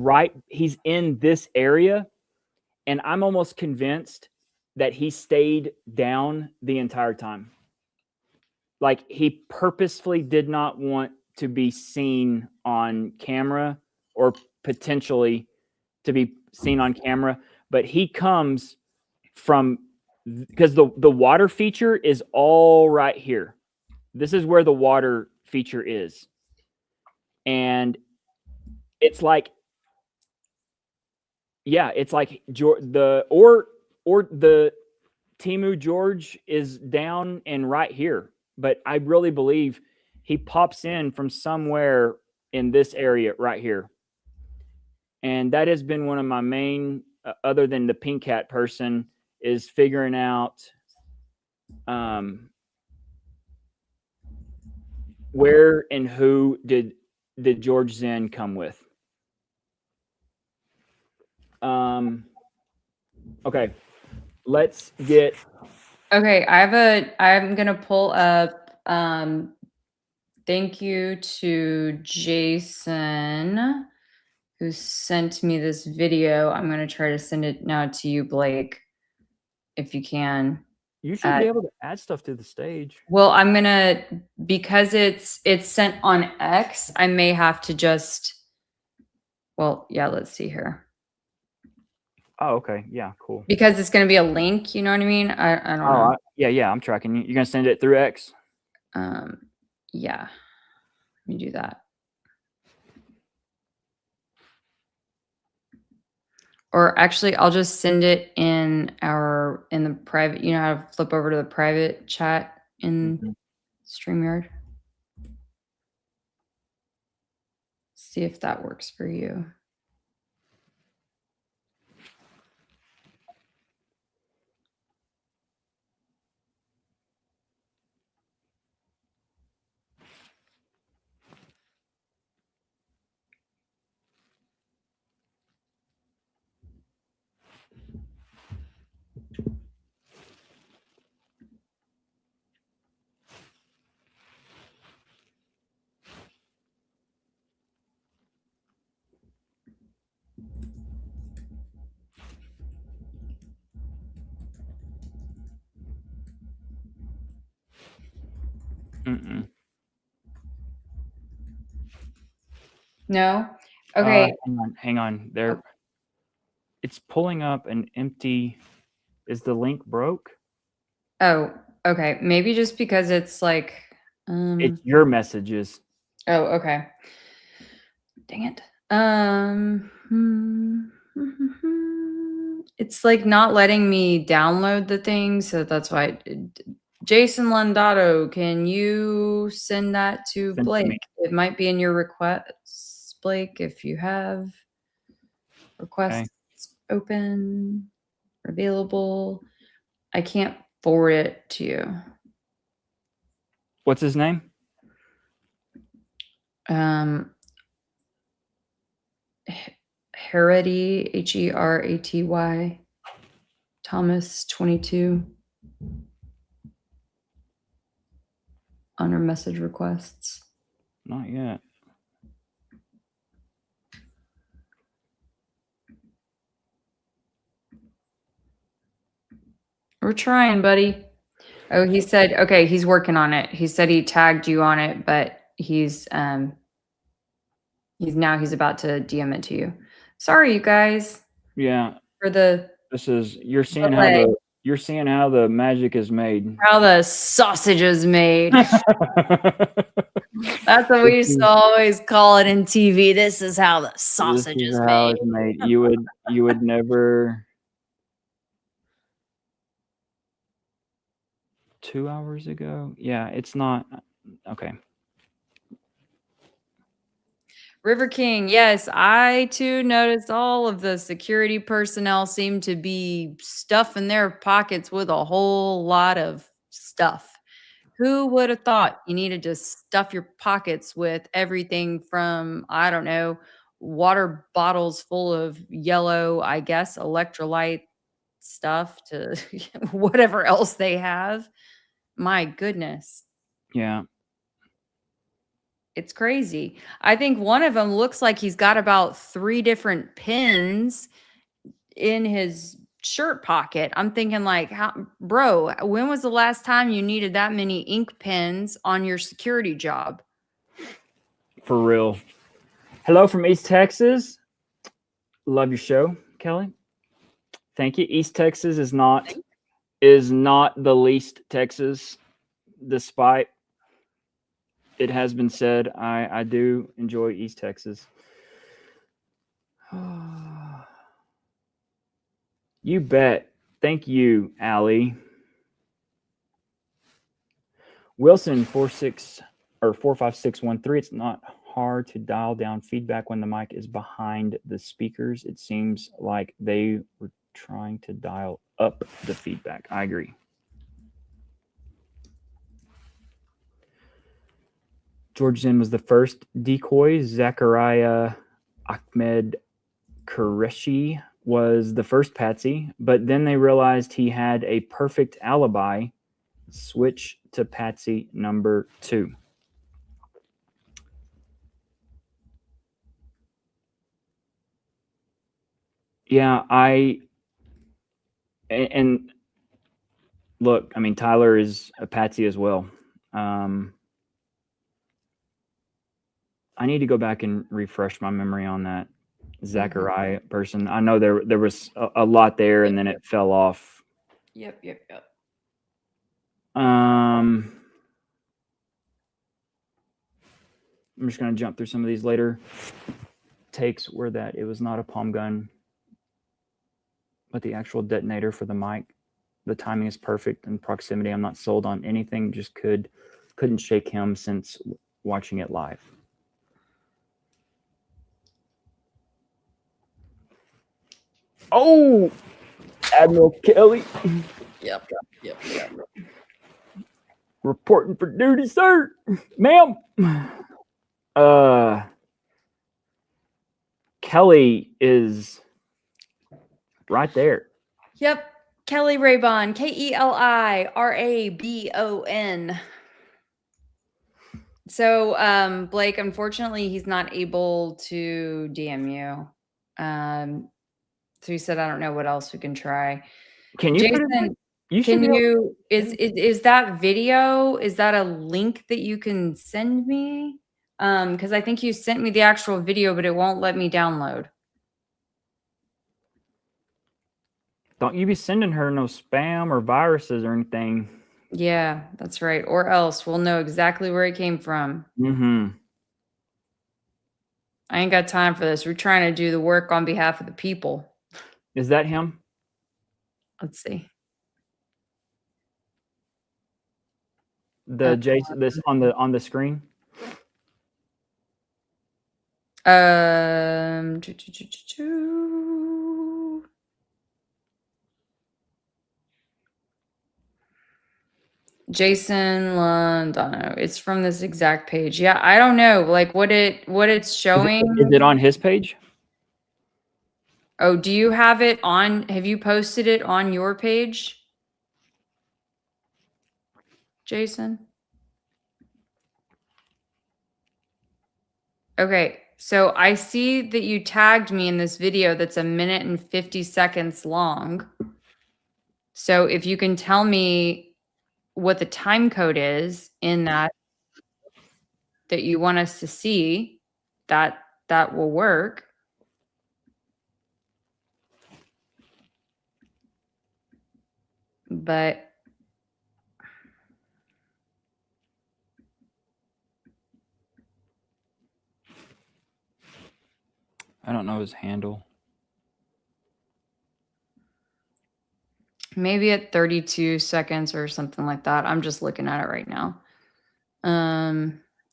in this area, and I'm almost convinced that he stayed down the entire time. Like he purposefully did not want to be seen on camera or potentially to be seen on camera, but he comes from because the water feature is all right here. This is where the water feature is. And it's like, yeah, it's like the Timu George is down and right here. But I really believe he pops in from somewhere in this area right here. And that has been one of my main, other than the pink hat person, is figuring out where and who did George Zinn come with. Okay, let's get. Okay, I'm gonna pull up. Thank you to Jason who sent me this video. I'm gonna try to send it now to you, Blake, if you can. You should be able to add stuff to the stage. Well, I'm gonna, because it's sent on X, I may have to just. Well, yeah, let's see here. Oh, okay. Yeah, cool. Because it's going to be a link, you know what I mean? I don't know. Yeah, I'm tracking you. You're going to send it through X? Yeah. Let me do that. Or actually, I'll just send it in the private, you know how to flip over to the private chat in StreamYard. See if that works for you. Mm-mm. No? Okay. Hang on. There. It's pulling up an empty. Is the link broke? Oh, okay. Maybe just because it's like, It's your messages. oh, okay. Dang it. It's like not letting me download the thing, so that's why. Jason Londato, can you send that to Send to Blake? me. It might be in your requests, Blake, if you have requests open, available. I can't forward it to you. What's his name? Heraty, Heraty, Thomas 22 under message requests. Not yet. We're trying, buddy. Oh, he said, okay, he's working on it. He said he tagged you on it, but he's about to DM it to you. Sorry, you guys. Yeah. For the You're seeing delay. how the magic is made. How the sausage is made. That's what we used to always call it in TV. This is how the sausage is how made. it's made. You would never. 2 hours ago? Yeah, it's not okay. River King, yes, I too noticed all of the security personnel seem to be stuffing their pockets with a whole lot of stuff. Who would have thought you needed to stuff your pockets with everything from, I don't know, water bottles full of yellow, I guess, electrolyte stuff to whatever else they have? My goodness. Yeah. It's crazy. I think one of them looks like he's got about 3 different pins in his shirt pocket. I'm thinking like, bro, when was the last time you needed that many ink pens on your security job? For real. Hello from East Texas. Love your show, Kelly. Thank you. East Texas is not the least Texas, despite it has been said. I do enjoy East Texas. You bet. Thank you, Allie. Wilson 45613. It's not hard to dial down feedback when the mic is behind the speakers. It seems like they were trying to dial up the feedback. I agree. George Zinn was the first decoy. Zachariah Ahmed Qureshi was the first patsy, but then they realized he had a perfect alibi. Switch to patsy number 2. Yeah, and look, I mean, Tyler is a patsy as well. I need to go back and refresh my memory on that Zachariah person. I know there was a lot there, and then it fell off. Yep. I'm just going to jump through some of these later takes where that it was not a palm gun, but the actual detonator for the mic. The timing is perfect and proximity. I'm not sold on anything. Just couldn't shake him since watching it live. Oh, Admiral Kelly. Yep. Reporting for duty, sir. Ma'am. Kelly is right there. Yep. Kelly Raybon, KELIRABON. So, Blake, unfortunately, he's not able to DM you. So he said, I don't know what else we can try. Can you put Jason, You should Can be able- you is that video, is that a link that you can send me? Because I think you sent me the actual video, but it won't let me download. don't you be sending her no spam or viruses or anything. Yeah, that's right. Or else we'll know exactly where it came from. Mm-hmm. I ain't got time for this. We're trying to do the work on behalf of the people. Is that him? Let's see. The Jason this on the screen? Choo, choo, choo, choo, choo. Jason Londano. It's from this exact page. Yeah, I don't know, like what it's showing. Is it on his page? Oh, do you have it on? Have you posted it on your page, Jason? Okay, so I see that you tagged me in this video that's 1 minute and 50 seconds long. So if you can tell me what the time code is in that you want us to see, that will work. But I don't know his handle. maybe at 32 seconds or something like that. I'm just looking at it right now.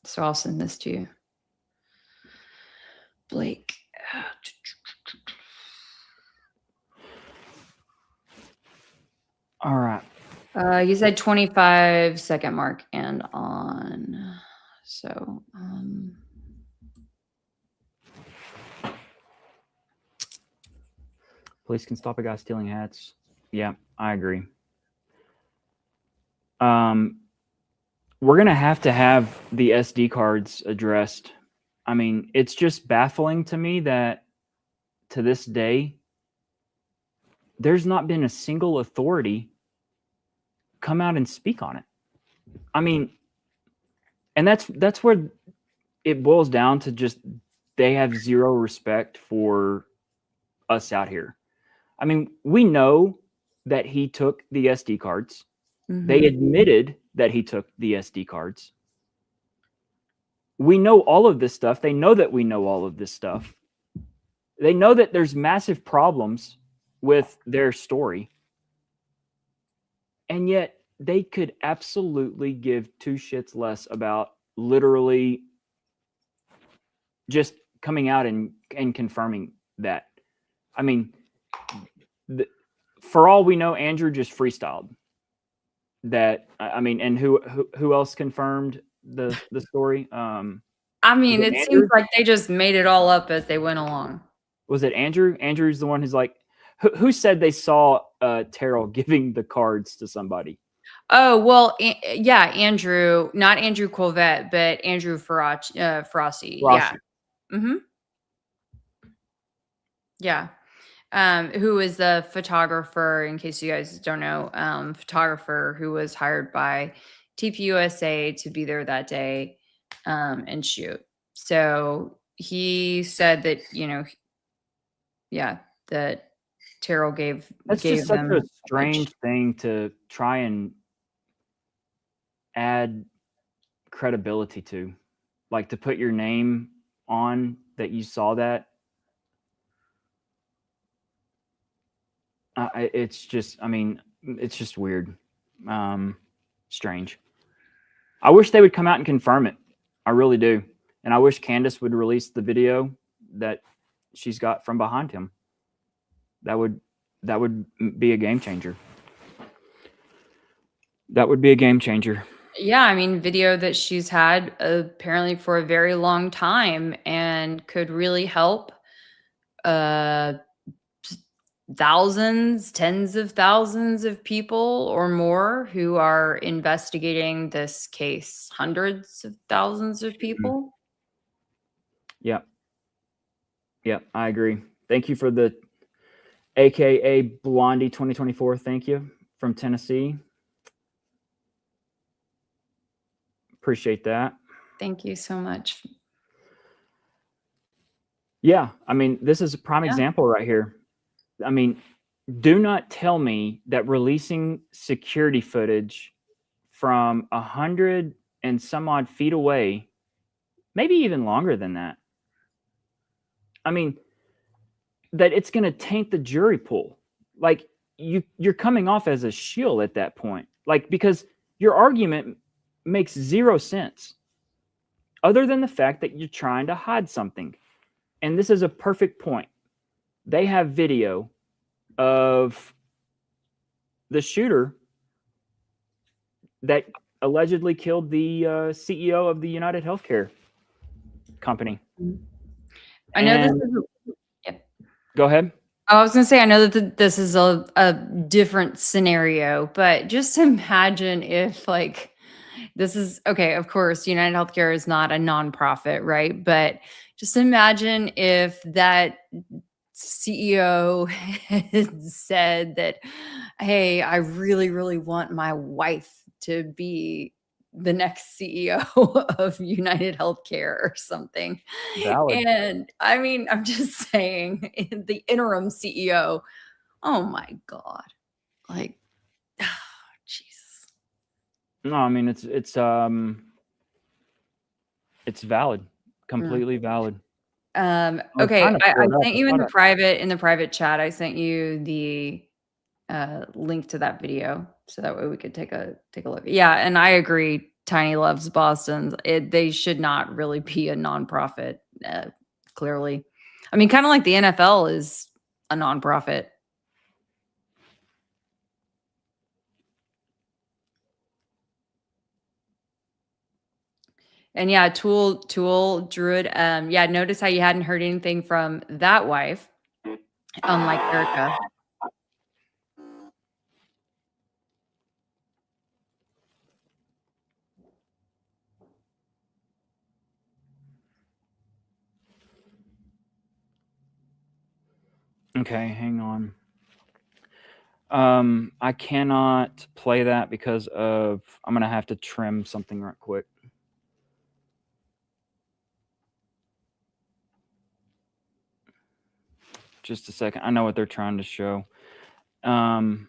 So I'll send this to you. Blake. All right. You said 25-second mark and on. So, Police can stop a guy stealing hats. Yeah, I agree. We're gonna have the SD cards addressed. I mean, it's just baffling to me that to this day, there's not been a single authority come out and speak on it. I mean, and that's where it boils down to, just they have zero respect for us out here. I mean, we know that he took the SD cards. They admitted that he took the SD cards. We know all of this stuff. They know that we know all of this stuff. They know that there's massive problems with their story. And yet they could absolutely give two shits less about literally just coming out and confirming that. I mean, for all we know, Andrew just freestyled that. I mean, and who else confirmed the story? I mean, it seems like they just made it all up as they went along. Was it Andrew? Andrew's the one who's like, who said they saw Terrell giving the cards to somebody? Oh, well, yeah, Andrew, not Andrew Colvette, but Andrew Ferrossi. Yeah. Mm-hmm. Yeah. Who is the photographer, in case you guys don't know, photographer who was hired by TPUSA to be there that day and shoot. So he said that, that Terrell gave just such them a strange thing to try and add credibility to, like to put your name on that you saw that. It's just, I mean, it's just weird. Strange. I wish they would come out and confirm it. I really do. And I wish Candace would release the video that she's got from behind him. That would be a game changer. That would be a game changer. Yeah, I mean, video that she's had apparently for a very long time and could really help thousands, tens of thousands of people or more who are investigating this case, hundreds of thousands of people. Yep. Yep, I agree. Thank you for the AKA Blondie 2024. Thank you from Tennessee. Appreciate that. Thank you so much. Yeah, I mean, this is a prime example right here. I mean, do not tell me that releasing security footage from 100 and some odd feet away, maybe even longer than that, I mean, that it's going to taint the jury pool. Like, you're coming off as a shield at that point. Like, because your argument makes zero sense other than the fact that you're trying to hide something. And this is a perfect point. They have video of the shooter that allegedly killed the CEO of the United Healthcare company. I know this And- is. Yep. Go ahead. I was going to say, I know that this is a different scenario, but just imagine if, like, this is okay. Of course, United Healthcare is not a nonprofit, right? But just imagine if that CEO had said that, hey, I really, really want my wife to be the next CEO of United Healthcare or something. Valid. And I mean, I'm just saying, the interim CEO, oh my God. Like, Jesus. No, I mean it's valid, completely valid. was Okay, trying to I pull it up. sent I you in thought the private chat. I sent you the link to that video, so that way we could take a look. Yeah, and I agree. Tiny loves Boston. They should not really be a nonprofit. Clearly, I mean, kind of like the NFL is a nonprofit. And yeah, Tool Druid. Yeah, notice how you hadn't heard anything from that wife, unlike Erica. Okay, hang on. I cannot play that because of I'm gonna have to trim something right quick. Just a second. I know what they're trying to show. Oh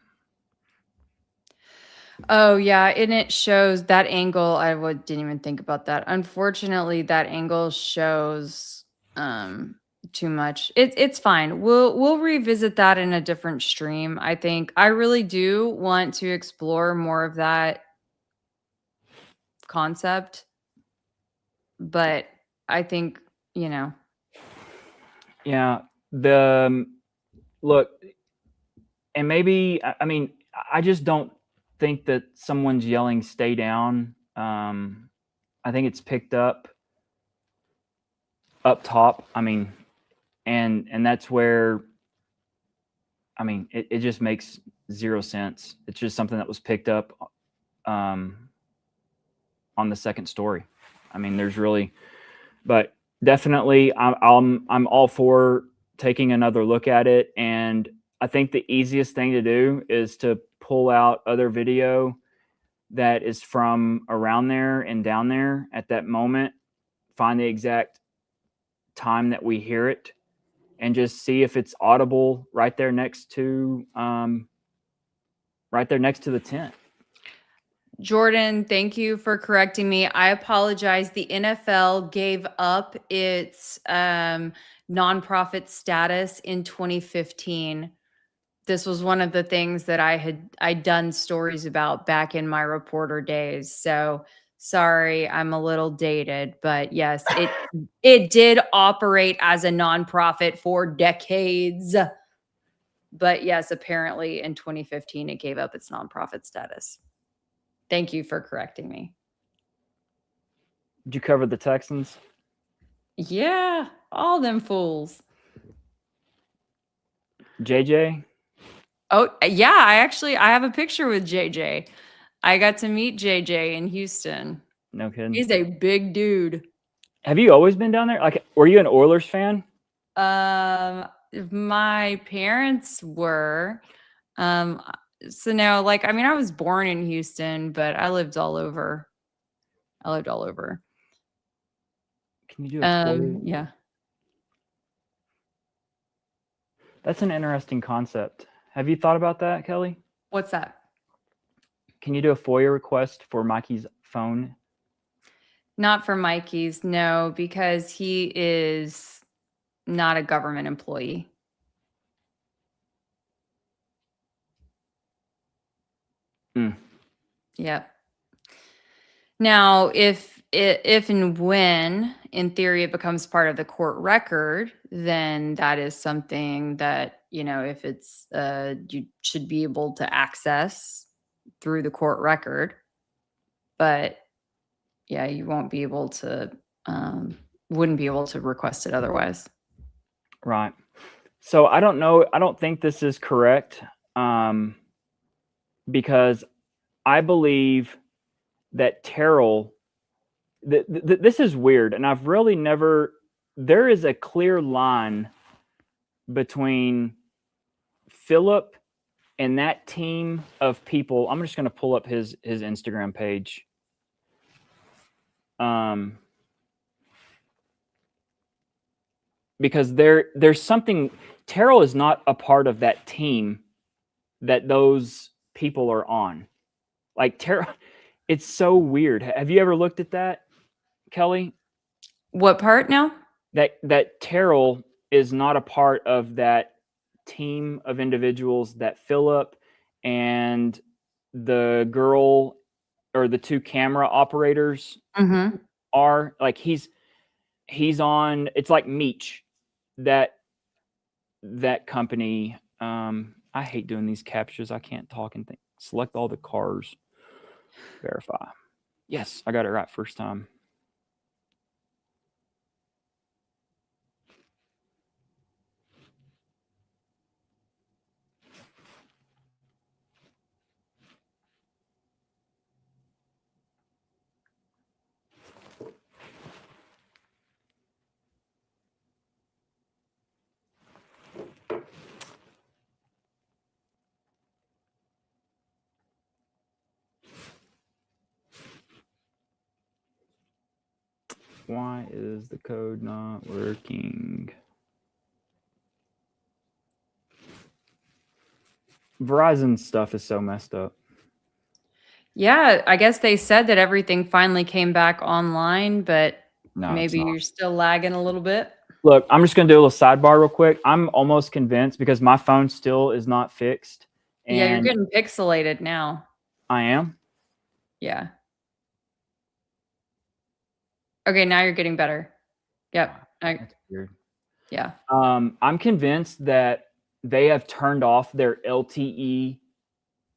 yeah, and it shows that angle. Didn't even think about that. Unfortunately, that angle shows too much. It's fine. We'll revisit that in a different stream. I think I really do want to explore more of that concept, but I think, Yeah, the look, and maybe I mean I just don't think that someone's yelling "stay down." I think it's picked up top. I mean, and that's where I mean it just makes zero sense. It's just something that was picked up on the second story. I mean, there's really, but definitely I'm all for taking another look at it. And I think the easiest thing to do is to pull out other video that is from around there and down there at that moment, find the exact time that we hear it, and just see if it's audible right there next to the tent. Jordan, thank you for correcting me. I apologize. The NFL gave up its nonprofit status in 2015. This was one of the things that I'd done stories about back in my reporter days. So sorry, I'm a little dated, but yes, it did operate as a nonprofit for decades. But yes, apparently in 2015 it gave up its nonprofit status. Thank you for correcting me. Did you cover the Texans? Yeah, all them fools. JJ? Oh, yeah, I have a picture with JJ. I got to meet JJ in Houston. No kidding. He's a big dude. Have you always been down there? Like, were you an Oilers fan? My parents were. So no, like, I mean, I was born in Houston, but I lived all over. Can you do a FOIA? Yeah. That's an interesting concept. Have you thought about that, Kelly? What's that? Can you do a FOIA request for Mikey's phone? Not for Mikey's, no, because he is not a government employee. Mm. Yep. Now, if and when, in theory, it becomes part of the court record, then that is something that, if it's you should be able to access through the court record. But yeah, you won't be able to, wouldn't be able to request it otherwise. Right. So I don't know. I don't think this is correct, because I believe that Terrell. This is weird, and I've really never. There is a clear line between Philip and that team of people. I'm just going to pull up his Instagram page. Because there's something. Terrell is not a part of that team that those people are on. Like Terrell, it's so weird. Have you ever looked at that, Kelly? What part now? That Terrell is not a part of that team of individuals that Philip and the girl or the two camera operators Mm-hmm. are. Like he's on. It's like Meech, that company. I hate doing these captures. I can't talk and think. Select all the cars. Verify. Yes, I got it right first time. Why is the code not working? Verizon stuff is so messed up. Yeah, I guess they said that everything finally came back online, but No, maybe you're still lagging a little bit. Look, I'm just going to do a little sidebar real quick. I'm almost convinced because my phone still is not fixed. And Yeah, you're getting pixelated now. I am? Yeah. Okay, now you're getting better. Yep. That's weird. Yeah. I'm convinced that they have turned off their LTE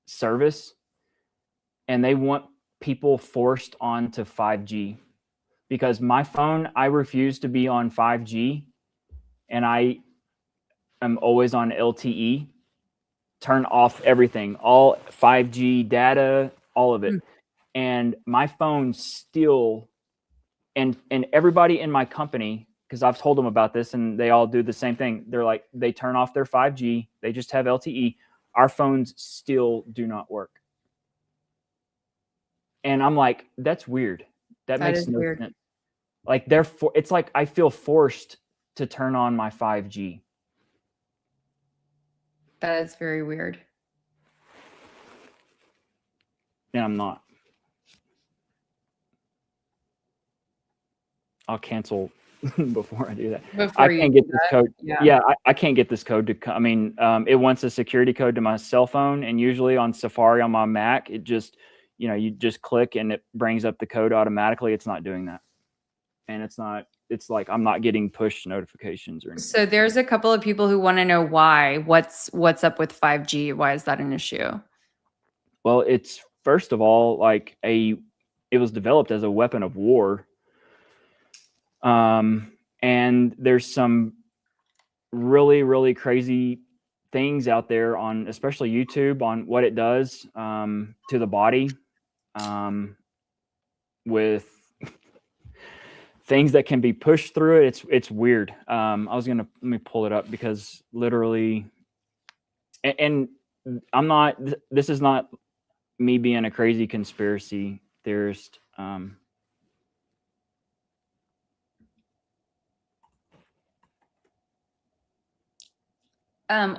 service and they want people forced onto 5G. Because my phone, I refuse to be on 5G and I am always on LTE. Turn off everything, all 5G data, all of it. And my phone still, and everybody in my company, because I've told them about this and they all do the same thing. They're like, they turn off their 5G, they just have LTE. Our phones still do not work. And I'm like, that's weird. That makes no sense. Like it's like I feel forced to turn on my 5G. That is very weird. And I'm not. I'll cancel before I do that. I can't get this code. Yeah, I can't get this code to. I mean, it wants a security code to my cell phone, and usually on Safari on my Mac, it just, you just click and it brings up the code automatically. It's not doing that, and it's not. It's like I'm not getting push notifications or anything. So there's a couple of people who want to know why. What's up with 5G? Why is that an issue? Well, it's first of all like it was developed as a weapon of war. And there's some really, really crazy things out there on, especially YouTube, on what it does to the body, with things that can be pushed through it. It's weird. Let me pull it up because literally, and I'm not. This is not me being a crazy conspiracy theorist.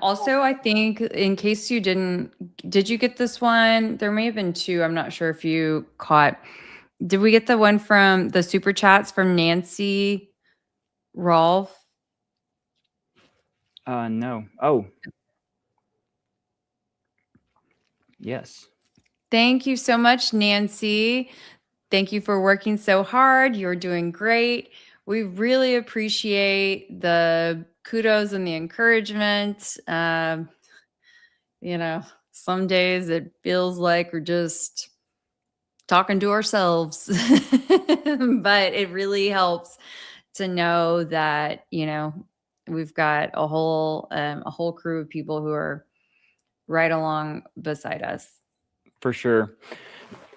Also, I think in case you did you get this one? There may have been two. I'm not sure if you caught. Did we get the one from the super chats from Nancy Rolfe? No. Oh. Yes. Thank you so much, Nancy. Thank you for working so hard. You're doing great. We really appreciate the kudos and the encouragement. Some days it feels like we're just talking to ourselves, but it really helps to know that, we've got a whole crew of people who are right along beside us. For sure.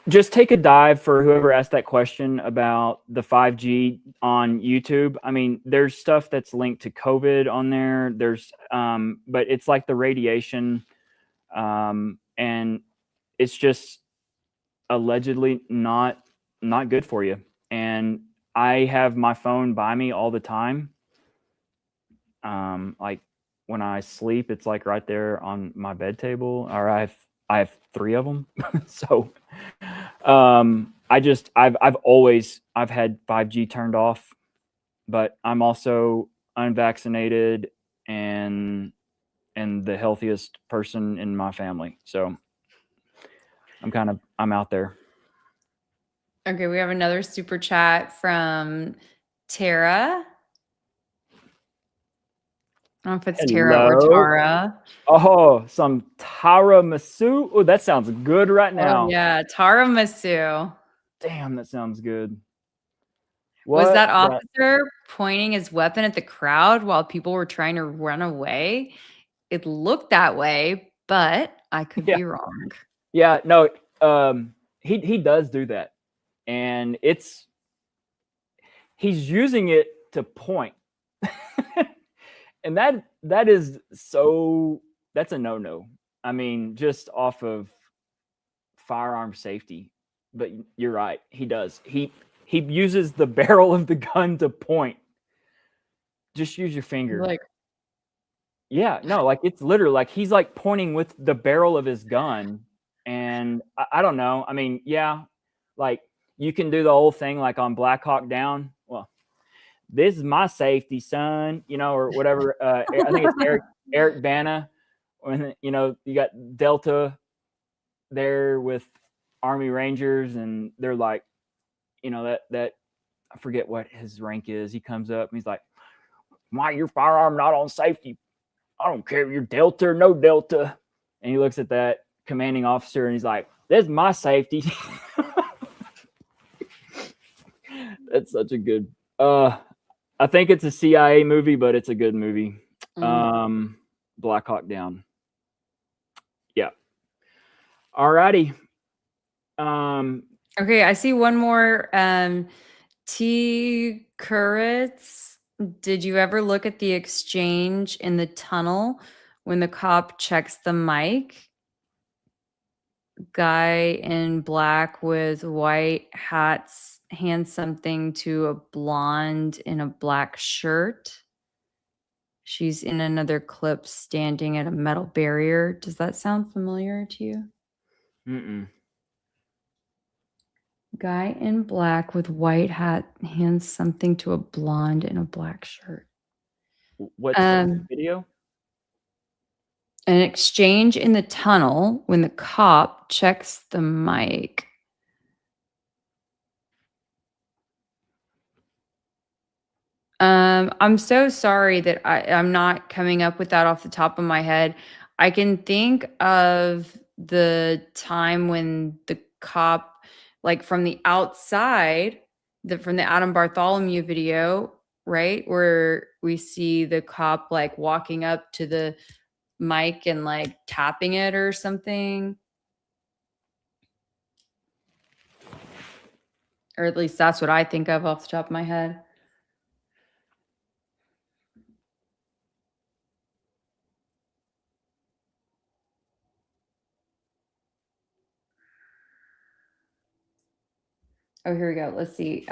Just take a dive for whoever asked that question about the 5G on YouTube. I mean, there's stuff that's linked to COVID on there. There's, but it's like the radiation, and it's just allegedly not good for you. And I have my phone by me all the time. Like when I sleep, it's like right there on my bed table, or I have 3 of them. So, I've had 5G turned off, but I'm also unvaccinated and the healthiest person in my family. So I'm out there. Okay, we have another super chat from Tara. I don't know if it's Tara or Hello. Tara. Oh, some tiramisu. Oh, that sounds good right now. Oh, yeah, tiramisu. Damn, that sounds good. Was What that the- officer pointing his weapon at the crowd while people were trying to run away? It looked that way, but I could Yeah. be wrong. Yeah, no, he does do that, and he's using it to point, and that is that's a no-no. I mean, just off of firearm safety. But you're right, he does. He uses the barrel of the gun to point. Just use your finger. Like, Yeah, no, like it's literally like he's like pointing with the barrel of his gun. And I don't know. I mean, yeah, like you can do the whole thing like on Black Hawk Down. Well, this is my safety, son, or whatever. I think it's Eric Bana. When you got Delta there with Army Rangers, and they're like, that I forget what his rank is. He comes up and he's like, "Why your firearm not on safety? I don't care if you're Delta or no Delta." And he looks at that commanding officer and he's like, "This is my safety." That's such a good. I think it's a CIA movie, but it's a good movie. Black Hawk Down. Yeah. Alrighty. okay, I see one more. T. Kuritz, did you ever look at the exchange in the tunnel when the cop checks the mic? Guy in black with white hats hands something to a blonde in a black shirt. She's in another clip standing at a metal barrier. Does that sound familiar to you? Mm-mm. Guy in black with white hat hands something to a blonde in a black shirt. What's the video? An exchange in the tunnel when the cop checks the mic. I'm so sorry that I'm not coming up with that off the top of my head. I can think of the time when the cop, like from the outside, from the Adam Bartholomew video, right? Where we see the cop like walking up to the mic and like tapping it or something. Or at least that's what I think of off the top of my head. Oh, here we go. Let's see.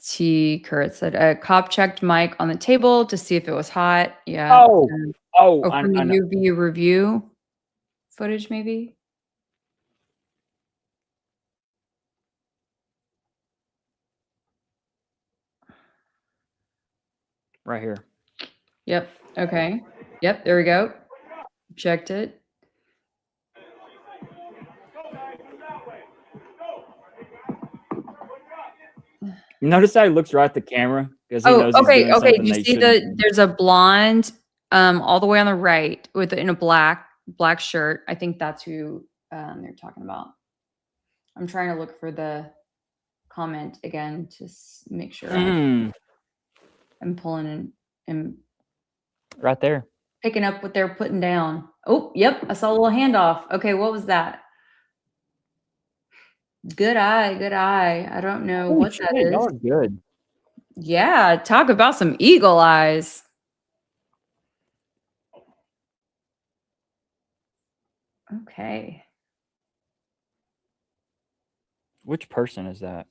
T. Kurt said a cop checked Mike on the table to see if it was hot. Yeah. Oh, From the I know. UVU review footage, maybe. Right here. Yep. Okay. Yep. There we go. Checked it. Notice how he looks right at the camera because he knows he's okay. doing Okay. something Do you they see shouldn't. there's a blonde all the way on the right in a black shirt. I think that's who they're talking about. I'm trying to look for the comment again to make sure I'm pulling and Right there. picking up what they're putting down. Oh, yep. I saw a little handoff. Okay. What was that? Good eye. Good eye. I don't know what that is. Y'all are good. Yeah. Talk about some eagle eyes. Okay. Which person is that?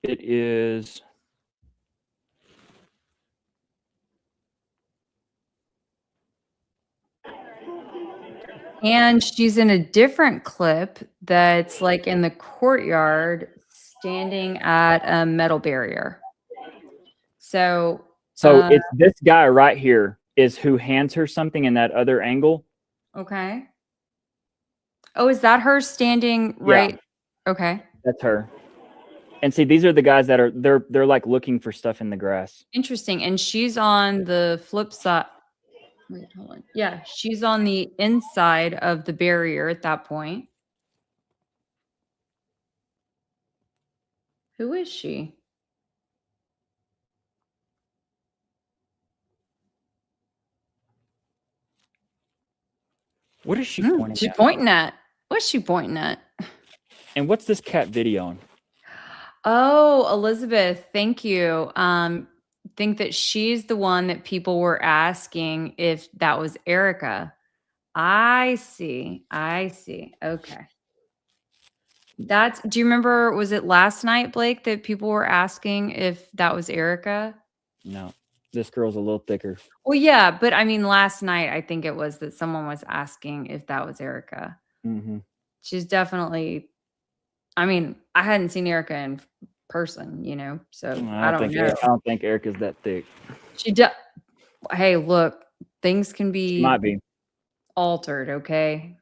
It is. And she's in a different clip that's like in the courtyard standing at a metal barrier. So It's this guy right here is who hands her something in that other angle. okay. Oh, is that her standing right? Yeah. Okay. That's her. And see, these are the guys that are they're like looking for stuff in the grass. Interesting. And she's on the flip side. Wait, hold on. Yeah, she's on the inside of the barrier at that point. Who is she? What is she pointing She's at? pointing at. What's she pointing at? And what's this cat videoing? Oh, Elizabeth, thank you. Think that she's the one that people were asking if that was Erica. I see. Okay. Do you remember, was it last night, Blake, that people were asking if that was Erica? No, this girl's a little thicker. Well, yeah, but I mean, last night, I think it was that someone was asking if that was Erica. Mm-hmm. She's definitely, I mean, I hadn't seen Erica in person, so I don't know. I don't think Erica's that thick. Hey, look, things can She might be altered, okay?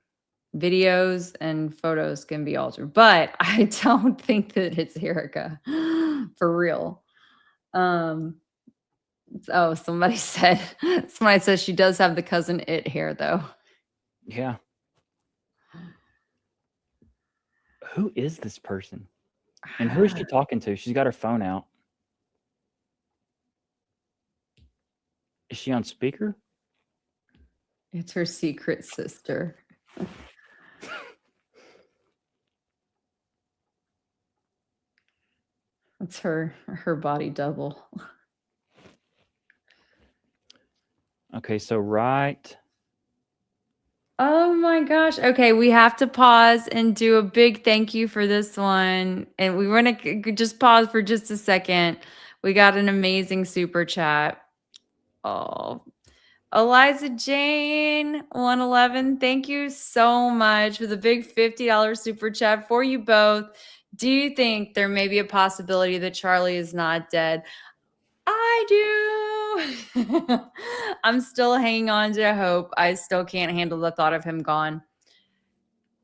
Videos and photos can be altered, but I don't think that it's Erica for real. Somebody said she does have the cousin it hair though. Yeah. Who is this person? And who is she talking to? She's got her phone out. Is she on speaker? It's her secret sister. It's her body double. Okay, so right. Oh my gosh. Okay, we have to pause and do a big thank you for this one. And we want to just pause for just a second. We got an amazing super chat. Oh, Eliza Jane 111. Thank you so much for the big $50 super chat for you both. Do you think there may be a possibility that Charlie is not dead? I do. I'm still hanging on to hope. I still can't handle the thought of him gone.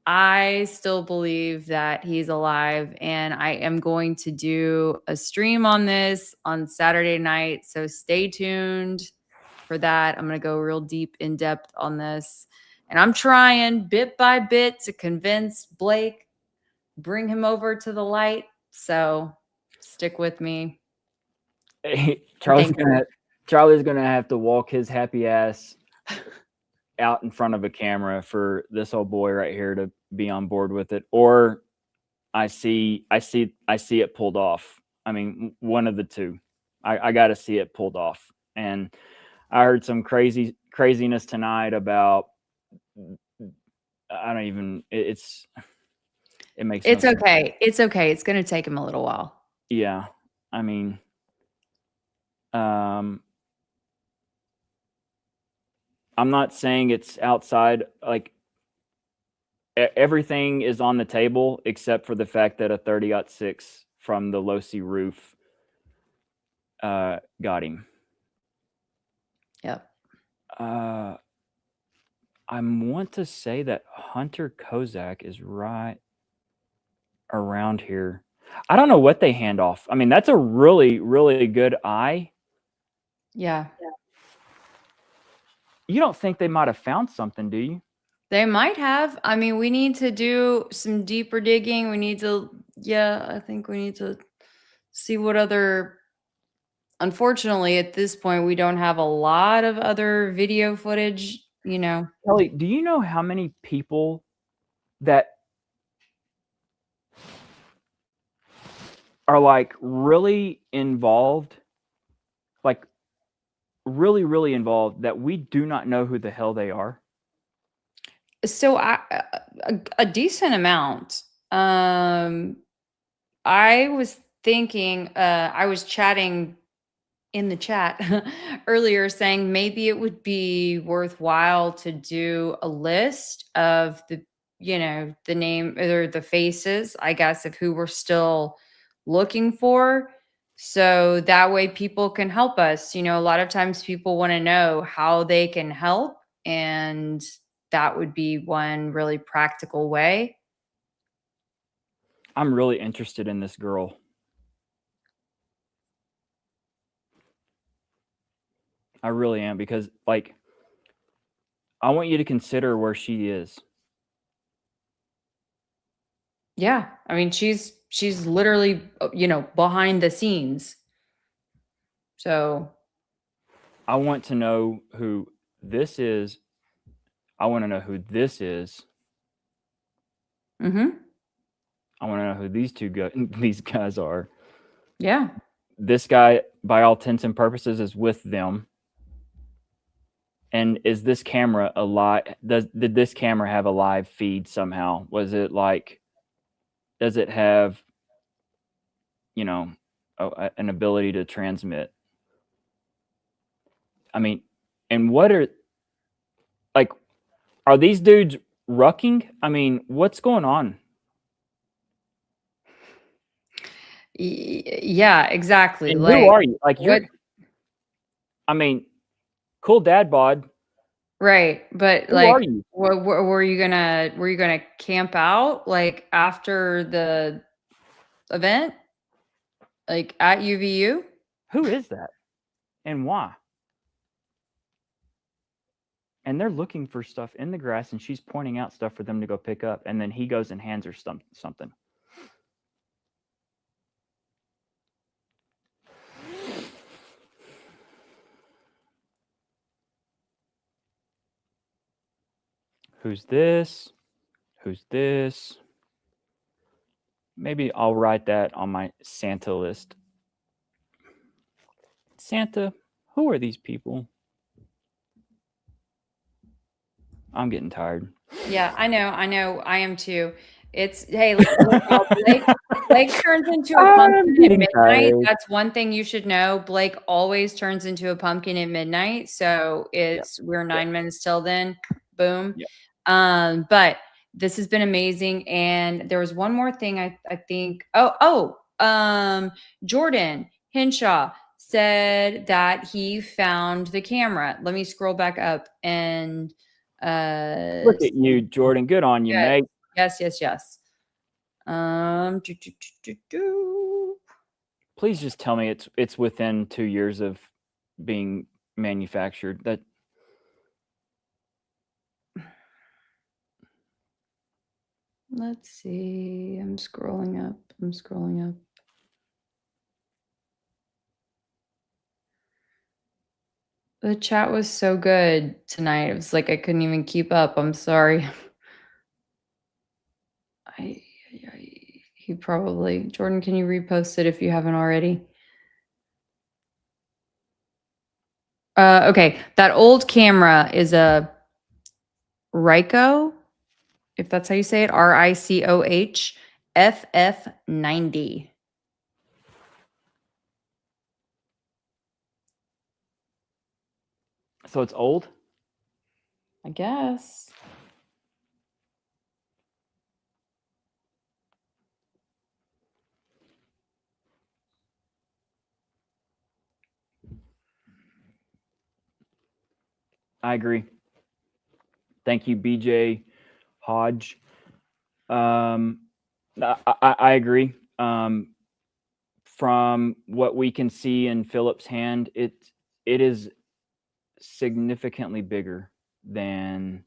I still believe that he's alive, and I am going to do a stream on this on Saturday night. So stay tuned for that. I'm going to go real deep in depth on this, and I'm trying bit by bit to convince Blake, bring him over to the light. So stick with me. Hey, Charlie's gonna have to walk his happy ass out in front of a camera for this old boy right here to be on board with it, or I see it pulled off. I mean, one of the two. I got to see it pulled off. And I heard some craziness tonight about, I don't even, it makes no It's sense. okay. It's okay. It's going to take him a little while. Yeah. I mean, I'm not saying it's outside, like everything is on the table except for the fact that a 30-06 from the low-C roof got him. Yep. I want to say that Hunter Kozak is right around here. I don't know what they hand off. I mean, that's a really, really good eye. Yeah. You don't think they might have found something, do you? They might have. I mean, we need to do some deeper digging. We need to, I think we need to see what other, unfortunately, at this point, we don't have a lot of other video footage, Kelly, do you know how many people that are like really involved, like really, really involved, that we do not know who the hell they are? So a decent amount. I was thinking, I was chatting in the chat earlier saying maybe it would be worthwhile to do a list of the name or the faces, I guess, of who we're still looking for. So that way people can help us. A lot of times people want to know how they can help, and that would be one really practical way. I'm really interested in this girl. I really am, because like I want you to consider where she is. Yeah. I mean, she's literally, behind the scenes. So I want to know who this is. I want to know who this is. mm-hmm. I want to know who these guys are. Yeah. This guy, by all intents and purposes, is with them. And is this camera alive? Did this camera have a live feed somehow? Was it like, does it have, an ability to transmit? I mean, and are these dudes rucking? I mean, what's going on? Yeah, exactly. And Like, who are you? Like, what? I mean, cool dad bod. Right. But Who like, are you? were you gonna camp out like after the event? Like at UVU? Who is that? And why? And they're looking for stuff in the grass, and she's pointing out stuff for them to go pick up. And then he goes and hands her something. Who's this? Who's this? Maybe I'll write that on my Santa list. Santa, who are these people? I'm getting tired. Yeah, I know. I am too. It's, hey, look, Blake turns into a pumpkin at midnight. Tired. That's one thing you should know. Blake always turns into a pumpkin at midnight. So we're 9 minutes till then. Boom. Yep. But this has been amazing. And there was one more thing I think. Jordan Henshaw said that he found the camera. Let me scroll back up and look at you, Jordan. Good on you, mate. Yes. Please just tell me it's within 2 years of being manufactured. That let's see. I'm scrolling up. The chat was so good tonight. It was like I couldn't even keep up. I'm sorry. He probably Jordan, can you repost it if you haven't already? Okay, that old camera is a Ricoh, if that's how you say it, RICOH FF90. So it's old? I guess. I agree. Thank you, BJ Hodge. I agree. From what we can see in Philip's hand, it is significantly bigger than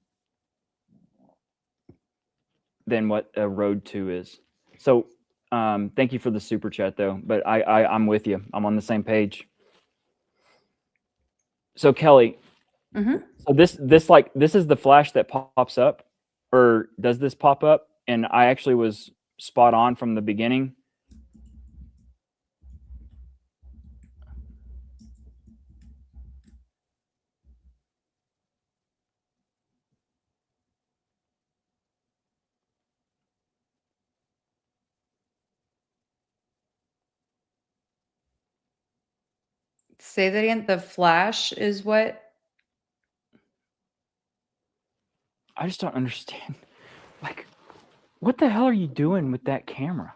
what a Road 2 is. So thank you for the super chat though, but I'm with you. I'm on the same page. So Kelly, so this is the flash that pops up, or does this pop up? And I actually was spot on from the beginning. Say that again. The flash is what? I just don't understand. Like, what the hell are you doing with that camera?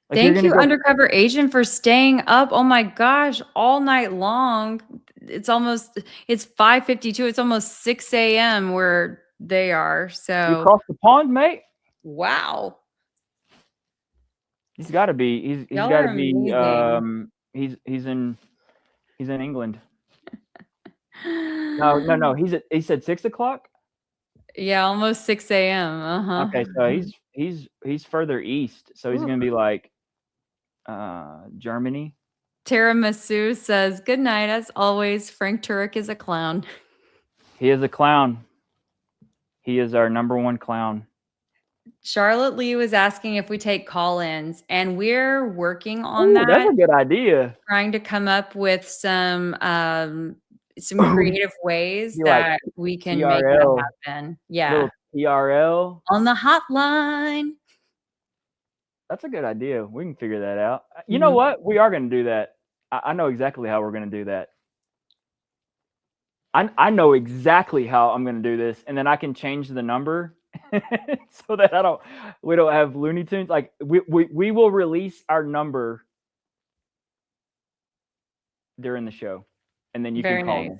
Like, Thank you, undercover agent, for staying up. Oh my gosh, all night long. It's 5:52. It's almost 6 a.m. where they are. You So across the pond, mate. wow. He's got to be. He's Y'all got to are be. amazing. He's in England. No. He said 6 o'clock. Yeah, almost 6 a.m. Okay, so he's further east, so he's gonna be like Germany. Tiramisu says, "Good night, as always. Frank Turek is a clown." He is a clown. He is our number one clown. Charlotte Lee was asking if we take call-ins, and we're working on that. That's a good idea. Trying to come up with some creative ways that we can make that happen. Yeah. Little TRL On the hotline. That's a good idea. We can figure that out. You know what? We are going to do that. I know exactly how we're going to do that. I know exactly how I'm going to do this, and then I can change the number so that we don't have Looney Tunes. Like we will release our number during the show, and then you can call in.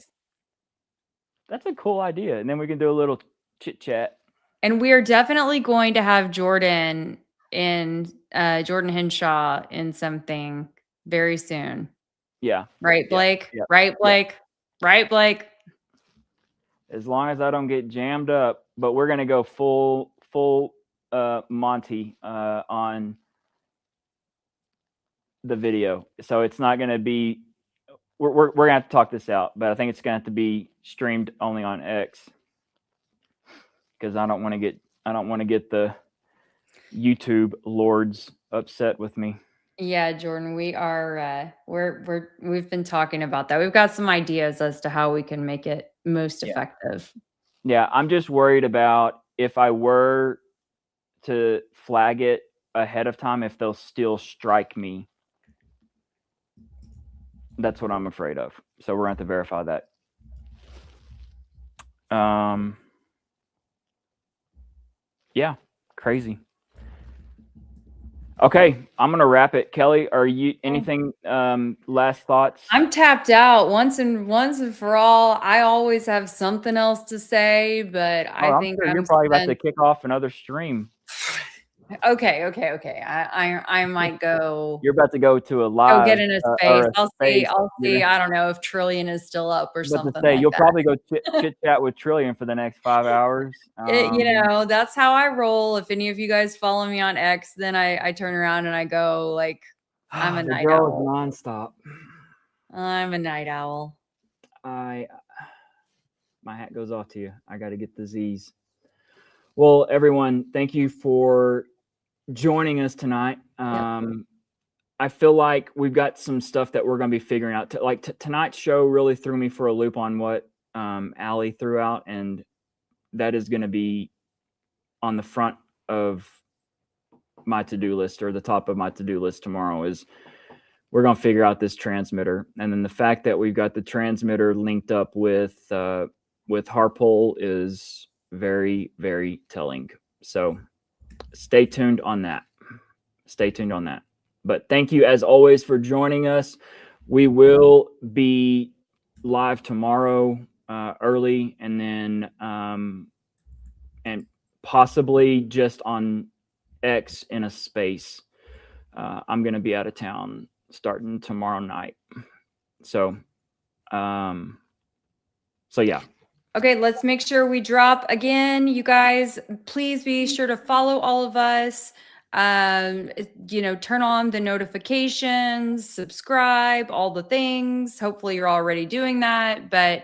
That's a cool idea, and then we can do a little chit chat. And we are definitely going to have Jordan Henshaw in something very soon. Yeah. Right, Blake? Yeah. Right, Blake? Yeah. Right, Blake? As long as I don't get jammed up, but we're going to go full Monty on the video. So it's not going to be, we're going to have to talk this out, but I think it's going to have to be streamed only on X, because I don't want to get the YouTube lords upset with me. Yeah, Jordan, we are we've been talking about that. We've got some ideas as to how we can make it most effective. Yeah, I'm just worried about if I were to flag it ahead of time, if they'll still strike me. That's what I'm afraid of. So we're going to have to verify that. Yeah, crazy. Okay, I'm gonna wrap it. Kelly, are you anything last thoughts? I'm tapped out once and for all. I always have something else to say, but I think sure you're probably about to kick off another stream. Okay. I might go. You're about to go to a live. Go get in a space. I'll see. I don't know if Trillion is still up or something. You'll probably go chit chat with Trillion for the next 5 hours. That's how I roll. If any of you guys follow me on X, then I turn around and I go like, I'm a night owl. Nonstop. I'm a night owl. My hat goes off to you. I got to get the Z's. Well, everyone, thank you for joining us tonight. I feel like we've got some stuff that we're going to be figuring out. Tonight's show really threw me for a loop on what Allie threw out, and that is going to be on the front of my to-do list, or the top of my to-do list tomorrow. Is we're going to figure out this transmitter, and then the fact that we've got the transmitter linked up with Harpole is very, very telling. So stay tuned on that. But thank you, as always, for joining us. We will be live tomorrow early, and then and possibly just on X in a space. I'm going to be out of town starting tomorrow night. So yeah. Okay, let's make sure we drop again. You guys, please be sure to follow all of us. Turn on the notifications, subscribe, all the things. Hopefully you're already doing that. But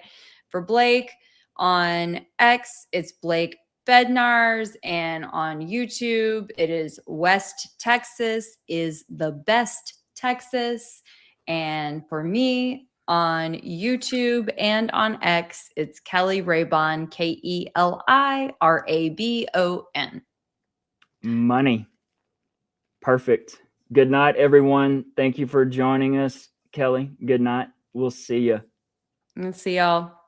for Blake on X, it's Blake Bednars, and on YouTube, it is West Texas is the best Texas. And for me on YouTube and on X, it's Kelly Raybon, KELIRABON. Money. Perfect. Good night, everyone. Thank you for joining us, Kelly. Good night. We'll see you. Let's see y'all.